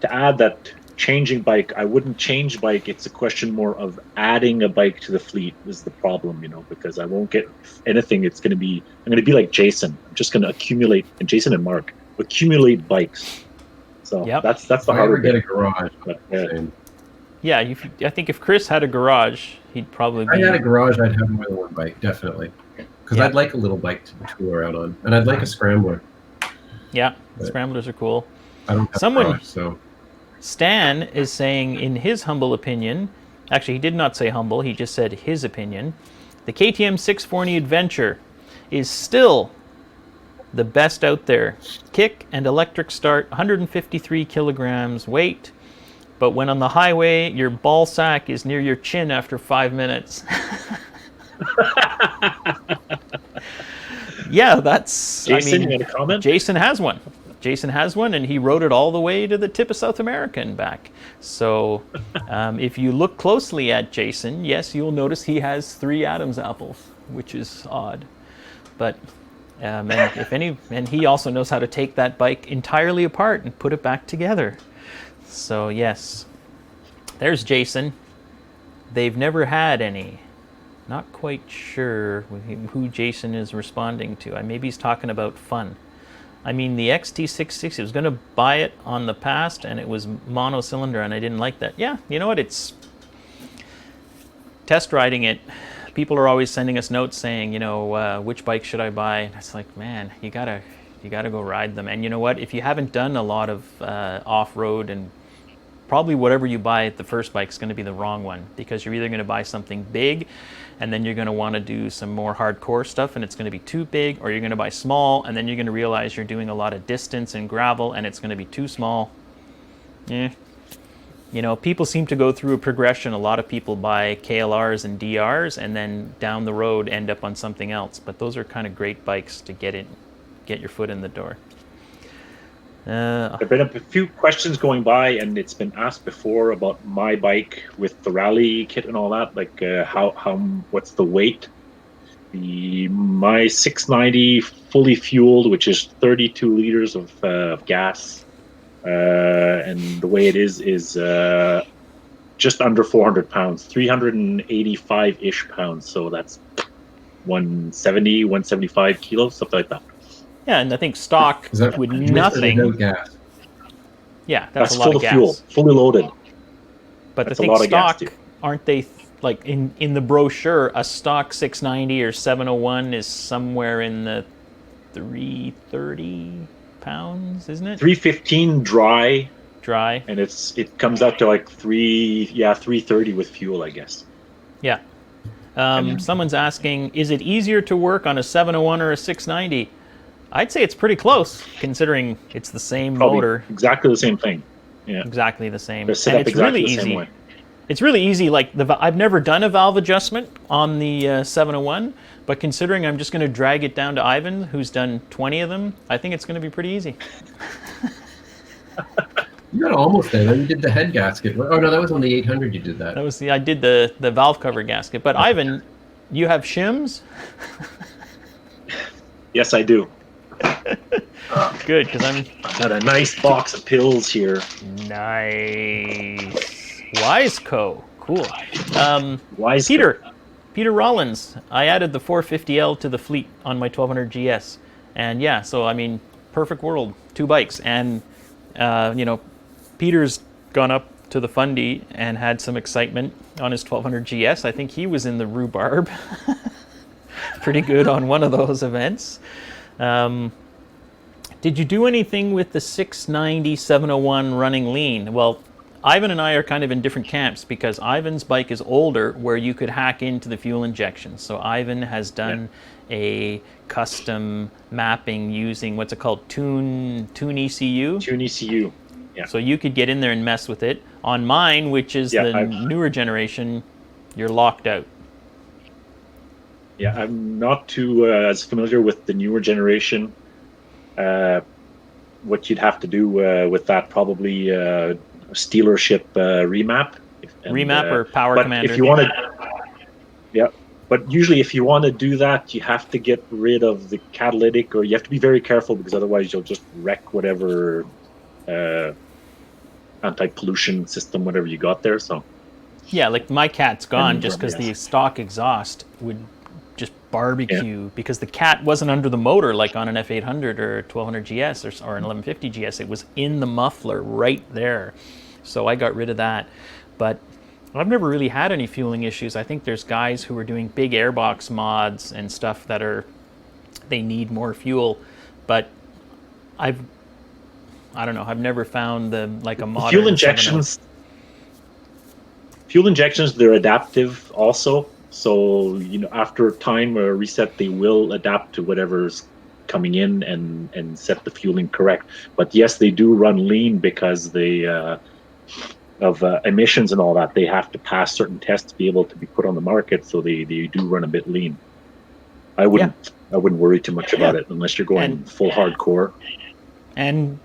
to add that changing bike, I wouldn't change bike. It's a question more of adding a bike to the fleet is the problem, because I won't get anything. I'm going to be like Jason. I'm just going to accumulate, and Jason and Mark accumulate bikes. So Yep. that's the If I harder ever get a bit. garage, But same. Yeah, I think if Chris had a garage, he'd probably If I be. had a garage, I'd have more than one bike, definitely. Because Yeah. I'd like a little bike to tour out on, and I'd like a scrambler. Yeah, But scramblers are cool. I don't have Someone- a garage, so Stan is saying, in his humble opinion, actually, he did not say humble, he just said his opinion, the KTM 640 Adventure is still the best out there. Kick and electric start, 153 kilograms weight, but when on the highway, your ball sack is near your chin after 5 minutes. Yeah, that's. Jason, you got a comment? Jason has one. Jason has one, and he rode it all the way to the tip of South America and back. So, if you look closely at Jason, yes, you'll notice he has 3 Adam's apples, which is odd. But and he also knows how to take that bike entirely apart and put it back together. So yes, there's Jason. They've never had any. Not quite sure who Jason is responding to. Maybe he's talking about fun. I mean, the XT660, I was going to buy it on the past, and it was mono-cylinder, and I didn't like that. Yeah, you know what? It's test riding it. People are always sending us notes saying, which bike should I buy? And it's like, man, you gotta go ride them. And you know what? If you haven't done a lot of off-road, and probably whatever you buy, the first bike is going to be the wrong one, because you're either going to buy something big, and then you're going to want to do some more hardcore stuff, and it's going to be too big, or you're going to buy small, and then you're going to realize you're doing a lot of distance and gravel, and it's going to be too small. People seem to go through a progression. A lot of people buy KLRs and DRs, and then down the road end up on something else. But those are kind of great bikes to get your foot in the door. There have been a few questions going by, and it's been asked before about my bike with the rally kit and all that. Like, what's the weight? My 690 fully fueled, which is 32 liters of gas, and the way it is just under 400 pounds, 385-ish pounds. So that's 175 kilos, something like that. Yeah, and I think stock is that with with or nothing. without gas? Yeah, that's a lot full of gas. fuel, fully loaded. But That's I a think lot of gas, stock, too. aren't they like in the brochure? A stock 690 or 701 is somewhere in the 330 pounds, isn't it? 315 dry, Dry. and it comes out to like 330 with fuel, I guess. Yeah. Someone's asking, is it easier to work on a 701 or a 690? I'd say it's pretty close, considering it's the same Probably motor. exactly the same thing. Yeah, Exactly the same. they're set And up it's exactly really the same easy. way. It's really easy. Like I've never done a valve adjustment on the 701, but considering I'm just going to drag it down to Ivan, who's done 20 of them, I think it's going to be pretty easy. You got almost there. Then you did the head gasket. Oh no, that was on the 800. You did that. I did the valve cover gasket. But Ivan, you have shims? Yes, I do. Good, because I'm Got a nice box of pills here. nice. Wiseco, cool. Wise Peter Rollins. I added the 450L to the fleet on my 1200 GS, and yeah, so I mean, perfect world, 2 bikes, and Peter's gone up to the Fundy and had some excitement on his 1200 GS. I think he was in the rhubarb. Pretty good on one of those events. Did you do anything with the 690 701 running lean? Well, Ivan and I are kind of in different camps, because Ivan's bike is older, where you could hack into the fuel injection. So Ivan has done a custom mapping using what's it called, Tune ECU. Tune ECU. Yeah. So you could get in there and mess with it. On mine, which is the newer generation, you're locked out. Yeah, I'm not too as familiar with the newer generation. What you'd have to do with that, probably a dealership remap. Remap or Power but Commander. If you wanted, yeah. But usually, if you want to do that, you have to get rid of the catalytic, or you have to be very careful because otherwise you'll just wreck whatever anti-pollution system, whatever you got there. So Yeah, like my cat's gone and just because yes. the stock exhaust would just Yeah. barbecue because the cat wasn't under the motor like on an F800 or 1200 GS or an 1150 GS. It was in the muffler right there. So I got rid of that. But I've never really had any fueling issues. I think there's guys who are doing big airbox mods and stuff that they need more fuel. But I don't know. I've never found like a modern Fuel 7.0. injections, they're adaptive also. So after time or reset, they will adapt to whatever's coming in and set the fueling correct. But yes, they do run lean because they of emissions and all that. They have to pass certain tests to be able to be put on the market. So they do run a bit lean. I wouldn't worry too much about it unless you're going full hardcore. And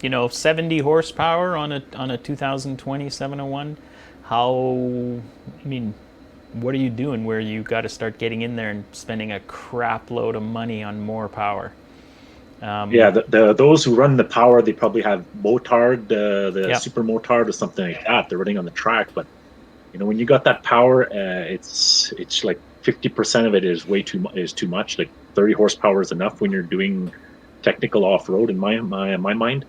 70 horsepower on a 2020 701. What are you doing where you got to start getting in there and spending a crap load of money on more power? Those who run the power, they probably have motard, the super motard or something like that. They're running on the track, but when you got that power, it's like 50% of it is too much. Like 30 horsepower is enough when you're doing technical off road in my mind,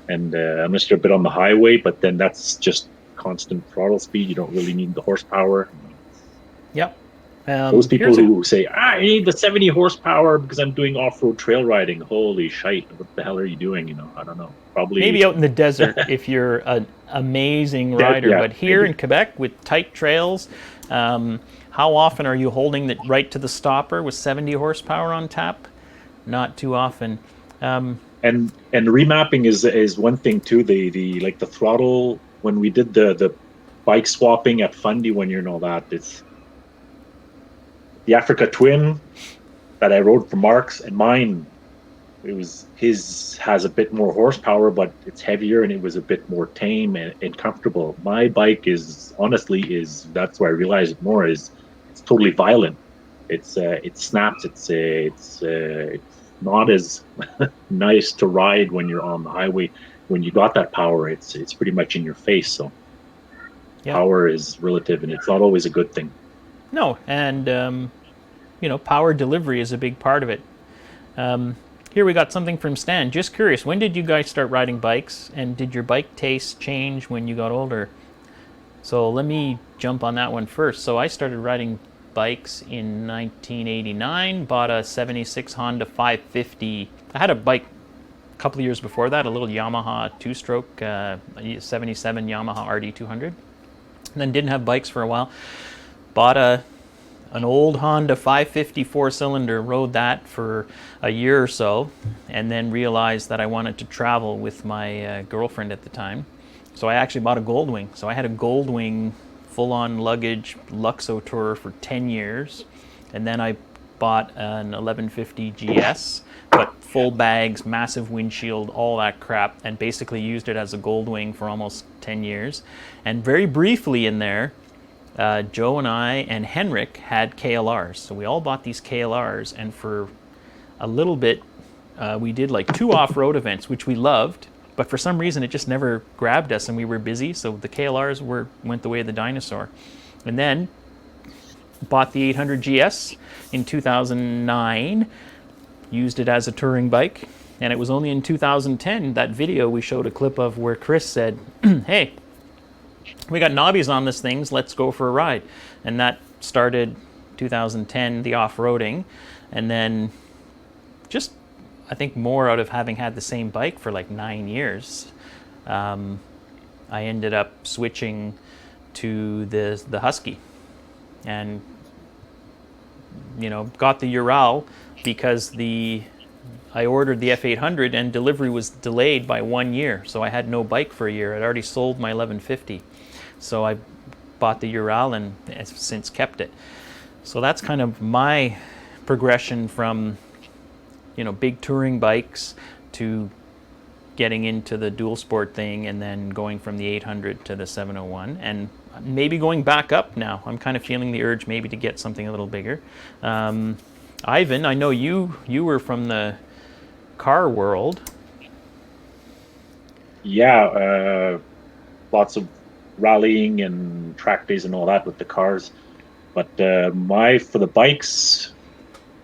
and unless you're a bit on the highway, but then that's just constant throttle speed. You don't really need the horsepower. Yep. Those people who say, I need the 70 horsepower because I'm doing off-road trail riding. Holy shite, what the hell are you doing? I don't know. Probably maybe out in the desert if you're an amazing rider. But here in Quebec with tight trails, how often are you holding it right to the stopper with 70 horsepower on tap? Not too often. And remapping is one thing too. The throttle, when we did the bike swapping at Fundy one year and all that, it's the Africa Twin that I rode for Mark's and mine. His has a bit more horsepower, but it's heavier and it was a bit more tame and comfortable. My bike is that's where I realized it more is it's totally violent. It snaps. It's not as nice to ride when you're on the highway. When you got that power, it's pretty much in your face. So power is relative, and it's not always a good thing. No, and power delivery is a big part of it. Here we got something from Stan. Just curious, when did you guys start riding bikes, and did your bike taste change when you got older? So let me jump on that one first. So I started riding bikes in 1989, bought a 76 Honda 550. I had a bike a couple of years before that, a little Yamaha two-stroke 77 Yamaha RD200. And then didn't have bikes for a while. Bought an old Honda 550 four-cylinder, rode that for a year or so, and then realized that I wanted to travel with my girlfriend at the time. So I actually bought a Goldwing. So I had a Goldwing full-on luggage Luxo Tourer for 10 years, and then I bought an 1150 GS, but full bags, massive windshield, all that crap, and basically used it as a Goldwing for almost 10 years. And very briefly in there, Joe and I and Henrik had KLRs. So we all bought these KLRs, and for a little bit, we did like 2 off-road events, which we loved, but for some reason it just never grabbed us, and we were busy, so the KLRs went the way of the dinosaur. And then bought the 800 GS in 2009, used it as a touring bike, and it was only in 2010, that video we showed a clip of where Chris said, hey, we got knobbies on this thing, let's go for a ride. And that started 2010, the off-roading, and then just, I think, more out of having had the same bike for like 9 years. I ended up switching to the Husky, and got the Ural because I ordered the F800 and delivery was delayed by 1 year, so I had no bike for a year. I'd already sold my 1150, so I bought the Ural and have since kept it. So that's kind of my progression from big touring bikes to getting into the dual sport thing and then going from the 800 to the 701 and maybe going back up now. I'm kind of feeling the urge maybe to get something a little bigger. Ivan, I know you were from the car world. Yeah, lots of rallying and track days and all that with the cars. But for the bikes,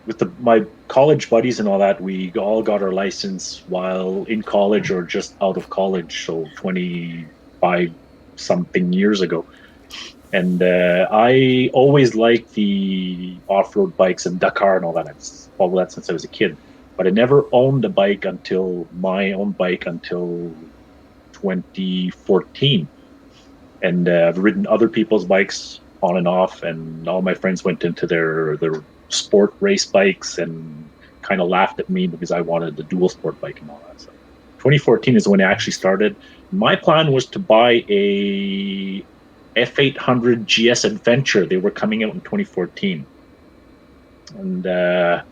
with my college buddies and all that, we all got our license while in college or just out of college, so 25 something years ago. And I always liked the off-road bikes and Dakar and all that. I've followed that since I was a kid. But I never owned my own bike until 2014. And I've ridden other people's bikes on and off, and all my friends went into their sport race bikes and kind of laughed at me because I wanted the dual sport bike and all that. So 2014 is when I actually started. My plan was to buy a F800 GS Adventure. They were coming out in 2014. And that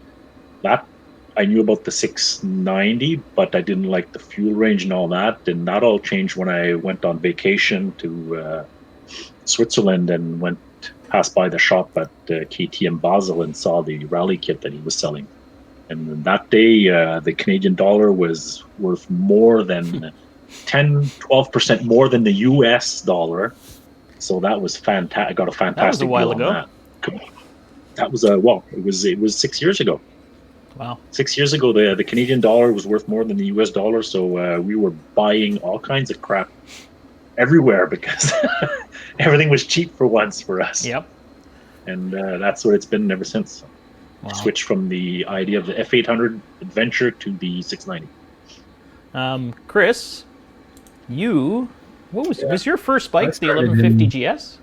I knew about the 690, but I didn't like the fuel range and all that. And that all changed when I went on vacation to Switzerland and passed by the shop at KTM Basel and saw the rally kit that he was selling. And that day, the Canadian dollar was worth more than 10-12% more than the US dollar. So that was fantastic. I got a fantastic That was a while deal on ago. That was it was 6 years ago. Wow. 6 years ago, the Canadian dollar was worth more than the US dollar, so we were buying all kinds of crap everywhere because everything was cheap for once for us. Yep. And that's what it's been ever since. Wow. Switched from the idea of the F800 Adventure to the 690. Chris, was your first bike the started 1150 GS?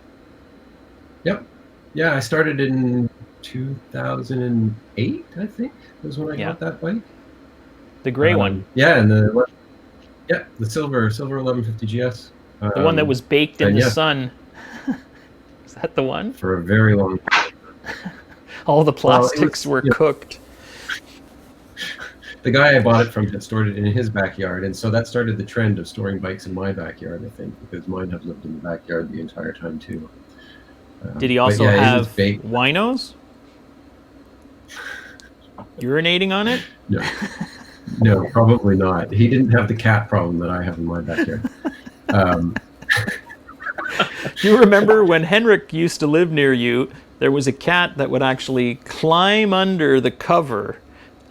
Yep. Yeah, I started in 2008, I think, was when I got that bike. The gray one. Yeah, and the silver 1150 GS. The one that was baked in the yeah. sun. Is that the one? For a very long time. All the plastics were cooked. The guy I bought it from had stored it in his backyard, and so that started the trend of storing bikes in my backyard, I think, because mine have lived in the backyard the entire time too. Did he also have winos? Urinating on it? No, probably not. He didn't have the cat problem that I have in my backyard. Do you remember when Henrik used to live near you, there was a cat that would actually climb under the cover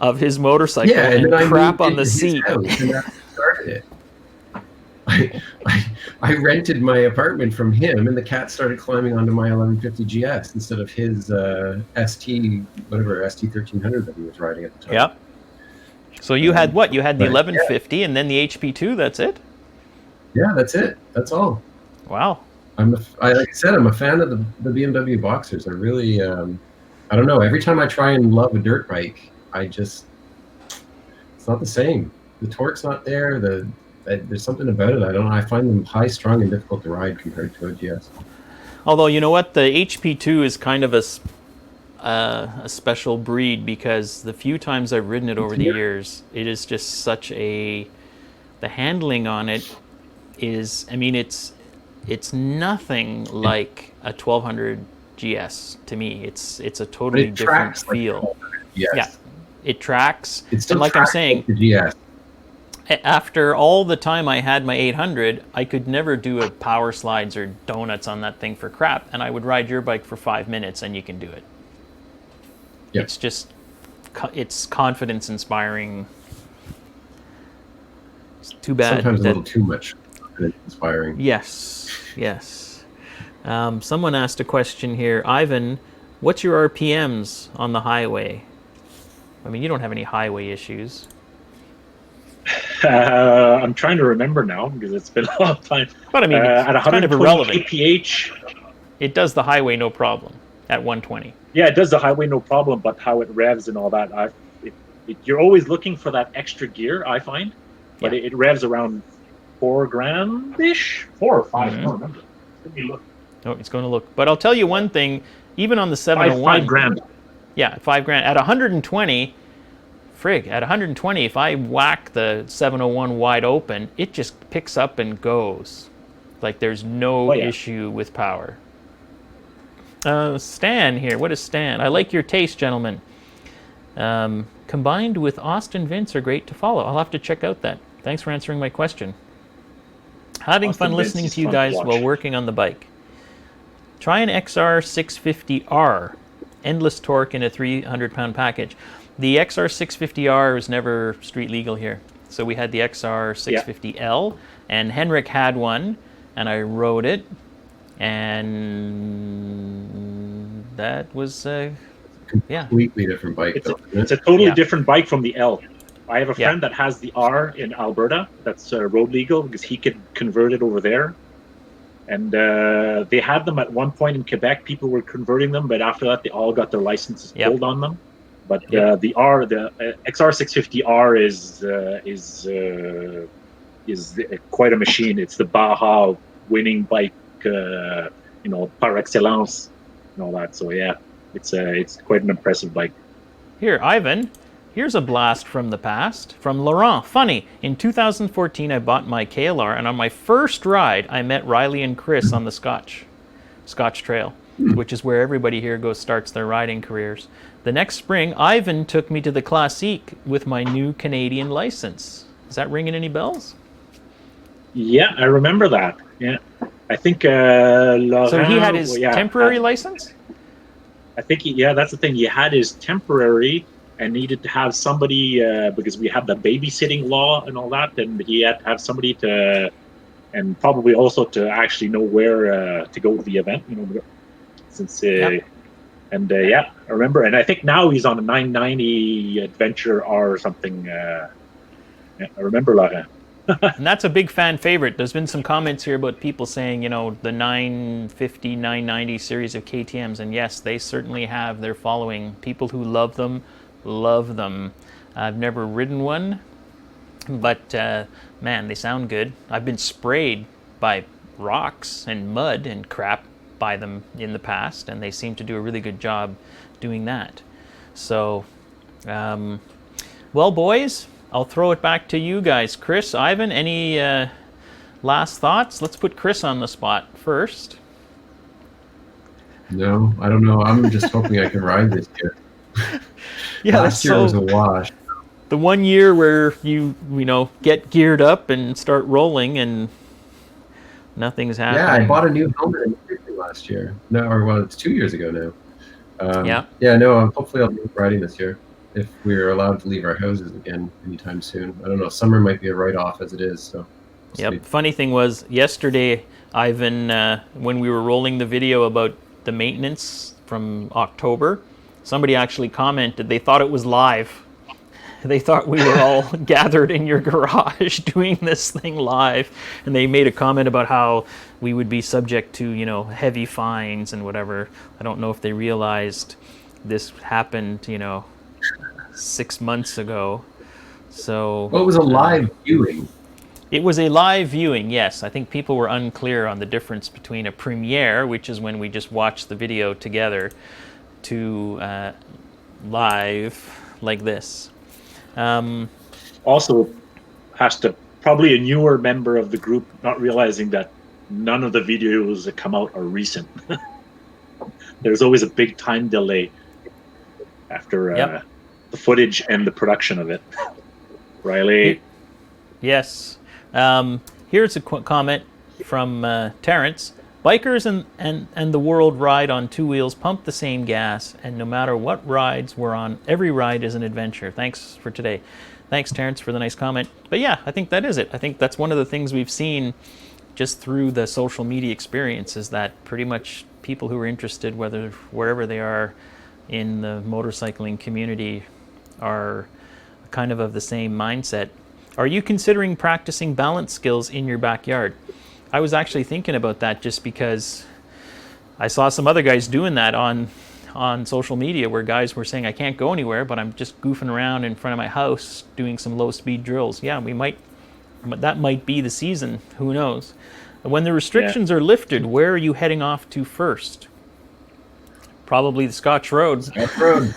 of his motorcycle and crap on the seat? And that started it. I rented my apartment from him, and the cat started climbing onto my 1150 GS instead of his ST 1300 that he was riding at the time. Yep. So you had what? You had the 1150 and then the HP2. That's it. Yeah, that's it. That's all. Wow. Like I said, I'm a fan of the BMW Boxers. I really, I don't know. Every time I try and love a dirt bike, it's not the same. The torque's not there. There's something about it. I don't know. I find them high strung and difficult to ride compared to a GS. Although, you know what? The HP2 is kind of a special breed because the few times I've ridden it over the years, it is just such the handling on it is, I mean, it's nothing like a 1200 GS to me. It's a totally different feel. Yeah, it tracks. It's still like I'm saying, the GS. After all the time I had my 800, I could never do a power slides or donuts on that thing for crap, and I would ride your bike for 5 minutes and you can do it. Yeah. It's just, it's confidence inspiring. It's too bad. Sometimes a little too much inspiring. Yes. Someone asked a question here. Ivan, what's your RPMs on the highway? I mean, you don't have any highway issues. I'm trying to remember now because it's been a long time. But I mean, at 120 kph, it does the highway no problem at 120. Yeah, it does the highway no problem, but how it revs and all that, you're always looking for that extra gear, I find. But it revs around 4 grand-ish, 4 or 5. I don't remember. Let me look. Oh, it's going to look. But I'll tell you one thing. Even on the 701, 5 grand. Yeah, 5 grand at 120. frig, at 120, if I whack the 701 wide open, it just picks up and goes. Like there's no issue with power. Stan here. What is Stan? I like your taste, gentlemen. Combined with Austin Vince are great to follow. I'll have to check out that. Thanks for answering my question. Having Austin fun Vince listening is to you fun to guys watch. while working on the bike. Try an XR 650R. Endless torque in a 300-pound package. The XR 650R was never street legal here. So we had the XR 650L, and Henrik had one, and I rode it, and that was, Completely different bike, though. It's a totally different bike from the L. I have a friend that has the R in Alberta. That's road legal because he could convert it over there. And they had them at one point in Quebec. People were converting them, but after that, they all got their licenses pulled on them. But the XR650R is quite a machine. It's the Baja winning bike, par excellence, and all that. So yeah, it's quite an impressive bike. Here, Ivan. Here's a blast from the past, from Laurent. Funny, in 2014 I bought my KLR, and on my first ride I met Riley and Chris on the Scotch Trail, which is where everybody here starts their riding careers. The next spring, Ivan took me to the Classique with my new Canadian license. Is that ringing any bells? Yeah, I remember that. Yeah, I think Laurent, so he had his temporary license? I think, that's the thing. He had his temporary and needed to have somebody, because we have the babysitting law and all that, and he had to have somebody to, and probably also to actually know where to go to the event, since, I remember. And I think now he's on a 990 Adventure R or something. I remember that. And that's a big fan favorite. There's been some comments here about people saying, the 950, 990 series of KTMs, and yes, they certainly have their following. People who love them. I've never ridden one, but man, they sound good. I've been sprayed by rocks and mud and crap by them in the past, and they seem to do a really good job doing that. So, well, boys, I'll throw it back to you guys. Chris, Ivan, any last thoughts? Let's put Chris on the spot first. No, I don't know. I'm just hoping I can ride this year. Last year was a wash. The 1 year where you get geared up and start rolling and nothing's happening. Yeah, I bought a new helmet last year. It's 2 years ago now. Hopefully I'll be riding this year if we're allowed to leave our houses again anytime soon. I don't know. Summer might be a write-off as it is. So. Funny thing was yesterday, Ivan, when we were rolling the video about the maintenance from October, somebody actually commented they thought it was live. They thought we were all gathered in your garage doing this thing live, and they made a comment about how we would be subject to, heavy fines and whatever. I don't know if they realized this happened, 6 months ago. So it was a live viewing. It was a live viewing, yes. I think people were unclear on the difference between a premiere, which is when we just watch the video together, to live like this. Also, has to probably a newer member of the group not realizing that none of the videos that come out are recent. There's always a big time delay after the footage and the production of it. Riley? Yes. Here's a comment from Terrence. Bikers and the world ride on two wheels, pump the same gas, and no matter what rides we're on, every ride is an adventure. Thanks for today. Thanks, Terrence, for the nice comment. But yeah, I think that is it. I think that's one of the things we've seen just through the social media experience, is that pretty much people who are interested, wherever they are in the motorcycling community, are kind of the same mindset. Are you considering practicing balance skills in your backyard? I was actually thinking about that just because I saw some other guys doing that on social media, where guys were saying, I can't go anywhere, but I'm just goofing around in front of my house doing some low-speed drills. Yeah, that might be the season. Who knows? When the restrictions are lifted, where are you heading off to first? Probably the Scotch Road. Scotch Road.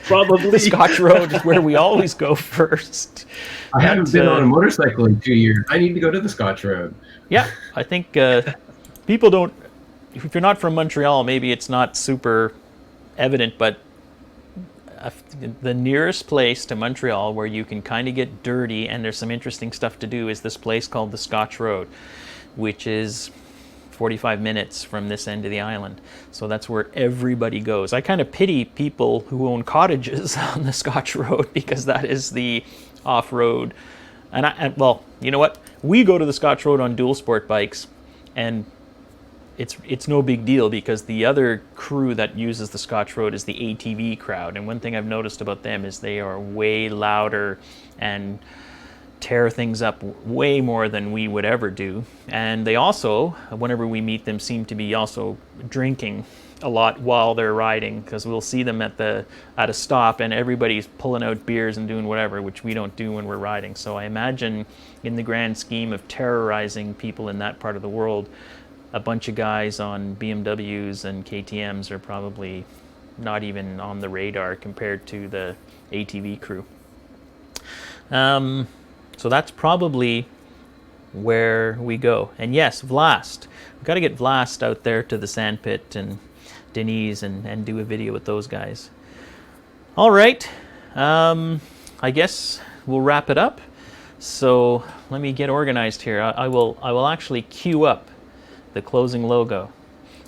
Probably. The Scotch Road is where we always go first. I haven't been on a motorcycle in 2 years. I need to go to the Scotch Road. Yeah, I think people don't. If you're not from Montreal, maybe it's not super evident, but the nearest place to Montreal where you can kind of get dirty and there's some interesting stuff to do is this place called the Scotch Road, which is 45 minutes from this end of the island. So that's where everybody goes. I kind of pity people who own cottages on the Scotch Road because that is the off-road. And well, you know what? We go to the Scotch Road on dual sport bikes, and it's no big deal because the other crew that uses the Scotch Road is the ATV crowd. And one thing I've noticed about them is they are way louder and tear things up way more than we would ever do. And they also, whenever we meet them, seem to be also drinking a lot while they're riding, because we'll see them at a stop and everybody's pulling out beers and doing whatever, which we don't do when we're riding. So I imagine in the grand scheme of terrorizing people in that part of the world, a bunch of guys on BMWs and KTMs are probably not even on the radar compared to the ATV crew. So that's probably where we go. And yes, Vlast. We've got to get Vlast out there to the sandpit and Denise and do a video with those guys. All right. I guess we'll wrap it up. So let me get organized here. I will actually queue up the closing logo.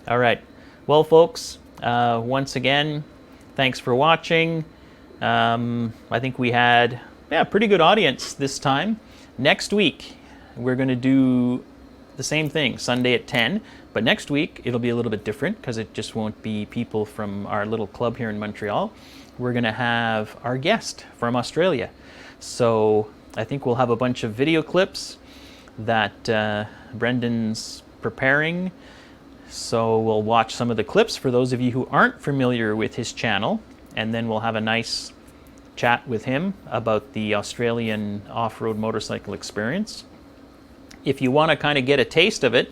All right. Well, folks, once again, thanks for watching. I think we had a pretty good audience this time. Next week, we're going to do the same thing, Sunday at 10. But next week, it'll be a little bit different because it just won't be people from our little club here in Montreal. We're going to have our guest from Australia. So I think we'll have a bunch of video clips that Brendan's preparing. So we'll watch some of the clips for those of you who aren't familiar with his channel, and then we'll have a nice chat with him about the Australian off-road motorcycle experience. If you want to kind of get a taste of it,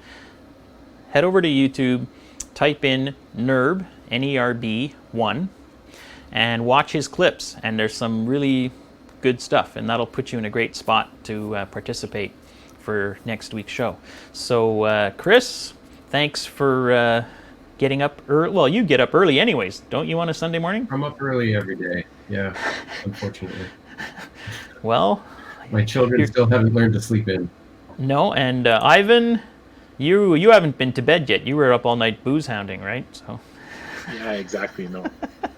head over to YouTube, type in NERB, N-E-R-B 1, and watch his clips. And there's some really good stuff, and that'll put you in a great spot to participate for next week's show. So, Chris, thanks for getting up early. Well, you get up early anyways, don't you, on a Sunday morning? I'm up early every day, yeah, unfortunately. Well, my children still haven't learned to sleep in. No, and Ivan, you haven't been to bed yet. You were up all night booze hounding, right? So. Yeah, exactly.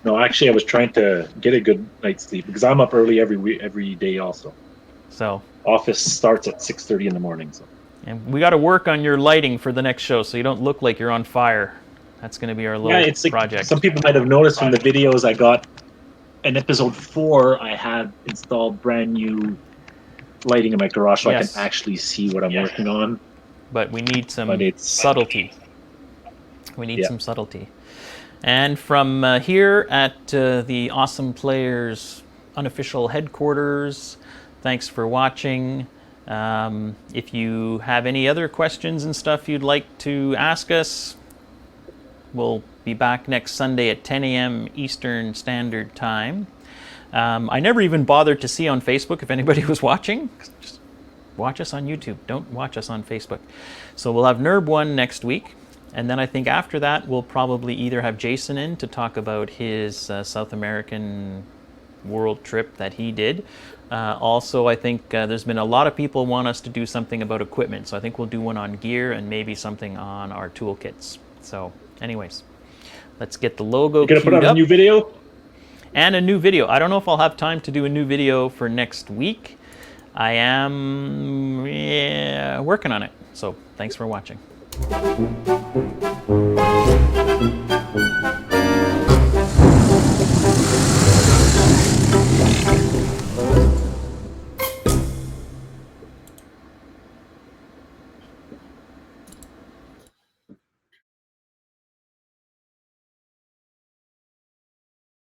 No, actually, I was trying to get a good night's sleep because I'm up early every day also. So office starts at 6:30 in the morning. So. And we got to work on your lighting for the next show, so you don't look like you're on fire. That's going to be our little project. Some people might have noticed from the videos I got in episode 4, I had installed brand new lighting in my garage so I can actually see what I'm working on. But we need some subtlety. We need some subtlety. And from here at the Awesome Players unofficial headquarters, thanks for watching. If you have any other questions and stuff you'd like to ask us, we'll be back next Sunday at 10 a.m. Eastern Standard Time. I never even bothered to see on Facebook if anybody was watching. Just watch us on YouTube. Don't watch us on Facebook. So we'll have NERB 1 next week. And then I think after that, we'll probably either have Jason in to talk about his South American world trip that he did. Also, I think there's been a lot of people want us to do something about equipment. So I think we'll do one on gear and maybe something on our toolkits. So anyways, let's get the logo You're going to put out up. a new video? And a new video. I don't know if I'll have time to do a new video for next week. I am working on it. So thanks for watching.